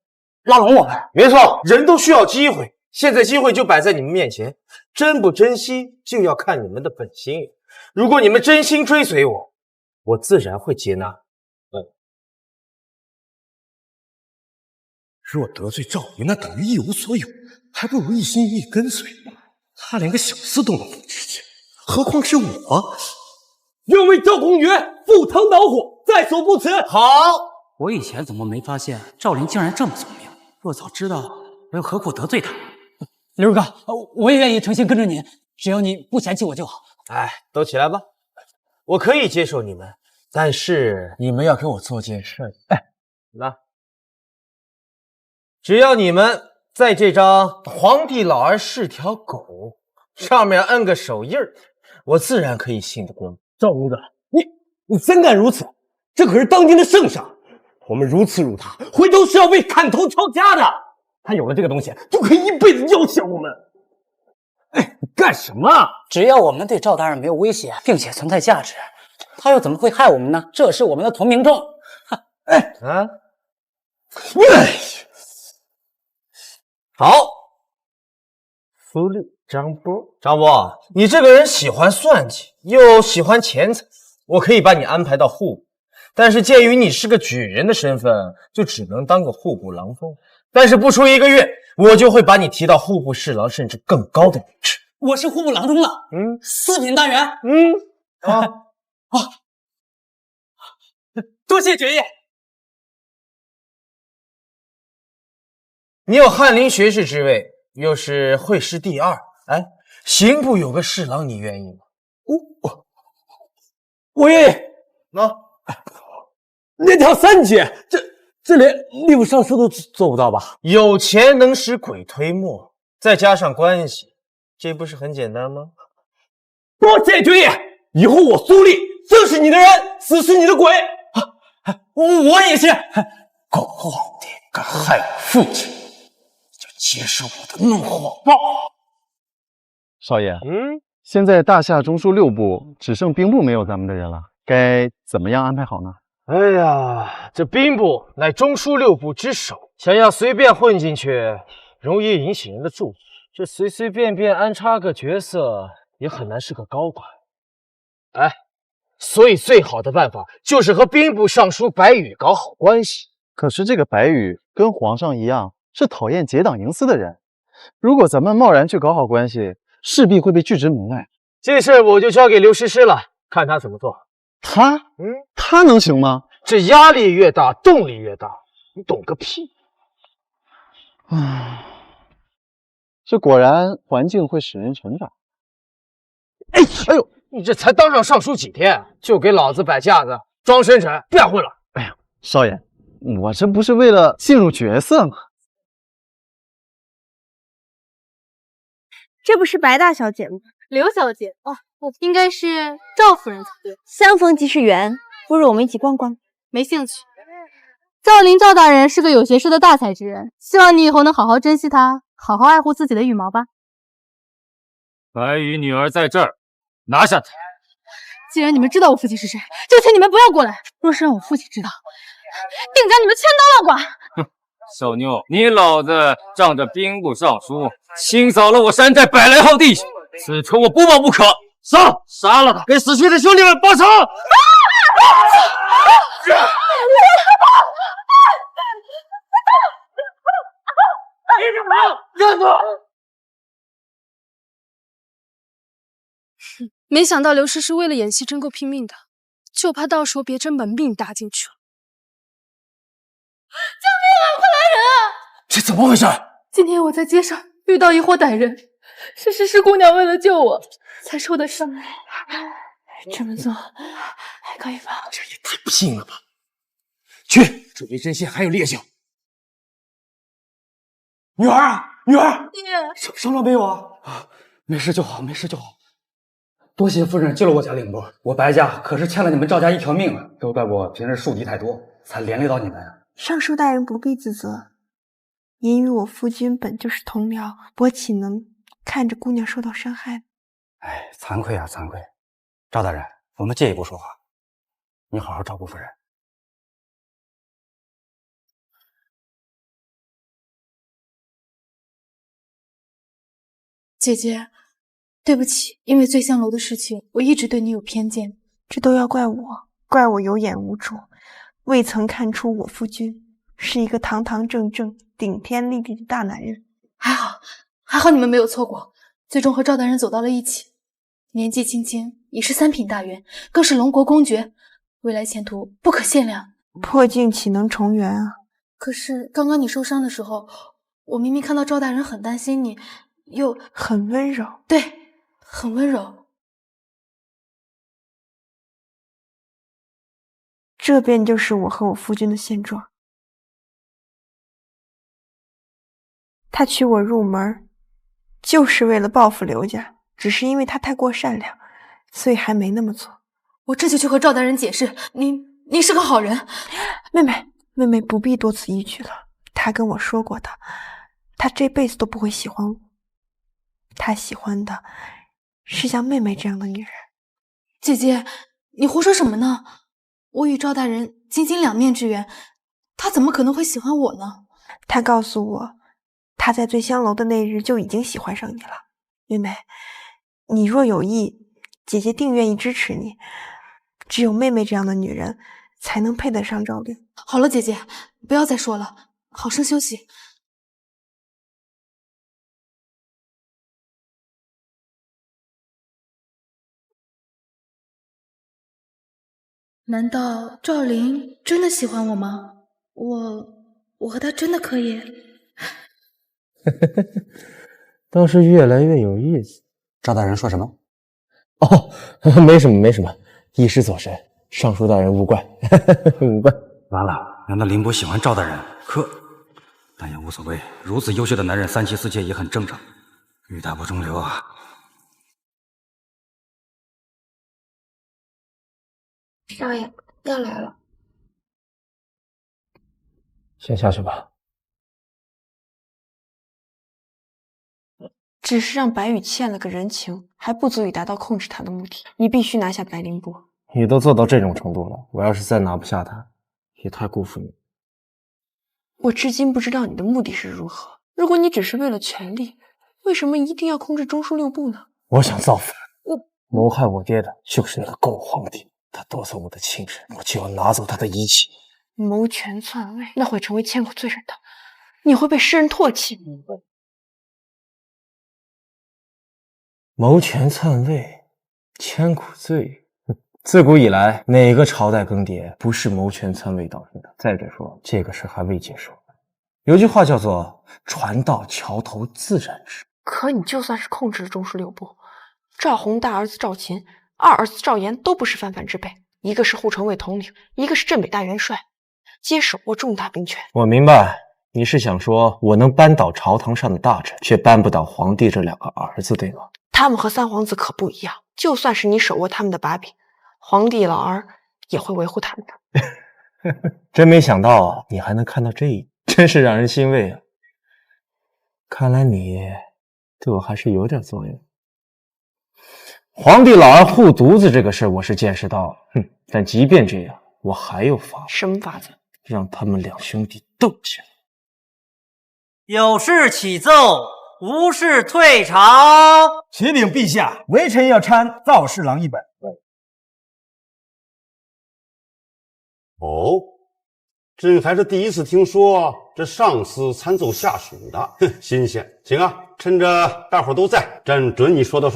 [SPEAKER 7] 拉拢我们？
[SPEAKER 11] 没错，人都需要机会，现在机会就摆在你们面前，珍不珍惜就要看你们的本心。如果你们真心追随我，我自然会接纳。若得罪赵云，那等于一无所有，还不如一心一意跟随。他连个小厮都能不知情，何况是我？
[SPEAKER 17] 愿为赵公爵赴汤蹈火，在所不辞。
[SPEAKER 11] 好，
[SPEAKER 7] 我以前怎么没发现赵林竟然这么聪明？若早知道，我又何苦得罪他？刘哥，我也愿意诚心跟着您，只要你不嫌弃我就好。
[SPEAKER 11] 哎，都起来吧，我可以接受你们，但是你们要给我做件事。哎，来。只要你们在这张皇帝老儿是条狗上面摁个手印儿，我自然可以信得过你。
[SPEAKER 17] 赵公子，你怎敢如此？这可是当今的圣上，我们如此辱他，回头是要被砍头抄家的。他有了这个东西，就可以一辈子要挟我们。哎，你干什么？
[SPEAKER 7] 只要我们对赵大人没有威胁，并且存在价值，他又怎么会害我们呢？这是我们的同名状。
[SPEAKER 11] 好，福禄张波，张波，你这个人喜欢算计，又喜欢钱财，我可以把你安排到户部，但是鉴于你是个举人的身份，就只能当个户部郎中。但是不出1个月，我就会把你提到户部侍郎，甚至更高的位置。
[SPEAKER 7] 我是户部郎中了。4品大员。多谢爵爷。
[SPEAKER 11] 你有翰林学士之位，又是会试第2，哎，刑部有个侍郎，你愿意吗？
[SPEAKER 17] 我愿意。连调3级，这连吏部尚书都做不到吧？
[SPEAKER 11] 有钱能使鬼推磨，再加上关系，这不是很简单吗？
[SPEAKER 17] 多谢爵爷，以后我苏丽生是你的人，死是你的鬼。
[SPEAKER 7] 我也是。
[SPEAKER 11] 狗皇帝敢害我父亲，就接受我的怒火吧。
[SPEAKER 19] 少爷，现在大夏中书6部只剩兵部没有咱们的人了，该怎么样安排好呢？
[SPEAKER 11] 哎呀，这兵部乃中书6部之首，想要随便混进去，容易引起人的注意。这随随便便安插个角色，也很难是个高官。哎，所以最好的办法就是和兵部尚书白羽搞好关系。
[SPEAKER 19] 可是这个白羽跟皇上一样，是讨厌结党营私的人。如果咱们贸然去搞好关系，势必会被拒之门外。
[SPEAKER 11] 这事我就交给刘诗诗了，看他怎么做。
[SPEAKER 19] 他能行吗？
[SPEAKER 11] 这压力越大，动力越大，你懂个屁！
[SPEAKER 19] 这果然环境会使人成长。
[SPEAKER 11] 哎呦，你这才当上尚书几天，就给老子摆架子，装深沉，别混了！
[SPEAKER 19] 哎呀，少爷，我这不是为了进入角色吗？
[SPEAKER 2] 这不是白大小姐吗？
[SPEAKER 6] 刘小姐应该是赵夫人才对。
[SPEAKER 2] 相逢即是缘，不如我们一起逛逛。
[SPEAKER 6] 没兴趣。赵林赵大人是个有学识的大才之人，希望你以后能好好珍惜他，好好爱护自己的羽毛吧。
[SPEAKER 21] 白羽女儿在这儿，拿下她。
[SPEAKER 6] 既然你们知道我父亲是谁，就请你们不要过来。若是让我父亲知道，定将你们千刀万剐。
[SPEAKER 21] 小妞，你老子仗着兵部尚书，清扫了我山寨100来号弟兄，此仇我不报不可。杀了他，给死去的兄弟们报仇！站住！
[SPEAKER 22] 没想到刘诗诗为了演戏真够拼命的，就怕到时候别真把命搭进去了。
[SPEAKER 6] 救命啊！快来人啊！
[SPEAKER 11] 这怎么回事？
[SPEAKER 22] 今天我在街上遇到一伙歹人，是诗诗姑娘为了救我才受的伤。
[SPEAKER 5] 这么做还可以吧？
[SPEAKER 1] 这也太不幸了吧！去，准备针线还有烈酒。
[SPEAKER 7] 女儿啊，女儿，
[SPEAKER 22] 爹，
[SPEAKER 7] 伤了没有啊？没事就好，没事就好。多谢夫人救了我家凌波，我白家可是欠了你们赵家一条命了，都怪我平日树敌太多，才连累到你们啊。
[SPEAKER 5] 尚书大人不必自责，您与我夫君本就是同僚，我岂能看着姑娘受到伤害？
[SPEAKER 20] 哎，惭愧啊，惭愧。赵大人，我们借一步说话，你好好照顾夫人。
[SPEAKER 6] 姐姐，对不起，因为醉香楼的事情，我一直对你有偏见。
[SPEAKER 5] 这都要怪我，怪我有眼无珠，未曾看出我夫君是一个堂堂正正、顶天立地的大男人。
[SPEAKER 6] 还好你们没有错过，最终和赵大人走到了一起。年纪轻轻已是3品大员，更是龙国公爵，未来前途不可限量。
[SPEAKER 5] 破镜岂能重圆啊！
[SPEAKER 6] 可是刚刚你受伤的时候，我明明看到赵大人很担心你，又
[SPEAKER 5] 很温柔。
[SPEAKER 6] 对，很温柔。
[SPEAKER 5] 这便就是我和我夫君的现状。他娶我入门，就是为了报复刘家，只是因为他太过善良，所以还没那么做。
[SPEAKER 6] 我这就去和赵大人解释，您是个好人。
[SPEAKER 5] 妹妹不必多此一举了。他跟我说过的，他这辈子都不会喜欢我。他喜欢的是像妹妹这样的女人。
[SPEAKER 6] 姐姐，你胡说什么呢？我与赵大人仅仅2面之缘，他怎么可能会喜欢我呢？
[SPEAKER 5] 他告诉我，他在醉香楼的那日就已经喜欢上你了。妹妹，你若有意，姐姐定愿意支持你。只有妹妹这样的女人，才能配得上赵灵。
[SPEAKER 6] 好了，姐姐，不要再说了，好生休息。难道赵灵真的喜欢我吗？我和他真的可以？
[SPEAKER 11] 倒是越来越有意思。
[SPEAKER 20] 赵大人说什么？
[SPEAKER 11] 哦，没什么，没什么，一时走神。尚书大人勿怪，勿怪。
[SPEAKER 20] 完了，难道凌波喜欢赵大人？但也无所谓，如此优秀的男人，3妻4妾也很正常。欲大不中留啊！
[SPEAKER 5] 少爷，药来了。
[SPEAKER 11] 先下去吧。
[SPEAKER 5] 只是让白羽欠了个人情，还不足以达到控制他的目的。你必须拿下白凌波。
[SPEAKER 11] 你都做到这种程度了，我要是再拿不下他，也太辜负你。
[SPEAKER 5] 我至今不知道你的目的是如何。如果你只是为了权力，为什么一定要控制中枢6部呢？
[SPEAKER 11] 我想造反。谋害我爹的就是那个狗皇帝，他夺走我的亲人，我就要拿走他的一切。
[SPEAKER 5] 谋权篡位，那会成为千古罪人的，你会被世人唾弃。
[SPEAKER 11] 谋权篡位，千古罪。自古以来，哪个朝代更迭不是谋权篡位导致的？再者说，这个事还未结束。有句话叫做“船到桥头自然直”。
[SPEAKER 5] 可你就算是控制了中枢6部，赵弘大儿子赵琴、二儿子赵岩都不是泛泛之辈，一个是护城卫统领，一个是镇北大元帅，皆手握重大兵权。
[SPEAKER 11] 我明白，你是想说我能扳倒朝堂上的大臣，却扳不倒皇帝这2个儿子，对吗？
[SPEAKER 5] 他们和三皇子可不一样，就算是你手握他们的把柄，皇帝老儿也会维护他们的。
[SPEAKER 11] 真没想到啊，你还能看到这一点，真是让人欣慰啊！看来你对我还是有点作用。皇帝老儿护犊子这个事我是见识到了，但即便这样，我还有法子。
[SPEAKER 5] 什么法子？
[SPEAKER 11] 让他们2兄弟斗起来。
[SPEAKER 9] 有事启奏，无事退朝。
[SPEAKER 13] 启禀陛下，微臣要参造侍郎一本。
[SPEAKER 10] 哦，朕还是第一次听说这上司参奏下属的，新鲜。行啊，趁着大伙都在，朕准你说道。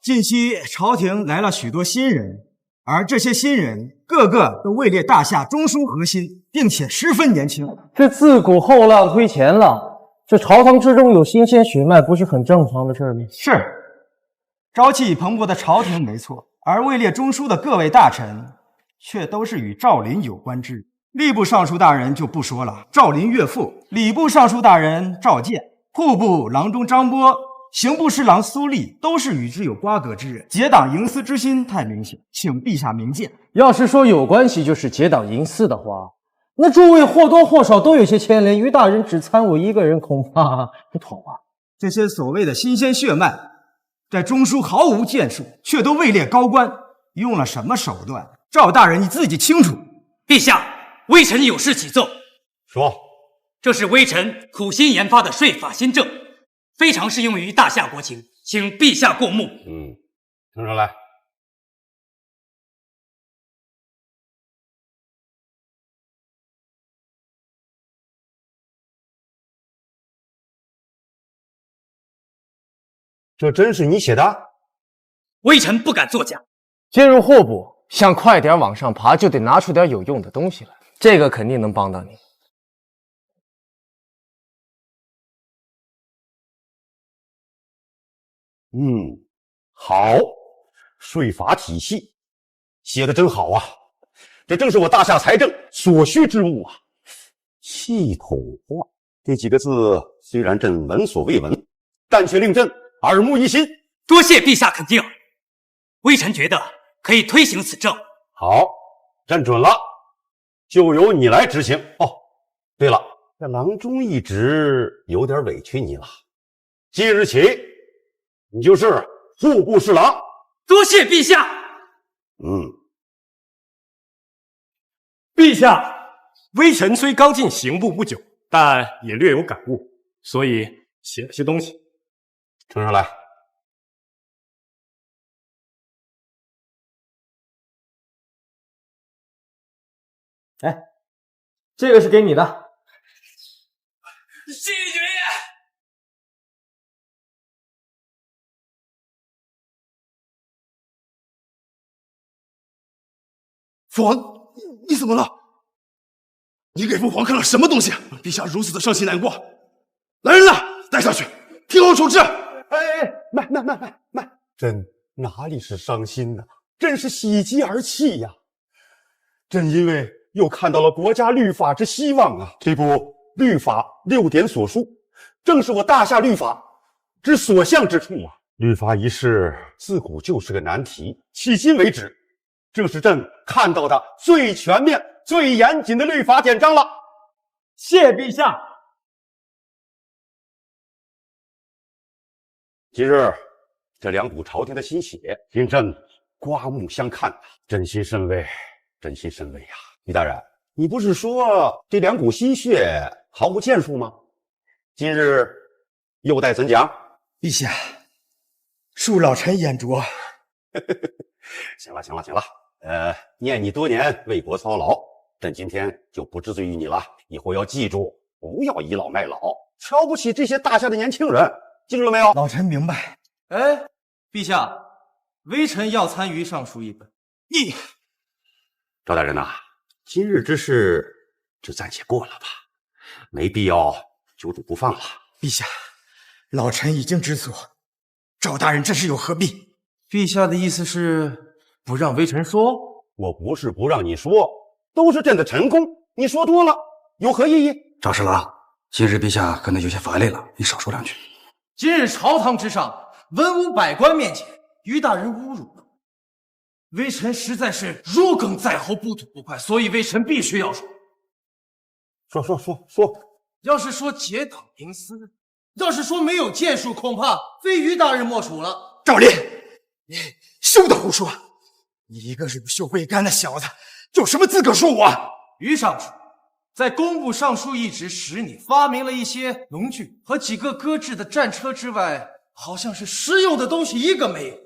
[SPEAKER 13] 近期朝廷来了许多新人，而这些新人个个都位列大夏中枢核心，并且十分年轻。
[SPEAKER 3] 这自古后浪推前浪，
[SPEAKER 11] 这朝堂之中有新鲜血脉，不是很正常的事吗？
[SPEAKER 13] 是，朝气蓬勃的朝廷没错，而位列中书的各位大臣，却都是与赵林有关之人。吏部尚书大人就不说了，赵林岳父；礼部尚书大人赵建，户部郎中张波，刑部侍郎苏厉，都是与之有瓜葛之人。结党营私之心太明显，请陛下明鉴。
[SPEAKER 11] 要是说有关系就是结党营私的话，那诸位或多或少都有些牵连，于大人只参我一个人，恐怕不妥吧？
[SPEAKER 13] 这些所谓的新鲜血脉，在中书毫无建树，却都位列高官，用了什么手段？赵大人你自己清楚。
[SPEAKER 4] 陛下，微臣有事启奏。
[SPEAKER 10] 说，
[SPEAKER 4] 这是微臣苦心研发的税法新政，非常适用于大夏国情，请陛下过目。
[SPEAKER 10] 呈上来。这真是你写的？
[SPEAKER 4] 微臣不敢作假。
[SPEAKER 1] 进入户部，想快点往上爬，就得拿出点有用的东西来，这个肯定能帮到你。
[SPEAKER 10] 好，税法体系写的真好啊，这正是我大夏财政所需之物啊。系统化这几个字，虽然朕闻所未闻，但却令朕耳目一新。
[SPEAKER 4] 多谢陛下肯定，微臣觉得可以推行此政。
[SPEAKER 10] 好，朕准了，就由你来执行。哦，对了，这郎中一职有点委屈你了，即日起你就是户部侍郎。
[SPEAKER 4] 多谢陛下。
[SPEAKER 18] 陛下，微臣虽刚进刑部不久，但也略有感悟，所以写了些东西。
[SPEAKER 10] 呈上来。
[SPEAKER 11] 哎，这个是给你的。
[SPEAKER 4] 谢爵爷。
[SPEAKER 23] 父王，你怎么了？你给父皇看了什么东西，让陛下如此的伤心难过？来人呐，带下去，听候处置。
[SPEAKER 10] 慢，朕哪里是伤心呢？朕是喜极而泣呀！朕因为又看到了国家律法之希望啊！这部律法6点所书，正是我大夏律法之所向之处啊！律法一事自古就是个难题，迄今为止，正是朕看到的最全面、最严谨的律法典章了。
[SPEAKER 11] 谢陛下。
[SPEAKER 10] 今日这2股朝廷的心血，令朕刮目相看啊！真心甚慰，真心甚慰呀！于大人，你不是说这2股心血毫无建树吗？今日又待怎讲？
[SPEAKER 13] 陛下，恕老臣眼拙。
[SPEAKER 10] 行了，念你多年为国操劳，朕今天就不治罪于你了。以后要记住，不要倚老卖老，瞧不起这些大夏的年轻人，记住了没有？
[SPEAKER 13] 老臣明白。
[SPEAKER 1] 哎，陛下，微臣要参与上书一本。
[SPEAKER 10] 你，赵大人呐，今日之事就暂且过了吧，没必要久主不放了。
[SPEAKER 13] 陛下，老臣已经知错，赵大人这是有何必？
[SPEAKER 1] 陛下的意思是不让微臣说？
[SPEAKER 10] 我不是不让你说，都是朕的臣工，你说多了有何意义？
[SPEAKER 20] 赵侍郎，今日陛下可能有些乏累了，你少说2句。
[SPEAKER 1] 今日朝堂之上，文武百官面前，于大人侮辱了微臣，实在是如鲠在喉，不吐不快，所以微臣必须要说。
[SPEAKER 10] 说。
[SPEAKER 1] 要是说结党营私，要是说没有建树，恐怕非于大人莫属了。
[SPEAKER 13] 赵林，你休得胡说！你一个乳臭未干的小子，有什么资格说我？
[SPEAKER 1] 于尚书在工部尚书一职时，你发明了一些农具和几个搁置的战车之外，好像是实用的东西一个没有。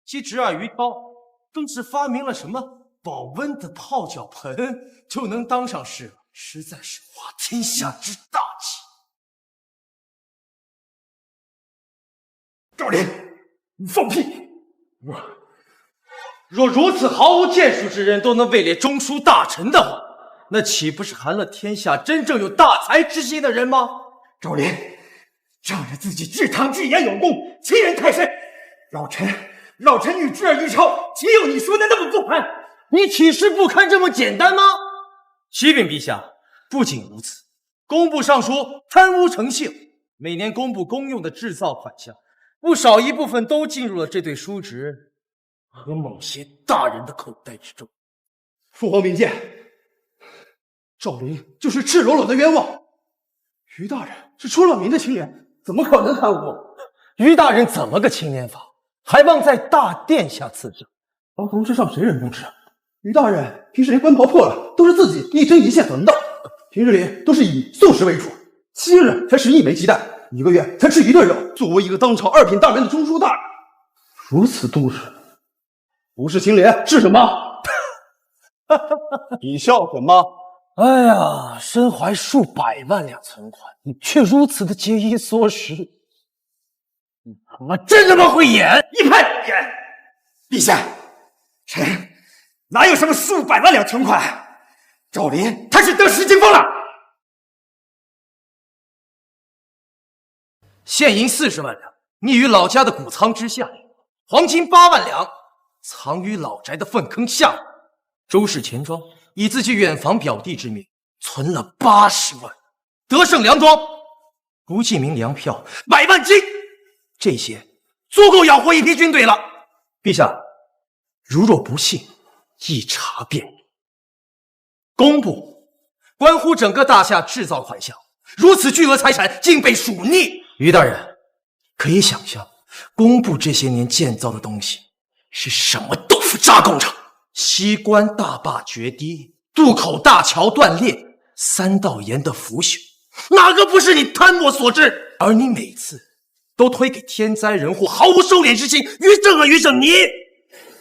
[SPEAKER 1] 其侄儿于涛更是发明了什么保温的泡脚盆，就能当上侍郎，实在是滑天下之大稽。
[SPEAKER 13] 赵林，你放屁！
[SPEAKER 1] 若如此毫无建树之人都能位列中书大臣的话，那岂不是寒了天下真正有大才之心的人吗？
[SPEAKER 13] 赵林，仗着自己治唐治炎有功，欺人太甚。老臣与智儿一朝，岂有你说的那么不堪？
[SPEAKER 1] 你岂是不堪这么简单吗？启禀陛下，不仅如此，工部尚书贪污成性，每年工部公用的制造款项，不少一部分都进入了这对叔侄和某些大人的口袋之中。
[SPEAKER 23] 父皇明鉴，赵林就是赤裸裸的冤枉。于大人是出了名的清廉，怎么可能贪污？
[SPEAKER 1] 于大人怎么个清廉法？还望在大殿下赐正。
[SPEAKER 23] 朝堂之上谁人公事？于大人平时连官袍破了都是自己一针一线缝的，平日里都是以素食为主，7日才吃1枚鸡蛋，1个月才吃1顿肉。作为一个当朝2品大员的中书大人，如此度日，不是清廉是什么？你笑什么？
[SPEAKER 1] 哎呀，身怀数百万两存款，你却如此的节衣缩食，你他妈真他妈会演！
[SPEAKER 13] 一派胡言！陛下，臣哪有什么数百万两存款？赵林他是得失惊风了。
[SPEAKER 1] 现银40万两，匿于老家的谷仓之下；黄金8万两，藏于老宅的粪坑下。周氏钱庄以自己远房表弟之名存了80万，德胜粮庄不记名粮票100万斤，这些足够养活一批军队了。陛下，如若不信，一查便明。工部关乎整个大夏制造款项，如此巨额财产竟被属逆。于大人，可以想象工部这些年建造的东西是什么豆腐渣工程？西关大坝决堤，渡口大桥断裂，3道沿的腐朽，哪个不是你贪墨所致？而你每次都推给天灾人祸，毫无收敛之心。于正啊，于正，你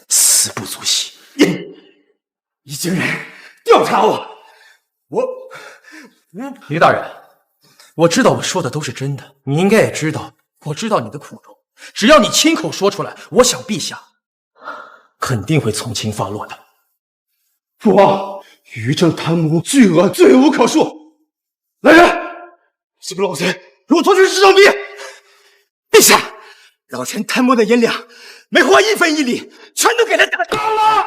[SPEAKER 1] 死不足惜！
[SPEAKER 13] 一群人调查我。
[SPEAKER 1] 于大人，我知道我说的都是真的，你应该也知道，我知道你的苦衷。只要你亲口说出来，我想陛下肯定会从轻发落的。
[SPEAKER 23] 父皇，于正贪污巨额，罪无可恕。来人，这个老贼给我拖去市上毙！
[SPEAKER 13] 陛下，老臣贪污的银两，每花1分1厘，全都给他打光了。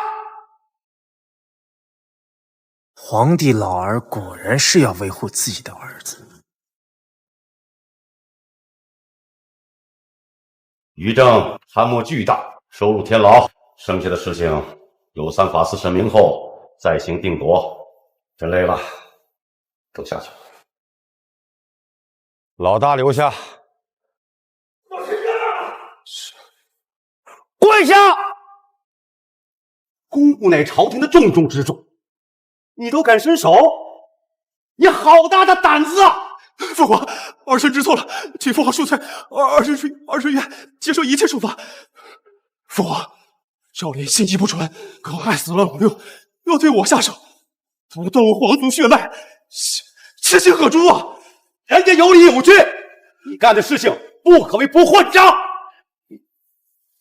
[SPEAKER 1] 皇帝老儿果然是要维护自己的儿子。
[SPEAKER 10] 于正贪墨巨大，收入天牢，剩下的事情有3法司审明后再行定夺。真累了，都下去。老大留下。
[SPEAKER 23] 跪下！公务乃朝廷的重中之重，你都敢伸手，你好大的胆子啊！父皇，儿臣知错了，请父皇恕罪，儿臣愿接受一切处罚。父皇，赵林心机不纯，更害死了老六，要对我下手，他断我皇族血脉，痴心何诛啊！人家有理有据，你干的事情不可谓不获奖。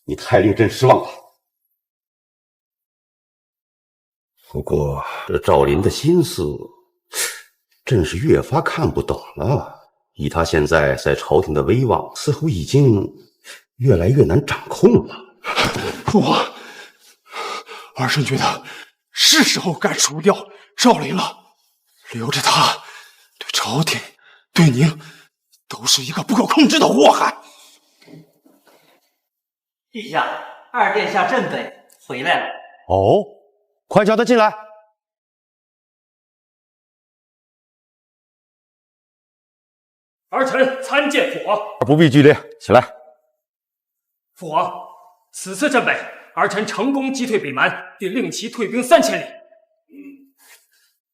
[SPEAKER 10] 你太令朕失望了。不过这赵林的心思，朕是越发看不懂了。以他现在在朝廷的威望，似乎已经越来越难掌控了。
[SPEAKER 23] 父皇，儿臣觉得是时候该除掉赵林了，留着他，对朝廷、对您都是一个不可控制的祸害。
[SPEAKER 9] 陛下，二殿下镇北回来了。
[SPEAKER 10] 哦，快叫他进来。
[SPEAKER 18] 儿臣参见父皇。
[SPEAKER 10] 不必拘礼，起来。
[SPEAKER 18] 父皇，此次镇北，儿臣成功击退北蛮，并令其退兵3000里。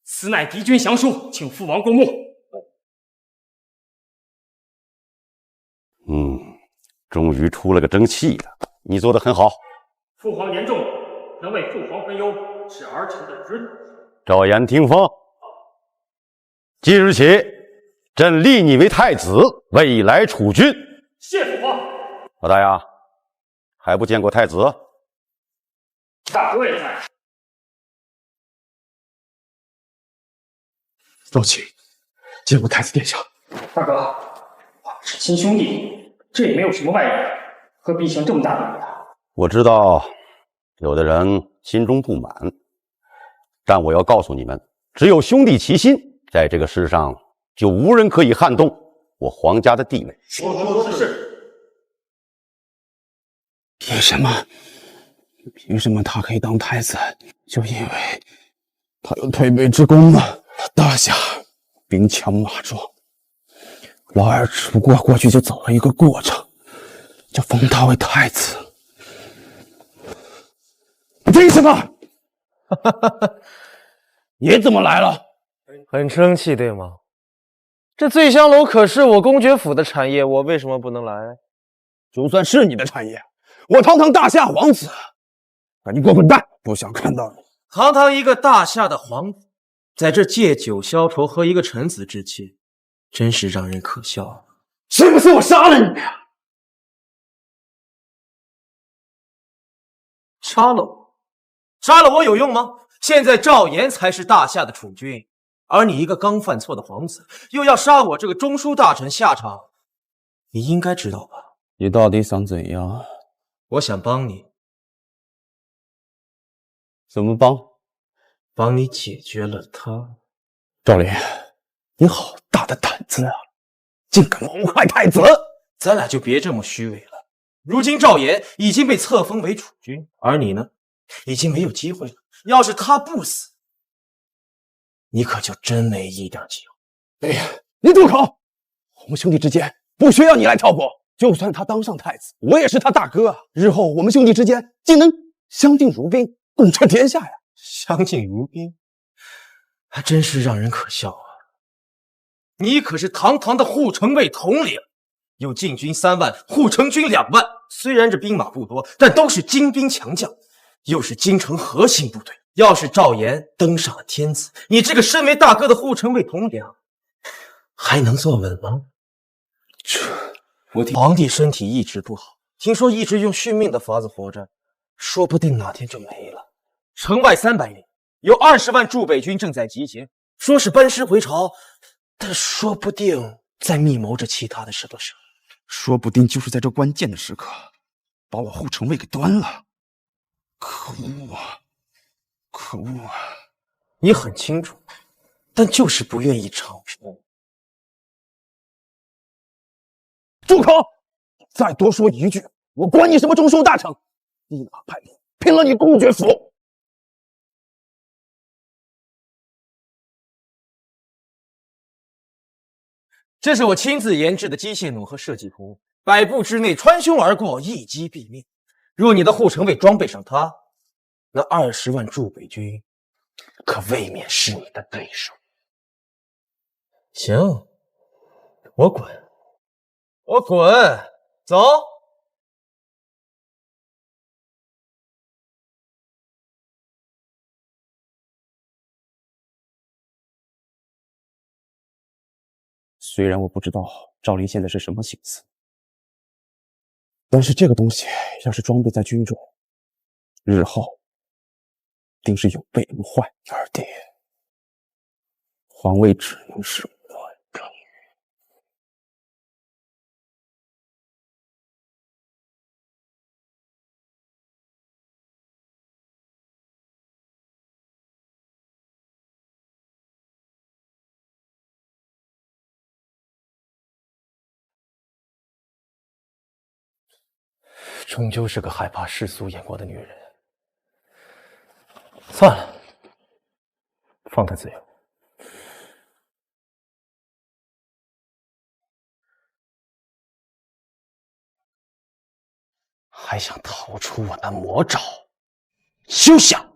[SPEAKER 18] 此乃敌军降书，请父王过目。
[SPEAKER 10] 终于出了个争气的，你做得很好。
[SPEAKER 18] 父皇言重，能为父皇分忧，是儿臣的职责。
[SPEAKER 10] 赵言听奉。即日起，朕立你为太子，未来储君。
[SPEAKER 18] 谢父皇。
[SPEAKER 10] 老大呀，还不见过太子？
[SPEAKER 18] 大位在。
[SPEAKER 23] 赵启，见过太子殿下。
[SPEAKER 13] 大哥，
[SPEAKER 18] 是亲兄弟，这也没有什么外人，何必生这么大的火？
[SPEAKER 10] 我知道有的人心中不满，但我要告诉你们，只有兄弟齐心，在这个世上就无人可以撼动我皇家的地位。
[SPEAKER 18] 说的是。
[SPEAKER 23] 凭什么他可以当太子？就因为他有推背之功吗？大夏兵强马壮，老二只不过过去就走了一个过程，就封他为太子。为什么？你怎么来了？
[SPEAKER 11] 很生气对吗？这醉香楼可是我公爵府的产业，我为什么不能来？
[SPEAKER 23] 就算是你的产业，我堂堂大夏皇子，赶紧给我滚蛋！不想看到你。
[SPEAKER 1] 堂堂一个大夏的皇子，在这借酒消愁，和一个臣子置气，真是让人可笑啊！
[SPEAKER 23] 是不是我杀了你呀？
[SPEAKER 1] 杀了我？杀了我有用吗？现在赵岩才是大夏的储君，而你一个刚犯错的皇子，又要杀我这个中书大臣，下场你应该知道吧？
[SPEAKER 23] 你到底想怎样？
[SPEAKER 1] 我想帮你。
[SPEAKER 23] 怎么帮？
[SPEAKER 1] 帮你解决了他。
[SPEAKER 23] 赵林，你好大的胆子啊！竟敢谋害太子！
[SPEAKER 1] 咱俩就别这么虚伪了。如今赵岩已经被册封为储君，而你呢，已经没有机会了。要是他不死，你可就真没一点机会。
[SPEAKER 23] 哎呀，你住口！我们兄弟之间不需要你来挑拨。就算他当上太子，我也是他大哥啊！日后我们兄弟之间竟能相敬如宾，共治天下呀！
[SPEAKER 1] 相敬如宾，还真是让人可笑啊！你可是堂堂的护城卫统领，有禁军3万，护城军2万。虽然这兵马不多，但都是精兵强将，又是京城核心部队。要是赵岩登上了天子，你这个身为大哥的护城卫统领，还能坐稳吗？我听皇帝身体一直不好，听说一直用续命的法子活着，说不定哪天就没了。城外300里有20万驻北军正在集结，说是班师回朝，但说不定在密谋着其他的什么事。
[SPEAKER 23] 说不定就是在这关键的时刻，把我护城卫给端了。可恶啊！可恶啊！
[SPEAKER 1] 你很清楚，但就是不愿意承认。
[SPEAKER 23] 住口！再多说一句，我管你什么中书大臣，立马派兵拼了你公爵府！
[SPEAKER 1] 这是我亲自研制的机械弩和射击图，100步之内穿胸而过，一击毙命。若你的护城卫装备上它，那20万驻北军可未免是你的对手。行，我滚，走。
[SPEAKER 23] 虽然我不知道赵林现在是什么心思，但是这个东西要是装备在军中，日后定是有备无患。二弟，皇位只能是我的。
[SPEAKER 1] 终究是个害怕世俗眼光的女人。算了，放她自由。还想逃出我的魔爪？休想！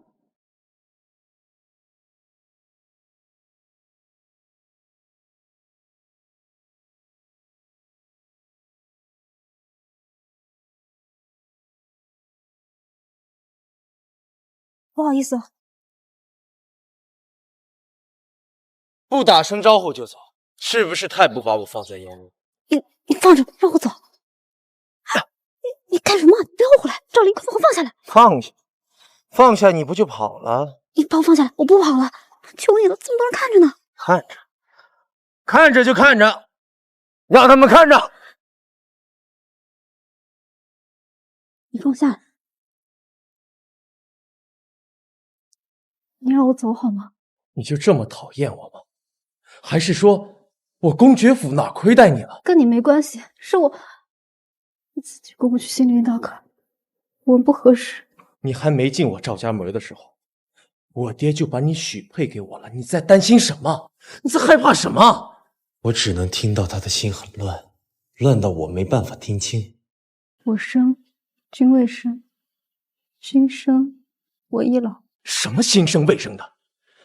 [SPEAKER 6] 不好意思，
[SPEAKER 1] 不打声招呼就走，是不是太不把我放在眼里？
[SPEAKER 6] 你放着，让我走。你干什么？不要回来！赵林，快把我放下来！
[SPEAKER 1] 放下你不就跑了？
[SPEAKER 6] 你把我放下来，我不跑了！求你了，这么多人看着呢。
[SPEAKER 1] 看着就看着，
[SPEAKER 21] 让他们看着。
[SPEAKER 22] 你放下，你让我走好吗？
[SPEAKER 1] 你就这么讨厌我吗？还是说我公爵府哪亏待你了？
[SPEAKER 22] 跟你没关系，是我，你自己跟我去心灵道歉，我们不合适。
[SPEAKER 1] 你还没进我赵家门的时候，我爹就把你许配给我了，你在担心什么？你在害怕什么？
[SPEAKER 12] 我只能听到他的心很乱，乱到我没办法听清。
[SPEAKER 22] 我生，君未生；君生，我已老。
[SPEAKER 1] 什么新生未生的？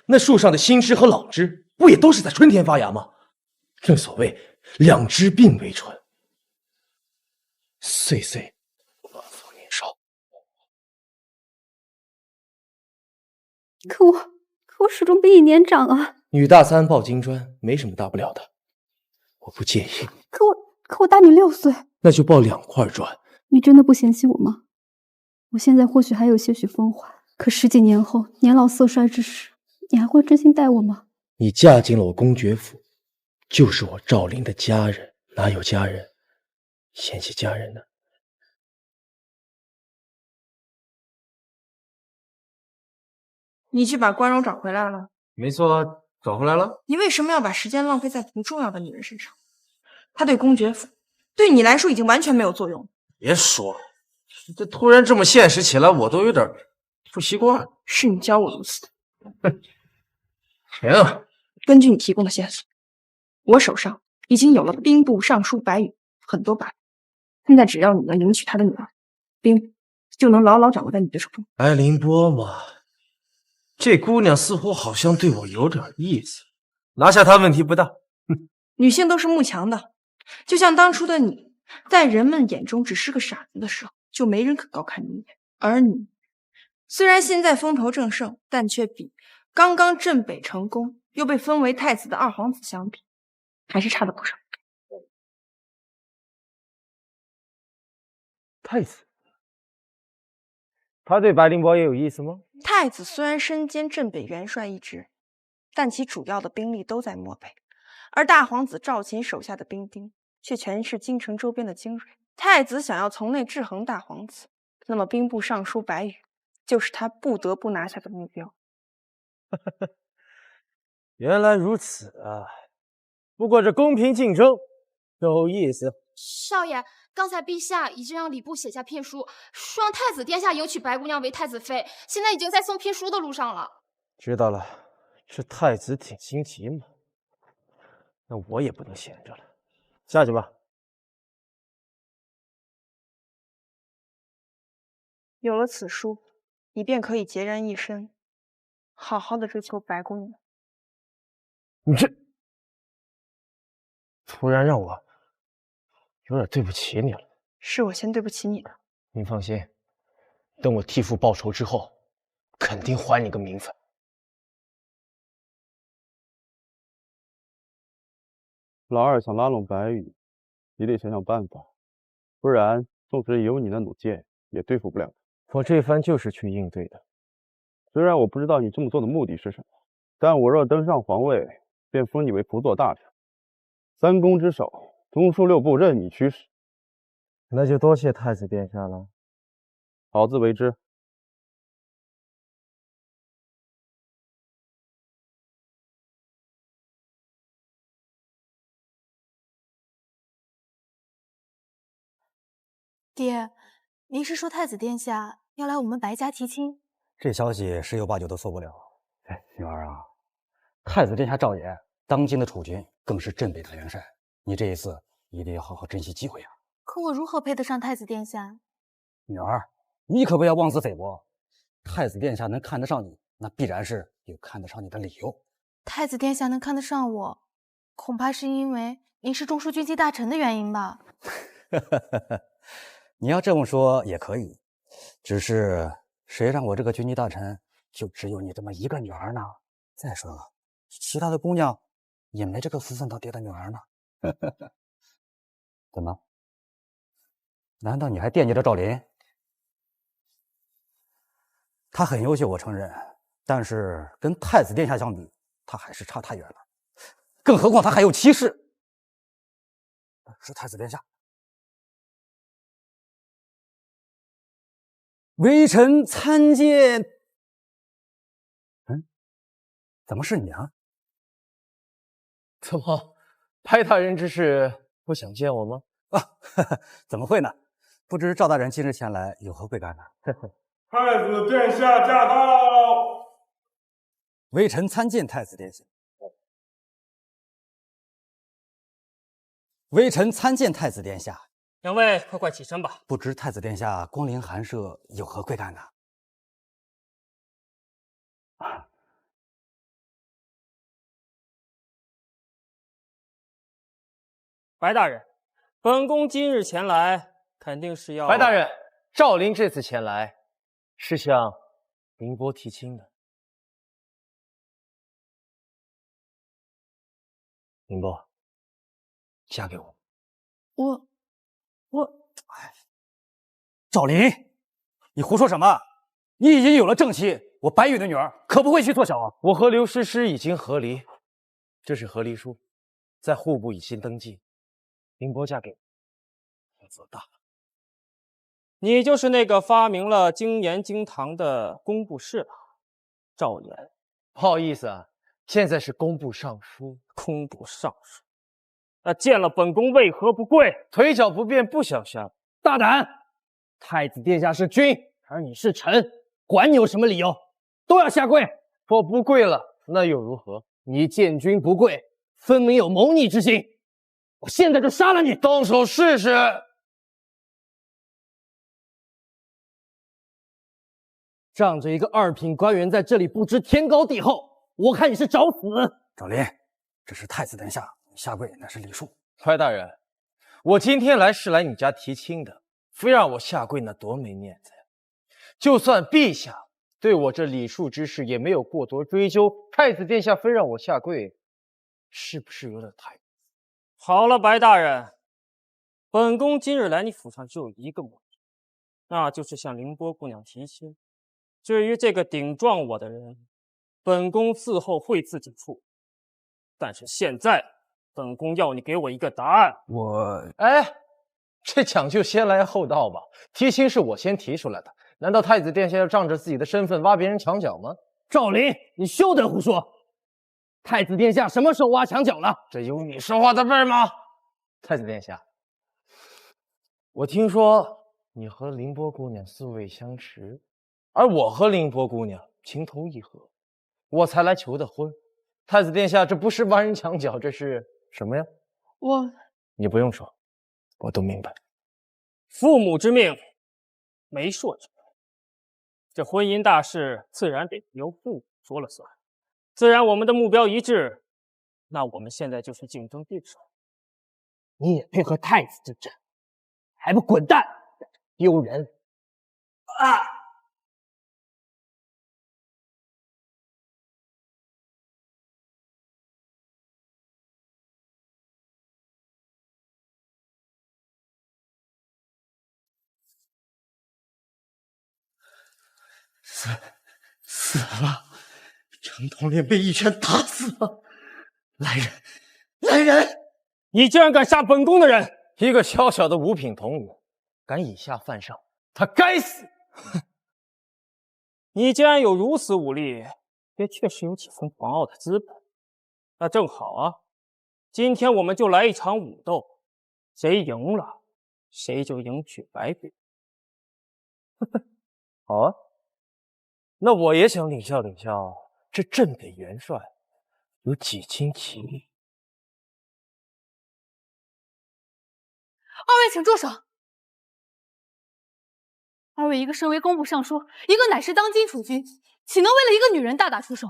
[SPEAKER 1] 那树上的新枝和老枝，不也都是在春天发芽吗？正所谓两枝并为春，岁岁不复年少。
[SPEAKER 22] 可我始终比你年长啊！
[SPEAKER 1] 女大三抱金砖，没什么大不了的，我不介意。
[SPEAKER 22] 可我大你6岁，
[SPEAKER 1] 那就抱2块砖。
[SPEAKER 22] 你真的不嫌弃我吗？我现在或许还有些许风华，可10几年后年老色衰之时，你还会真心待我吗？
[SPEAKER 1] 你嫁进了我公爵府，就是我赵林的家人，哪有家人嫌弃家人呢？
[SPEAKER 2] 你去把关荣找回来了？
[SPEAKER 21] 没错，找回来了。
[SPEAKER 2] 你为什么要把时间浪费在不重要的女人身上？他对公爵府，对你来说已经完全没有作用。
[SPEAKER 21] 别说了，这突然这么现实起来，我都有点不习惯。
[SPEAKER 2] 是你教我如此的。
[SPEAKER 21] 行，
[SPEAKER 2] 根据你提供的线索，我手上已经有了兵部尚书白羽很多把柄，现在只要你能迎娶他的女儿，兵部就能牢牢掌握在你的手中。
[SPEAKER 21] 白凌波嘛，这姑娘似乎好像对我有点意思，拿下她问题不大。
[SPEAKER 2] 女性都是慕强的，就像当初的你，在人们眼中只是个傻子的时候，就没人肯高看你一眼。而你，虽然现在风头正盛，但却比刚刚镇北成功又被封为太子的二皇子相比，还是差了不少。
[SPEAKER 11] 太子，他对白凌波也有意思吗？
[SPEAKER 2] 太子虽然身兼镇北元帅一职，但其主要的兵力都在漠北，而大皇子赵秦手下的兵丁却全是京城周边的精锐。太子想要从内制衡大皇子，那么兵部尚书白羽就是他不得不拿下的目标。
[SPEAKER 11] 原来如此啊！不过这公平竞争有意思。
[SPEAKER 15] 少爷，刚才陛下已经让礼部写下聘书，说让太子殿下迎娶白姑娘为太子妃，现在已经在送聘书的路上了。
[SPEAKER 11] 知道了，这太子挺心急嘛，那我也不能闲着了，下去吧。
[SPEAKER 2] 有了此书，你便可以孑然一身，好好的追求白姑娘。
[SPEAKER 11] 你这突然让我有点对不起你了。
[SPEAKER 2] 是我先对不起你的。
[SPEAKER 11] 您放心，等我替父报仇之后，肯定还你个名分。
[SPEAKER 19] 老二想拉拢白羽，你得想想办法，不然纵使有你的弩箭，也对付不了他。
[SPEAKER 11] 我这番就是去应对的。
[SPEAKER 19] 虽然我不知道你这么做的目的是什么，但我若登上皇位，便封你为辅佐大臣，三公之首，中书六部任你驱使。
[SPEAKER 11] 那就多谢太子殿下了。
[SPEAKER 19] 好自为之。
[SPEAKER 6] 爹，您是说太子殿下要来我们白家提亲？
[SPEAKER 20] 这消息十有八九都错不了。哎，女儿啊，太子殿下赵衍，当今的储君，更是镇北大元帅，你这一次一定要好好珍惜机会啊！
[SPEAKER 6] 可我如何配得上太子殿下？
[SPEAKER 20] 女儿，你可不要妄自菲薄。太子殿下能看得上你，那必然是有看得上你的理由。
[SPEAKER 6] 太子殿下能看得上我，恐怕是因为您是中书军机大臣的原因吧？
[SPEAKER 20] 你要这么说也可以，只是谁让我这个军机大臣就只有你这么一个女儿呢？再说了，其他的姑娘也没这个福分当爹的女儿呢。怎么？难道你还惦记着赵林？他很优秀，我承认，但是跟太子殿下相比，他还是差太远了。更何况他还有妻室。
[SPEAKER 7] 是太子殿下。微臣参见。怎么是你啊？
[SPEAKER 1] 怎么，拍大人之事不想见我吗？
[SPEAKER 7] 怎么会呢？不知赵大人今日前来有何贵干呢？
[SPEAKER 8] 太子殿下驾到！
[SPEAKER 7] 微臣参见太子殿下。微臣参见太子殿下。
[SPEAKER 4] 两位快快起身吧。
[SPEAKER 7] 不知太子殿下光临寒舍有何贵干呢？
[SPEAKER 18] 白大人，本宫今日前来，肯定是要……
[SPEAKER 1] 白大人，赵林这次前来是向凌波提亲的。凌波，嫁给我。
[SPEAKER 7] 赵林，你胡说什么？你已经有了正妻，我白羽的女儿可不会去做小啊！
[SPEAKER 1] 我和刘诗诗已经和离，这是和离书，在户部已经登记。凌波嫁给我，做大了。
[SPEAKER 18] 你就是那个发明了京盐京糖的工部侍郎赵岩。
[SPEAKER 1] 不好意思啊，现在是工部尚书。
[SPEAKER 18] 工部尚书，那见了本宫为何不跪？
[SPEAKER 1] 腿脚不便，不想下。
[SPEAKER 11] 大胆！太子殿下是君，而你是臣，管你有什么理由，都要下跪。
[SPEAKER 1] 我不跪了，那又如何？
[SPEAKER 11] 你见君不跪，分明有谋逆之心。我现在就杀了你！
[SPEAKER 1] 动手试试！
[SPEAKER 11] 仗着一个二品官员在这里不知天高地厚，我看你是找死！
[SPEAKER 7] 赵林，这是太子殿下，你下跪那是礼数。
[SPEAKER 1] 怀大人，我今天来是来你家提亲的，非让我下跪，那多没面子呀！就算陛下对我这礼数之事也没有过多追究，太子殿下非让我下跪，是不是有点太……
[SPEAKER 18] 好了，白大人，本宫今日来你府上只有一个目的，那就是向凌波姑娘提亲。至于这个顶撞我的人，本宫伺候会自己处。但是现在，本宫要你给我一个答案。
[SPEAKER 1] 这讲究先来后到吧？提亲是我先提出来的，难道太子殿下要仗着自己的身份挖别人墙角吗？
[SPEAKER 11] 赵林，你休得胡说！太子殿下什么时候挖墙角了？
[SPEAKER 1] 这有你说话的味儿吗？太子殿下，我听说你和凌波姑娘素未相识，而我和凌波姑娘情投意合，我才来求的婚。太子殿下，这不是挖人墙角，这是什么呀？你不用说，我都明白。
[SPEAKER 18] 父母之命，媒妁之言，这婚姻大事自然得由父母说了算。自然我们的目标一致，那我们现在就是竞争对手。
[SPEAKER 11] 你也配合太子之争，还不滚蛋！丢人！
[SPEAKER 23] 死了！程统领被一拳打死了！来人！
[SPEAKER 18] 你竟然敢杀本宫的人！
[SPEAKER 1] 一个小小的五品童武，敢以下犯上，他该死！
[SPEAKER 18] 你既然有如此武力，也确实有几分狂傲的资本。那正好啊，今天我们就来一场武斗，谁赢了，谁就迎娶白羽。
[SPEAKER 1] 好啊，那我也想领教领教这镇北元帅有几斤几两。
[SPEAKER 22] 二位请住手！二位一个身为工部尚书，一个乃是当今储君，岂能为了一个女人大打出手？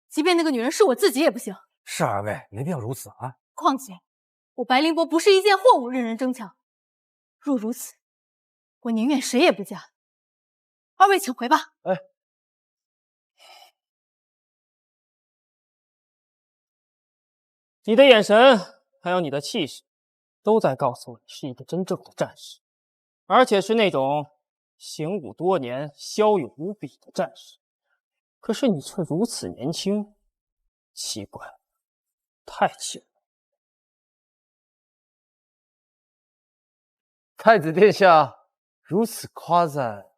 [SPEAKER 22] 即便那个女人是我自己也不行。
[SPEAKER 7] 是二位，没必要如此啊。
[SPEAKER 22] 况且，我白凌波不是一件货物，任人争抢。若如此，我宁愿谁也不嫁。二位请回吧。
[SPEAKER 18] 你的眼神还有你的气势，都在告诉我你是一个真正的战士，而且是那种行武多年、骁勇无比的战士。可是你却如此年轻，奇怪，太奇了。
[SPEAKER 1] 太子殿下如此夸赞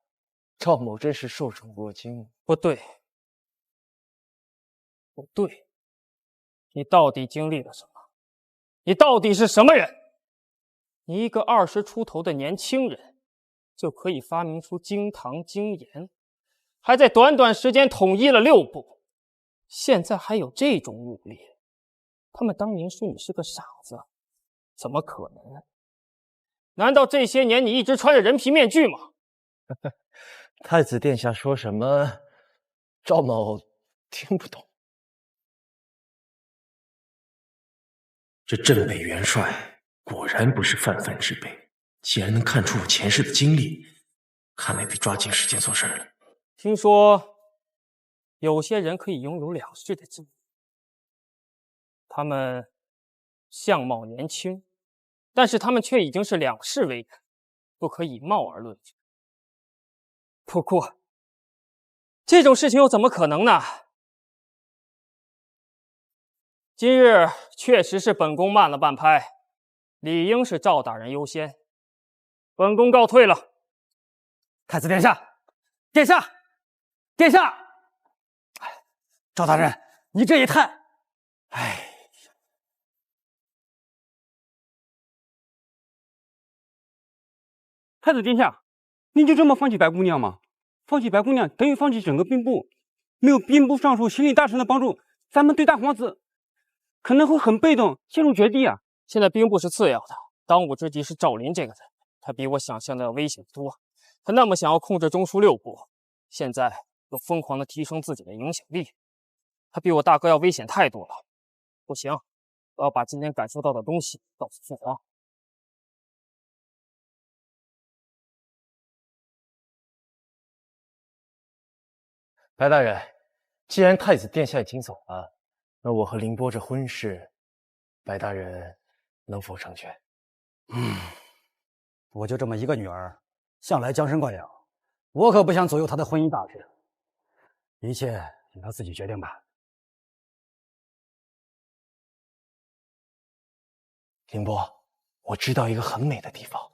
[SPEAKER 1] 赵某，真是受宠若惊。
[SPEAKER 18] 不对，不对，你到底经历了什么？你到底是什么人？你一个20出头的年轻人，就可以发明出惊堂精盐，还在短短时间统一了6部，现在还有这种武力。他们当年说你是个傻子，怎么可能？难道这些年你一直穿着人皮面具吗？
[SPEAKER 1] 太子殿下说什么，赵某听不懂。
[SPEAKER 12] 这镇北元帅果然不是泛泛之辈，既然能看出我前世的经历，看来得抓紧时间做事了。
[SPEAKER 18] 听说有些人可以拥有2世的记忆，他们相貌年轻，但是他们却已经是2世为人，不可以貌而论之。不过这种事情又怎么可能呢？今日确实是本宫慢了半拍，理应是赵大人优先。本宫告退了。
[SPEAKER 7] 太子殿下，殿下，殿下！赵大人，你这也太……
[SPEAKER 3] 太子殿下，您就这么放弃白姑娘吗？放弃白姑娘等于放弃整个兵部，没有兵部尚书、行李大臣的帮助，咱们对大皇子可能会很被动，陷入绝地啊！
[SPEAKER 18] 现在兵部是次要的，当务之急是赵林这个人，他比我想象的要危险多。他那么想要控制中书6部，现在又疯狂的提升自己的影响力，他比我大哥要危险太多了。不行，我要把今天感受到的东西告诉父皇。
[SPEAKER 1] 白大人，既然太子殿下已经走了，那我和凌波这婚事，白大人能否成全？
[SPEAKER 7] 我就这么一个女儿，向来娇生惯养，我可不想左右她的婚姻大事，一切由她自己决定吧。
[SPEAKER 1] 凌波，我知道一个很美的地方，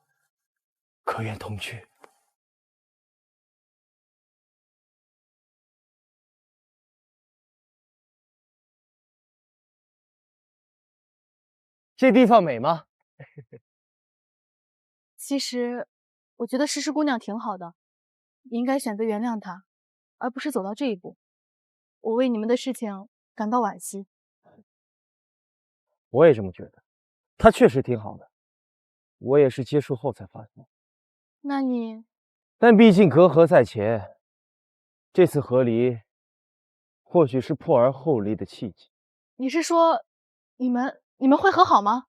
[SPEAKER 1] 可愿同去？这地方美吗？
[SPEAKER 22] 其实，我觉得诗诗姑娘挺好的，你应该选择原谅她，而不是走到这一步。我为你们的事情感到惋惜。
[SPEAKER 11] 我也这么觉得，她确实挺好的，我也是接触后才发现。
[SPEAKER 22] 那你……
[SPEAKER 11] 但毕竟隔阂在前，这次和离，或许是破而后立的契机。
[SPEAKER 22] 你是说，你们会和好吗？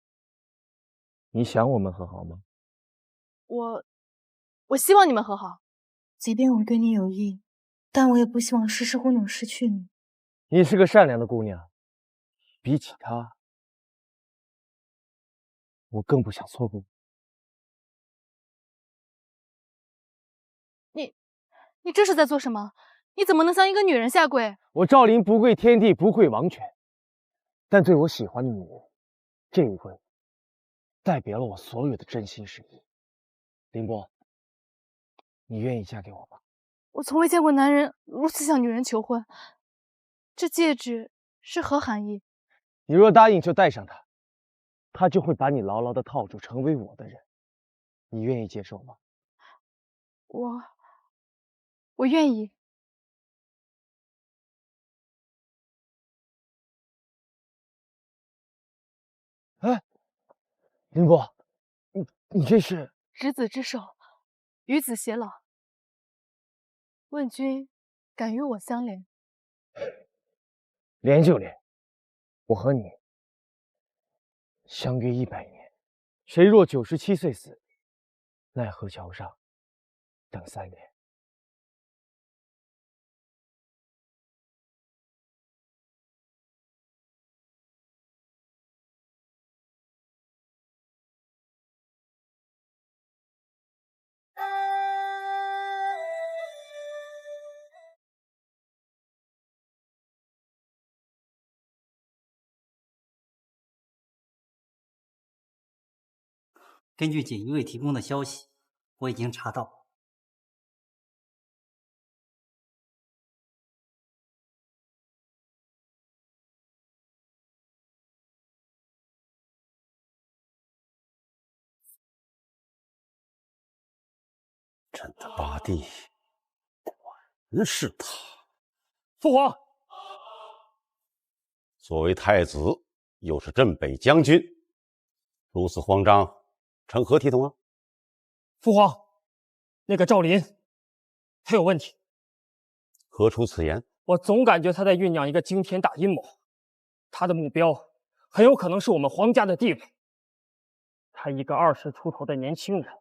[SPEAKER 11] 你想我们和好吗？
[SPEAKER 22] 我希望你们和好。
[SPEAKER 5] 即便我对你有意，但我也不希望诗诗姑娘失去你。
[SPEAKER 11] 你是个善良的姑娘，比起她，我更不想错过。
[SPEAKER 22] 你这是在做什么？你怎么能向一个女人下跪？
[SPEAKER 11] 我赵林不跪天地，不跪王权，但对我喜欢的女人，这一跪，代表了我所有的真心实意。凌波，你愿意嫁给我吗？
[SPEAKER 22] 我从未见过男人如此向女人求婚。这戒指是何含义？
[SPEAKER 11] 你若答应就戴上它，它就会把你牢牢的套住，成为我的人。你愿意接受吗？
[SPEAKER 22] 我愿意。
[SPEAKER 11] 哎，凌波，你这是？
[SPEAKER 22] 执子之手，与子偕老。问君敢与我相连？
[SPEAKER 11] 连就连，我和你相约100年，谁若97岁死，奈何桥上等3年。
[SPEAKER 9] 根据锦衣卫提供的消息，我已经查到。
[SPEAKER 10] 朕的八弟，果然是他。
[SPEAKER 18] 父皇，
[SPEAKER 10] 作为太子，又是镇北将军，如此慌张，成何体统啊？
[SPEAKER 18] 父皇，那个赵林，他有问题。
[SPEAKER 10] 何出此言？
[SPEAKER 18] 我总感觉他在酝酿一个惊天大阴谋，他的目标很有可能是我们皇家的地位。他一个20出头的年轻人，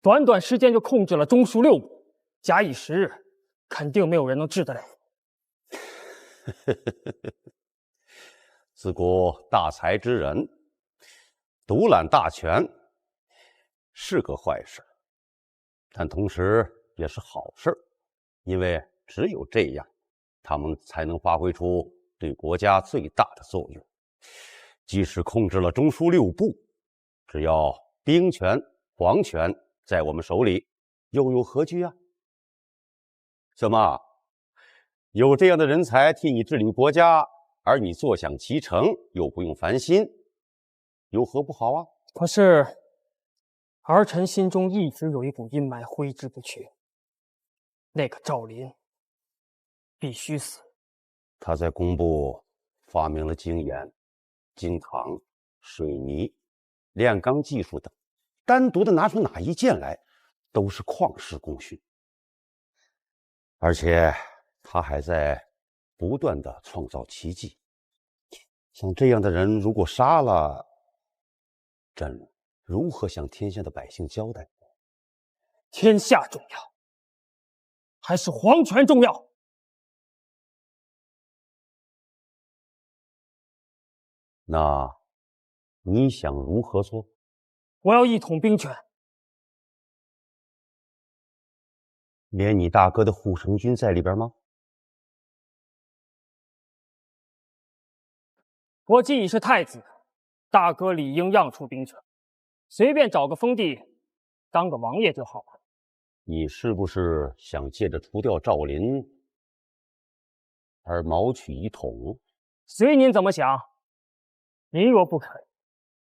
[SPEAKER 18] 短短时间就控制了中书6部，假以时日，肯定没有人能治得了。
[SPEAKER 10] 自古大才之人独揽大权是个坏事，但同时也是好事，因为只有这样，他们才能发挥出对国家最大的作用。即使控制了中书6部，只要兵权、皇权在我们手里，又有何惧啊？怎么，有这样的人才替你治理国家，而你坐享其成，又不用烦心，有何不好啊？
[SPEAKER 18] 可是，儿臣心中一直有一股阴霾挥之不去。那个赵林必须死。
[SPEAKER 10] 他在工部发明了精盐、精糖、水泥、炼钢技术等，单独的拿出哪一件来，都是旷世功勋。而且他还在不断的创造奇迹。像这样的人，如果杀了，朕如何向天下的百姓交代？
[SPEAKER 18] 天下重要，还是皇权重要？
[SPEAKER 10] 那你想如何做？
[SPEAKER 18] 我要一统兵权。
[SPEAKER 10] 连你大哥的护城军在里边吗？
[SPEAKER 18] 我既已是太子，大哥理应让出兵权，随便找个封地当个王爷就好了。
[SPEAKER 10] 你是不是想借着除掉赵林而谋取一统？
[SPEAKER 18] 随您怎么想。您若不肯，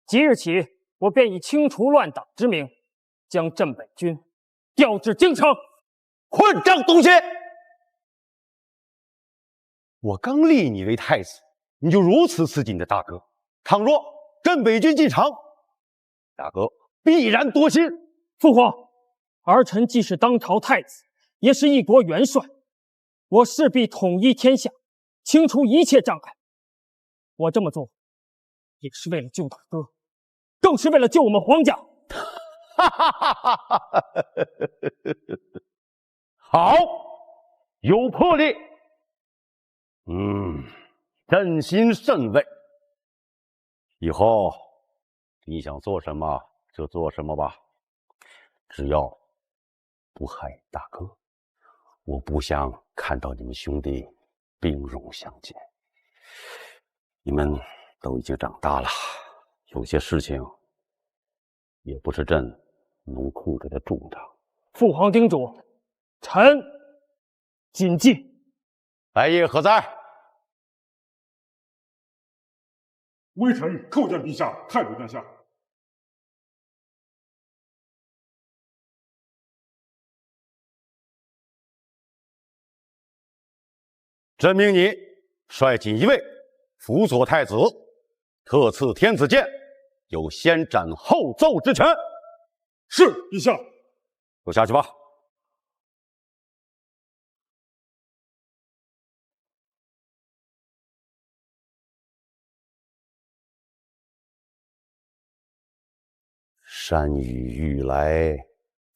[SPEAKER 18] 即日起我便以清除乱党之名，将镇北军调至京城。
[SPEAKER 10] 混账东西！我刚立你为太子，你就如此刺激你的大哥。倘若镇北军进城，大哥必然夺心。
[SPEAKER 18] 父皇，儿臣既是当朝太子，也是一国元帅，我势必统一天下，清除一切障碍。我这么做，也是为了救大哥，更是为了救我们皇家。
[SPEAKER 10] 好，有魄力。朕心甚慰。以后你想做什么就做什么吧，只要不害大哥。我不想看到你们兄弟兵戎相见。你们都已经长大了，有些事情也不是朕能控制得住的。
[SPEAKER 18] 父皇叮嘱，臣谨记。
[SPEAKER 10] 白夜何在？
[SPEAKER 8] 微臣叩见陛下，太子殿下。
[SPEAKER 10] 朕命你率锦衣卫辅佐太子，特赐天子剑，有先斩后奏之权。
[SPEAKER 8] 是，陛下。
[SPEAKER 10] 都下去吧。山雨欲来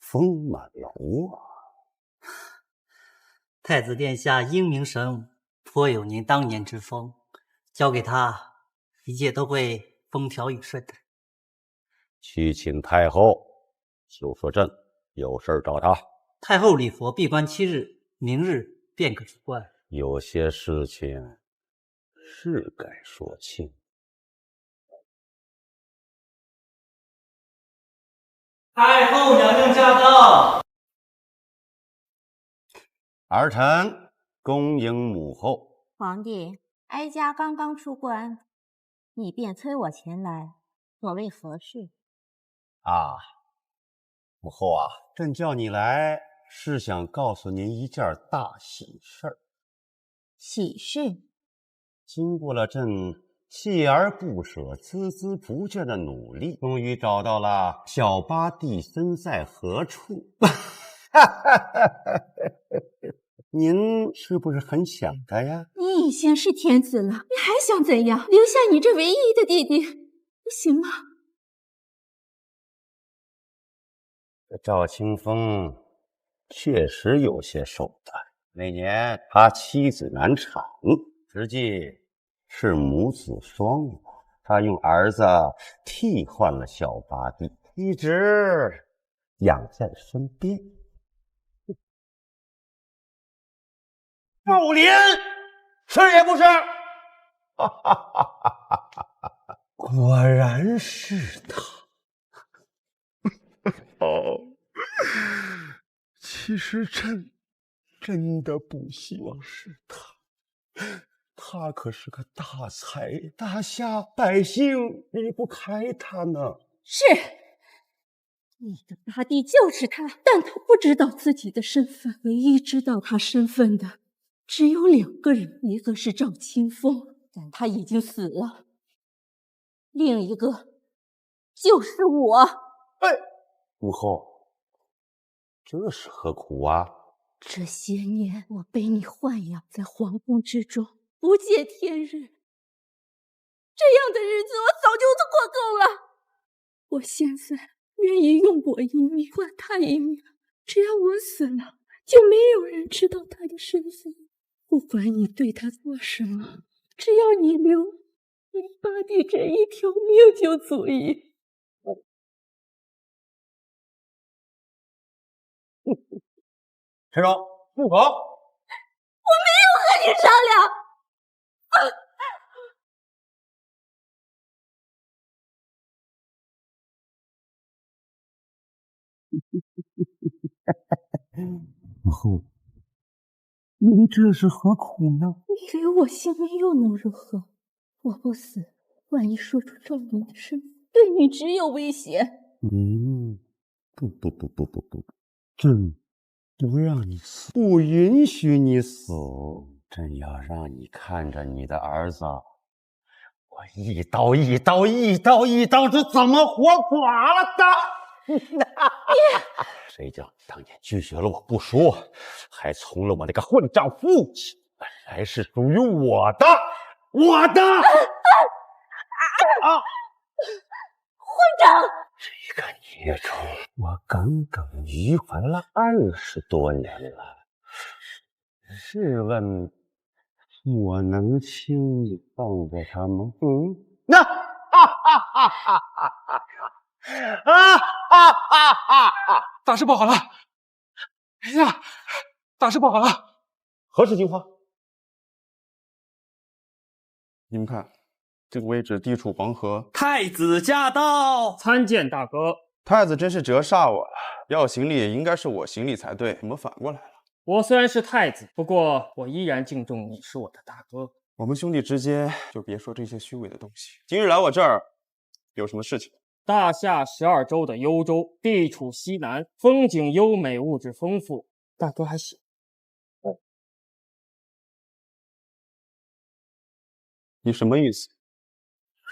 [SPEAKER 10] 风满楼啊！
[SPEAKER 9] 太子殿下英明神武，颇有您当年之风。交给他，一切都会风调雨顺的。
[SPEAKER 10] 去请太后，就说朕有事找他。
[SPEAKER 9] 太后礼佛闭关7日，明日便可出关。
[SPEAKER 10] 有些事情是该说清。
[SPEAKER 9] 太后娘娘驾到！
[SPEAKER 10] 儿臣恭迎母后。
[SPEAKER 14] 皇帝，哀家刚刚出关，你便催我前来，所谓何事？
[SPEAKER 10] 啊，母后啊，朕叫你来是想告诉您一件大喜事儿。
[SPEAKER 14] 喜事？
[SPEAKER 10] 经过了朕锲而不舍、孜孜不倦的努力，终于找到了小八弟身在何处。您是不是很想他呀？
[SPEAKER 14] 你已经是天子了，你还想怎样？留下你这唯一的弟弟，不行吗？
[SPEAKER 10] 这赵清风确实有些手段。那年他妻子难产，实际是母子双亡，他用儿子替换了小八弟，一直养在身边。
[SPEAKER 23] 赵林是也不是？
[SPEAKER 10] 果然是他。
[SPEAKER 23] 哦，其实朕真的不希望是他，他可是个大才大侠，百姓离不开他呢。
[SPEAKER 14] 是，你的八弟就是他，但他不知道自己的身份，唯一知道他身份的只有2个人，一个是赵清风，但他已经死了，另一个就是我。
[SPEAKER 10] 母后，这是何苦啊？
[SPEAKER 14] 这些年我被你豢养在皇宫之中，不见天日，这样的日子我早就过够了。我现在愿意用我一命换他一命，只要我死了，就没有人知道他的身份。不管你对他做什么，只要你留你八弟这一条命就足矣。
[SPEAKER 23] 陈荣，不可！
[SPEAKER 14] 我没有和你商
[SPEAKER 10] 量。母后，你这是何苦呢？
[SPEAKER 14] 你留我性命又能如何？我不死，万一说出赵林的身份，对你只有危险。
[SPEAKER 10] 不，朕不让你死，不允许你死。朕要让你看着你的儿子，我一刀是怎么活剐了的。谁叫你当年拒绝了我不说，还从了我那个混账父亲，本来是属于我的。
[SPEAKER 14] 混账！
[SPEAKER 10] 这个孽种，我耿耿于怀了20多年了。试问，我能轻易放过他吗？
[SPEAKER 23] 大事不好了！哎呀，大事不好了！
[SPEAKER 10] 何事惊慌？
[SPEAKER 19] 你们看，这个位置地处黄河。
[SPEAKER 9] 太子驾到！
[SPEAKER 18] 参见大哥。
[SPEAKER 19] 太子真是折煞我了，要行礼也应该是我行礼才对，怎么反过来了？
[SPEAKER 18] 我虽然是太子，不过我依然敬重你是我的大哥。
[SPEAKER 19] 我们兄弟之间就别说这些虚伪的东西。今日来我这儿有什么事情？
[SPEAKER 18] 大夏12州的幽州，地处西南，风景优美，物质丰富。大哥还行。
[SPEAKER 19] 你什么意思？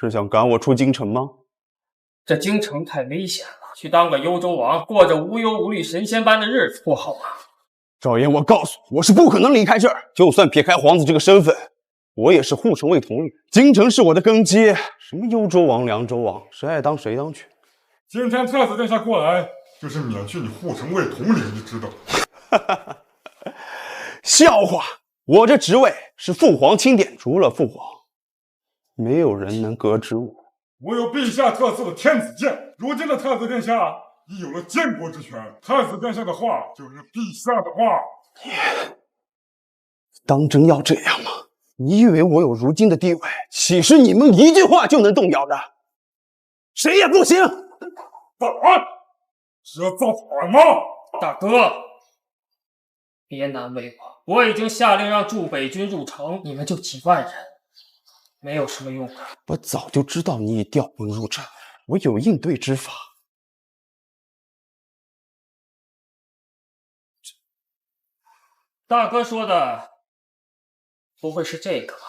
[SPEAKER 19] 是想赶我出京城吗？
[SPEAKER 18] 这京城太危险了，去当个幽州王，过着无忧无虑神仙般的日子，不好吗？
[SPEAKER 19] 赵岩，我告诉你，我是不可能离开这儿。就算撇开皇子这个身份，我也是护城卫统领，京城是我的根基。什么幽州王、凉州王，谁爱当谁当去。
[SPEAKER 8] 今天太子殿下过来，就是免去你护城卫统领，你知道？
[SPEAKER 19] 笑话！我这职位是父皇钦点，除了父皇，没有人能革职我。
[SPEAKER 8] 我有陛下特赐的天子剑，如今的太子殿下已有了建国之权，太子殿下的话就是陛下的话。
[SPEAKER 19] 当真要这样吗？你以为我有如今的地位，岂是你们一句话就能动摇的？谁也不行！
[SPEAKER 8] 保安，是要造反吗？
[SPEAKER 18] 大哥，别难为我，我已经下令让驻北军入城，你们就几万人，没有什么用的。
[SPEAKER 19] 我早就知道你已调兵入阵，我有应对之法。
[SPEAKER 18] 大哥说的不会是这个吧？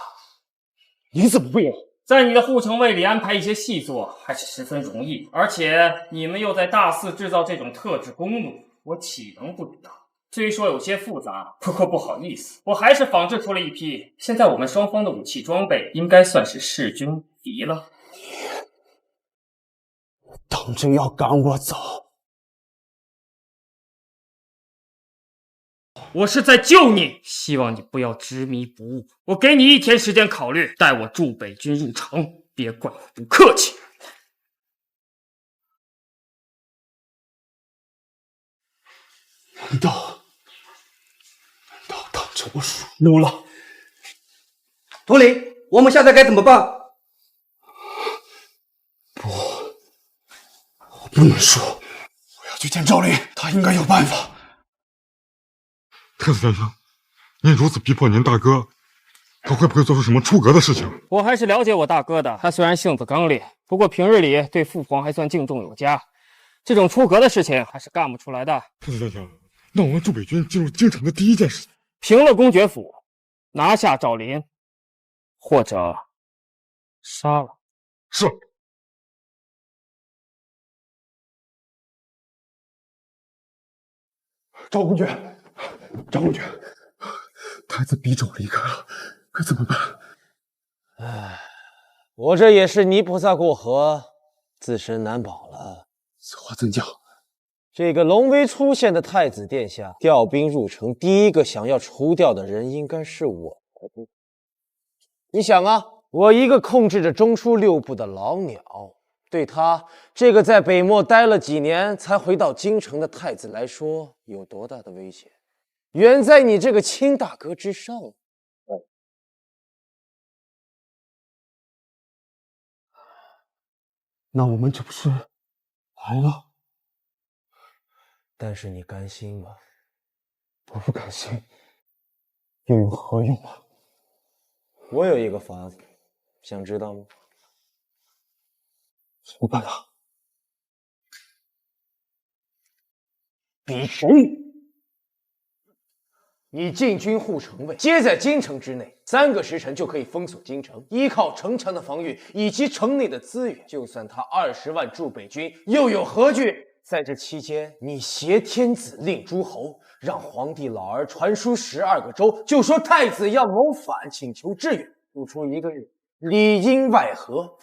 [SPEAKER 19] 你怎么会有？
[SPEAKER 18] 在你的护城卫里安排一些细作还是十分容易，而且你们又在大肆制造这种特制弓弩，我岂能不知道？虽说有些复杂，不过不好意思，我还是仿制出了一批。现在我们双方的武器装备应该算是势均力敌了。
[SPEAKER 19] 当真要赶我走？
[SPEAKER 18] 我是在救你，希望你不要执迷不悟。我给你1天时间考虑，待我驻北军入城，别怪我不客气。
[SPEAKER 19] 难道当成我输了？
[SPEAKER 20] 统领，我们现在该怎么办？
[SPEAKER 19] 我不能输，我要去见赵林，他应该有办法。
[SPEAKER 8] 太子殿下，您如此逼迫您大哥，他会不会做出什么出格的事情？
[SPEAKER 18] 我还是了解我大哥的，他虽然性子刚烈，不过平日里对父皇还算敬重有加，这种出格的事情还是干不出来的。
[SPEAKER 8] 太子殿下，那我们驻北军进入京城的第一件事，
[SPEAKER 18] 平了公爵府，拿下赵林，或者杀了。
[SPEAKER 8] 是。
[SPEAKER 19] 赵公爵，太子逼着我离开了，该怎么办？
[SPEAKER 11] 唉，我这也是泥菩萨过河，自身难保了。
[SPEAKER 19] 此话怎讲？
[SPEAKER 11] 这个龙威出现的太子殿下调兵入城，第一个想要除掉的人应该是我。你想啊，我一个控制着中书6部的老鸟，对他这个在北漠待了几年才回到京城的太子来说，有多大的威胁？远在你这个亲大哥之上。
[SPEAKER 19] 那我们这不是来了？
[SPEAKER 11] 但是你甘心吗？
[SPEAKER 19] 我不甘心，又有何用啊？
[SPEAKER 11] 我有一个法子，想知道吗？
[SPEAKER 19] 什么办法？
[SPEAKER 11] 比谁？你进军护城卫，皆在京城之内，3个时辰就可以封锁京城。依靠城墙的防御以及城内的资源，就算他20万驻北军，又有何惧？在这期间，你挟天子令诸侯，让皇帝老儿传书12个州，就说太子要谋反，请求支援，不出1个月，里应外合。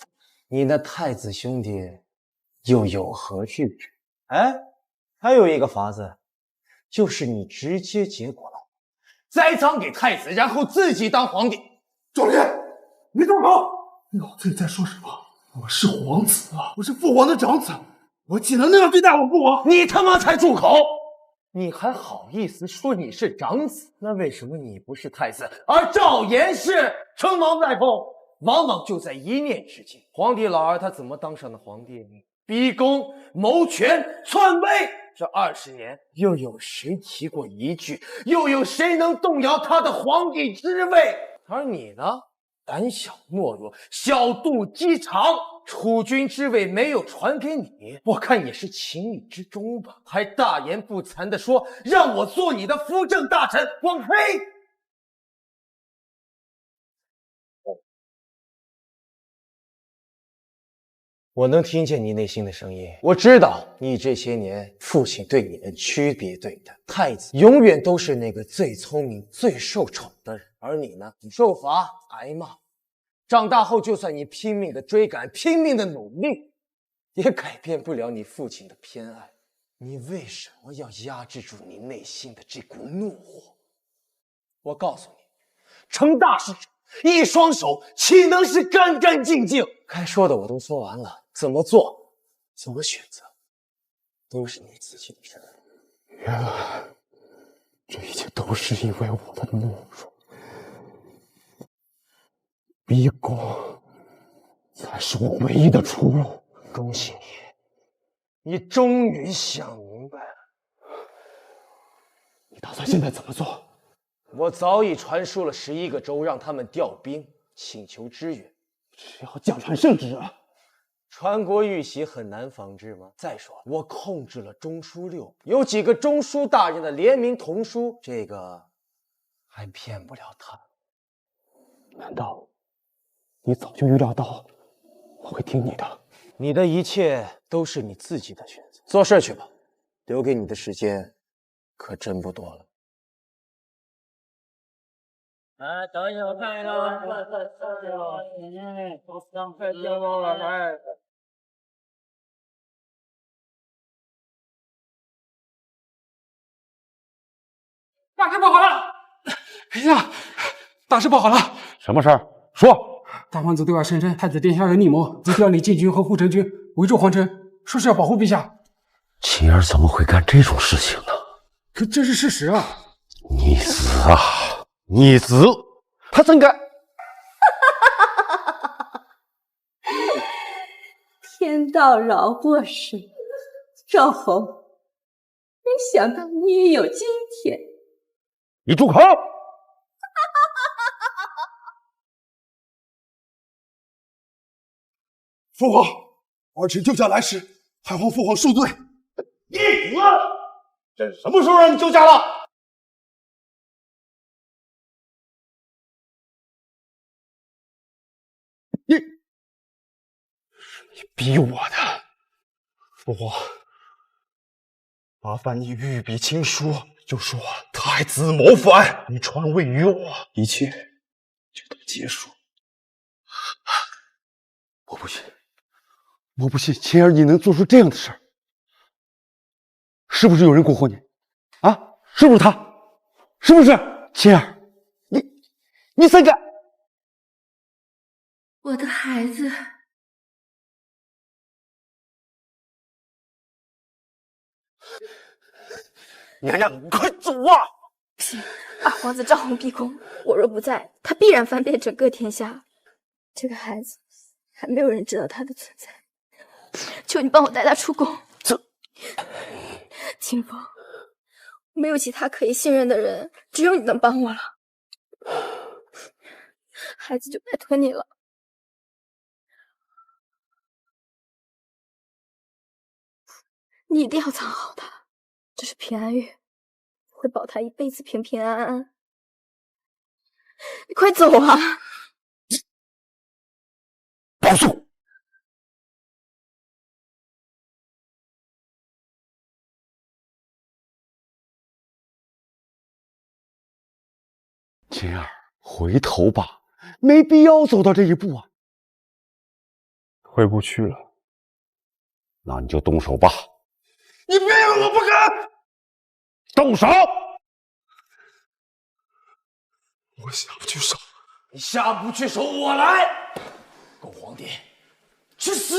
[SPEAKER 11] 你那太子兄弟又有何惧之？哎，还有一个法子，就是你直接结果了，栽赃给太子，然后自己当皇帝。
[SPEAKER 19] 赵林，你住口！老子在说什么？我是皇子啊，我是父皇的长子，我岂能那样对待我父王？
[SPEAKER 11] 你他妈才住口！你还好意思说你是长子？那为什么你不是太子，而赵岩是？称王在后，往往就在一念之间。皇帝老儿他怎么当上的皇帝？逼宫、谋权、篡位，这20年又有谁提过一句？又有谁能动摇他的皇帝之位？而你呢？胆小懦弱，小肚鸡肠，储君之位没有传给你，我看也是情理之中吧。还大言不惭地说让我做你的辅政大臣，我呸！我能听见你内心的声音，我知道你这些年父亲对你的区别对待，太子永远都是那个最聪明、最受宠的人，而你呢，受罚挨骂。长大后，就算你拼命的追赶，拼命的努力，也改变不了你父亲的偏爱。你为什么要压制住你内心的这股怒火？我告诉你，成大事者，一双手岂能是干干净净？该说的我都说完了，怎么做，怎么选择，都是你自己的事。
[SPEAKER 19] 原来这一切都是因为我的懦弱。逼宫才是我唯一的出路。
[SPEAKER 11] 恭喜你，你终于想明
[SPEAKER 19] 打算现在怎么做？
[SPEAKER 1] 我早已传输了11个州，让他们调兵，请求支援。
[SPEAKER 19] 只要江川圣旨，
[SPEAKER 1] 传国玉玺很难防治吗？再说了，我控制了中书6，有几个中书大人的联名同书，这个还骗不了他。
[SPEAKER 19] 难道你早就预料到我会听你的？
[SPEAKER 1] 你的一切都是你自己的选择，做事去吧，留给你的时间可真不多了。
[SPEAKER 21] 等一会儿看一看，快接我来！
[SPEAKER 7] 大事不好了！哎呀，大事不好了！
[SPEAKER 19] 什么事儿？说。
[SPEAKER 7] 大皇子对外声称太子殿下有逆谋，自调李禁军和护城军围住皇城，说是要保护陛下。
[SPEAKER 10] 秦儿怎么会干这种事情呢？
[SPEAKER 7] 可这是事实啊！
[SPEAKER 10] 逆子啊，逆子！他怎敢？
[SPEAKER 14] 天道饶过谁？赵侯，没想到你也有今天。
[SPEAKER 10] 你住口！
[SPEAKER 19] 父皇，儿臣救驾来时，还望父皇恕罪。
[SPEAKER 10] 逆子！朕什么时候让你救驾了？
[SPEAKER 19] 你逼我的，父皇，麻烦你御笔亲书，就说太子谋反，你传位于我，一切就都结束。
[SPEAKER 10] 我不信，我不信秦儿你能做出这样的事儿。是不是有人蛊惑你？啊，是不是他？是不是秦儿？你怎敢？
[SPEAKER 14] 我的孩子，
[SPEAKER 19] 娘娘，你快走啊！
[SPEAKER 2] 不行，二皇子赵弘闭宫，我若不在，他必然翻遍整个天下。这个孩子还没有人知道他的存在，求你帮我带他出宫。清风，没有其他可以信任的人，只有你能帮我了。孩子就拜托你了。你一定要藏好他，这是平安月，会保他一辈子平平安安。你快走啊！
[SPEAKER 19] 保送。
[SPEAKER 10] 秦儿，回头吧，没必要走到这一步啊。
[SPEAKER 19] 回不去了，
[SPEAKER 10] 那你就动手吧。
[SPEAKER 19] 你别让我不敢
[SPEAKER 10] 动手！
[SPEAKER 19] 我下不去手，
[SPEAKER 1] 你下不去手，我来。狗皇帝，去死！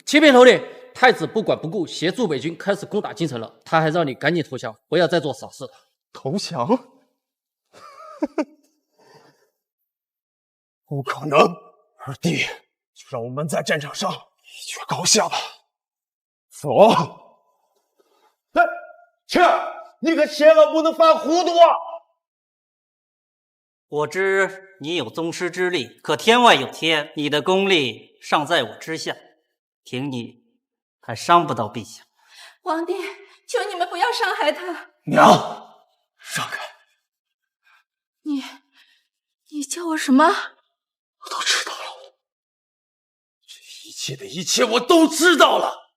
[SPEAKER 13] 启禀头领，太子不管不顾，协助北军开始攻打京城了。他还让你赶紧投降，不要再做傻事了。
[SPEAKER 19] 投降？不可能！二弟，就让我们在战场上一决高下吧。走！
[SPEAKER 10] 切，你可千万不能犯糊涂啊！
[SPEAKER 9] 我知你有宗师之力，可天外有天，你的功力尚在我之下，凭你还伤不到陛下。
[SPEAKER 14] 皇帝，求你们不要伤害他。
[SPEAKER 1] 娘，让开！
[SPEAKER 2] 你叫我什么？
[SPEAKER 1] 我都知道了，这一切的一切我都知道了。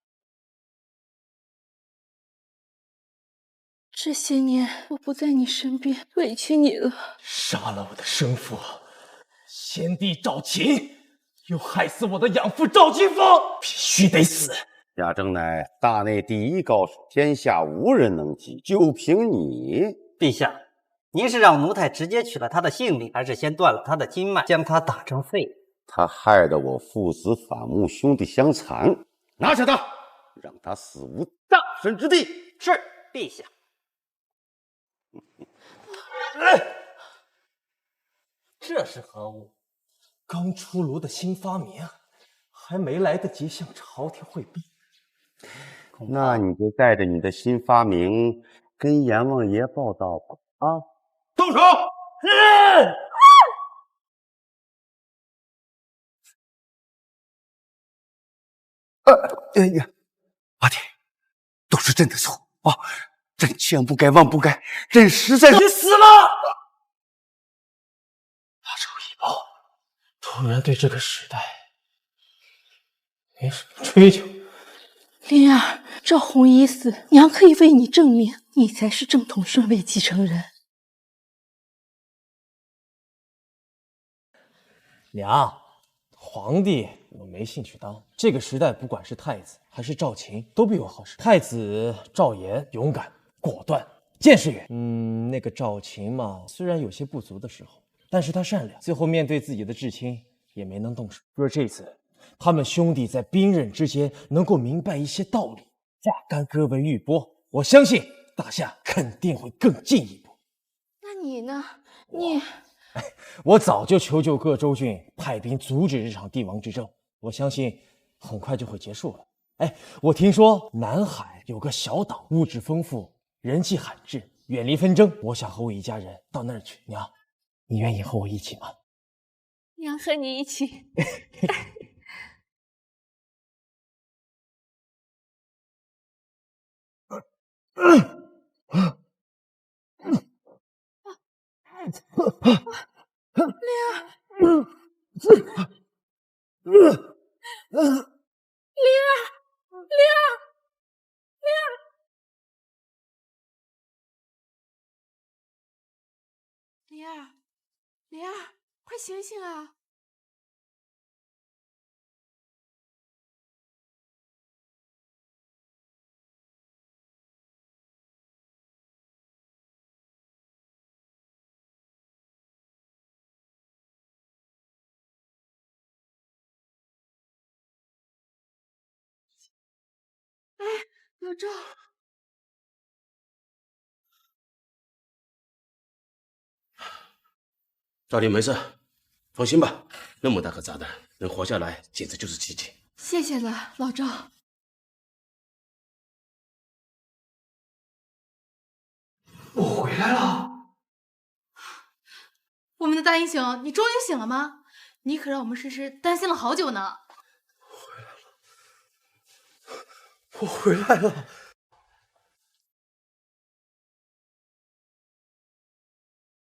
[SPEAKER 14] 这些年我不在你身边，委屈你了。
[SPEAKER 1] 杀了我的生父先帝赵秦，又害死我的养父赵金峰，必须得死。
[SPEAKER 10] 贾政乃大内第一高手，天下无人能及，就凭你。
[SPEAKER 9] 陛下，您是让奴才直接取了他的性命，还是先断了他的经脉，将他打成废物？
[SPEAKER 10] 他害得我父子反目，兄弟相残，拿下他，让他死无葬身之地。
[SPEAKER 9] 是，陛下。
[SPEAKER 13] 这是何物？
[SPEAKER 11] 刚出炉的新发明，还没来得及向朝廷汇报。
[SPEAKER 10] 那你就带着你的新发明跟阎王爷报道吧。啊，
[SPEAKER 23] 动手！
[SPEAKER 11] 是。
[SPEAKER 23] 哎呀，阿爹，都是朕的错啊！朕千不该万不该，朕实在
[SPEAKER 11] 你死了！大周一宝突然对这个时代没什么追求。
[SPEAKER 14] 灵儿，赵弘一死，娘可以为你证明，你才是正统顺位继承人。
[SPEAKER 11] 娘，皇帝我没兴趣当。这个时代，不管是太子还是赵秦，都比我好使。太子赵岩勇敢、果断、见识远。那个赵秦嘛，虽然有些不足的时候，但是他善良，最后面对自己的至亲也没能动手。若这次他们兄弟在兵刃之间能够明白一些道理，化干戈为玉帛，我相信大夏肯定会更进一步。
[SPEAKER 2] 那你呢？你……
[SPEAKER 11] 我早就求救各州郡，派兵阻止这场帝王之争。我相信很快就会结束了。我听说南海有个小岛，物质丰富，人迹罕至，远离纷争。我想和我一家人到那儿去。娘，你愿意和我一起吗？
[SPEAKER 14] 娘和你一起。
[SPEAKER 2] 灵儿，快醒醒啊！哎，老赵。
[SPEAKER 15] 赵林没事，放心吧。那么大个炸弹能活下来，简直就是奇迹。
[SPEAKER 2] 谢谢了，老赵。
[SPEAKER 23] 我回来了。
[SPEAKER 2] 我们的大英雄，你终于醒了吗？你可让我们诗诗担心了好久呢。
[SPEAKER 23] 我回来了。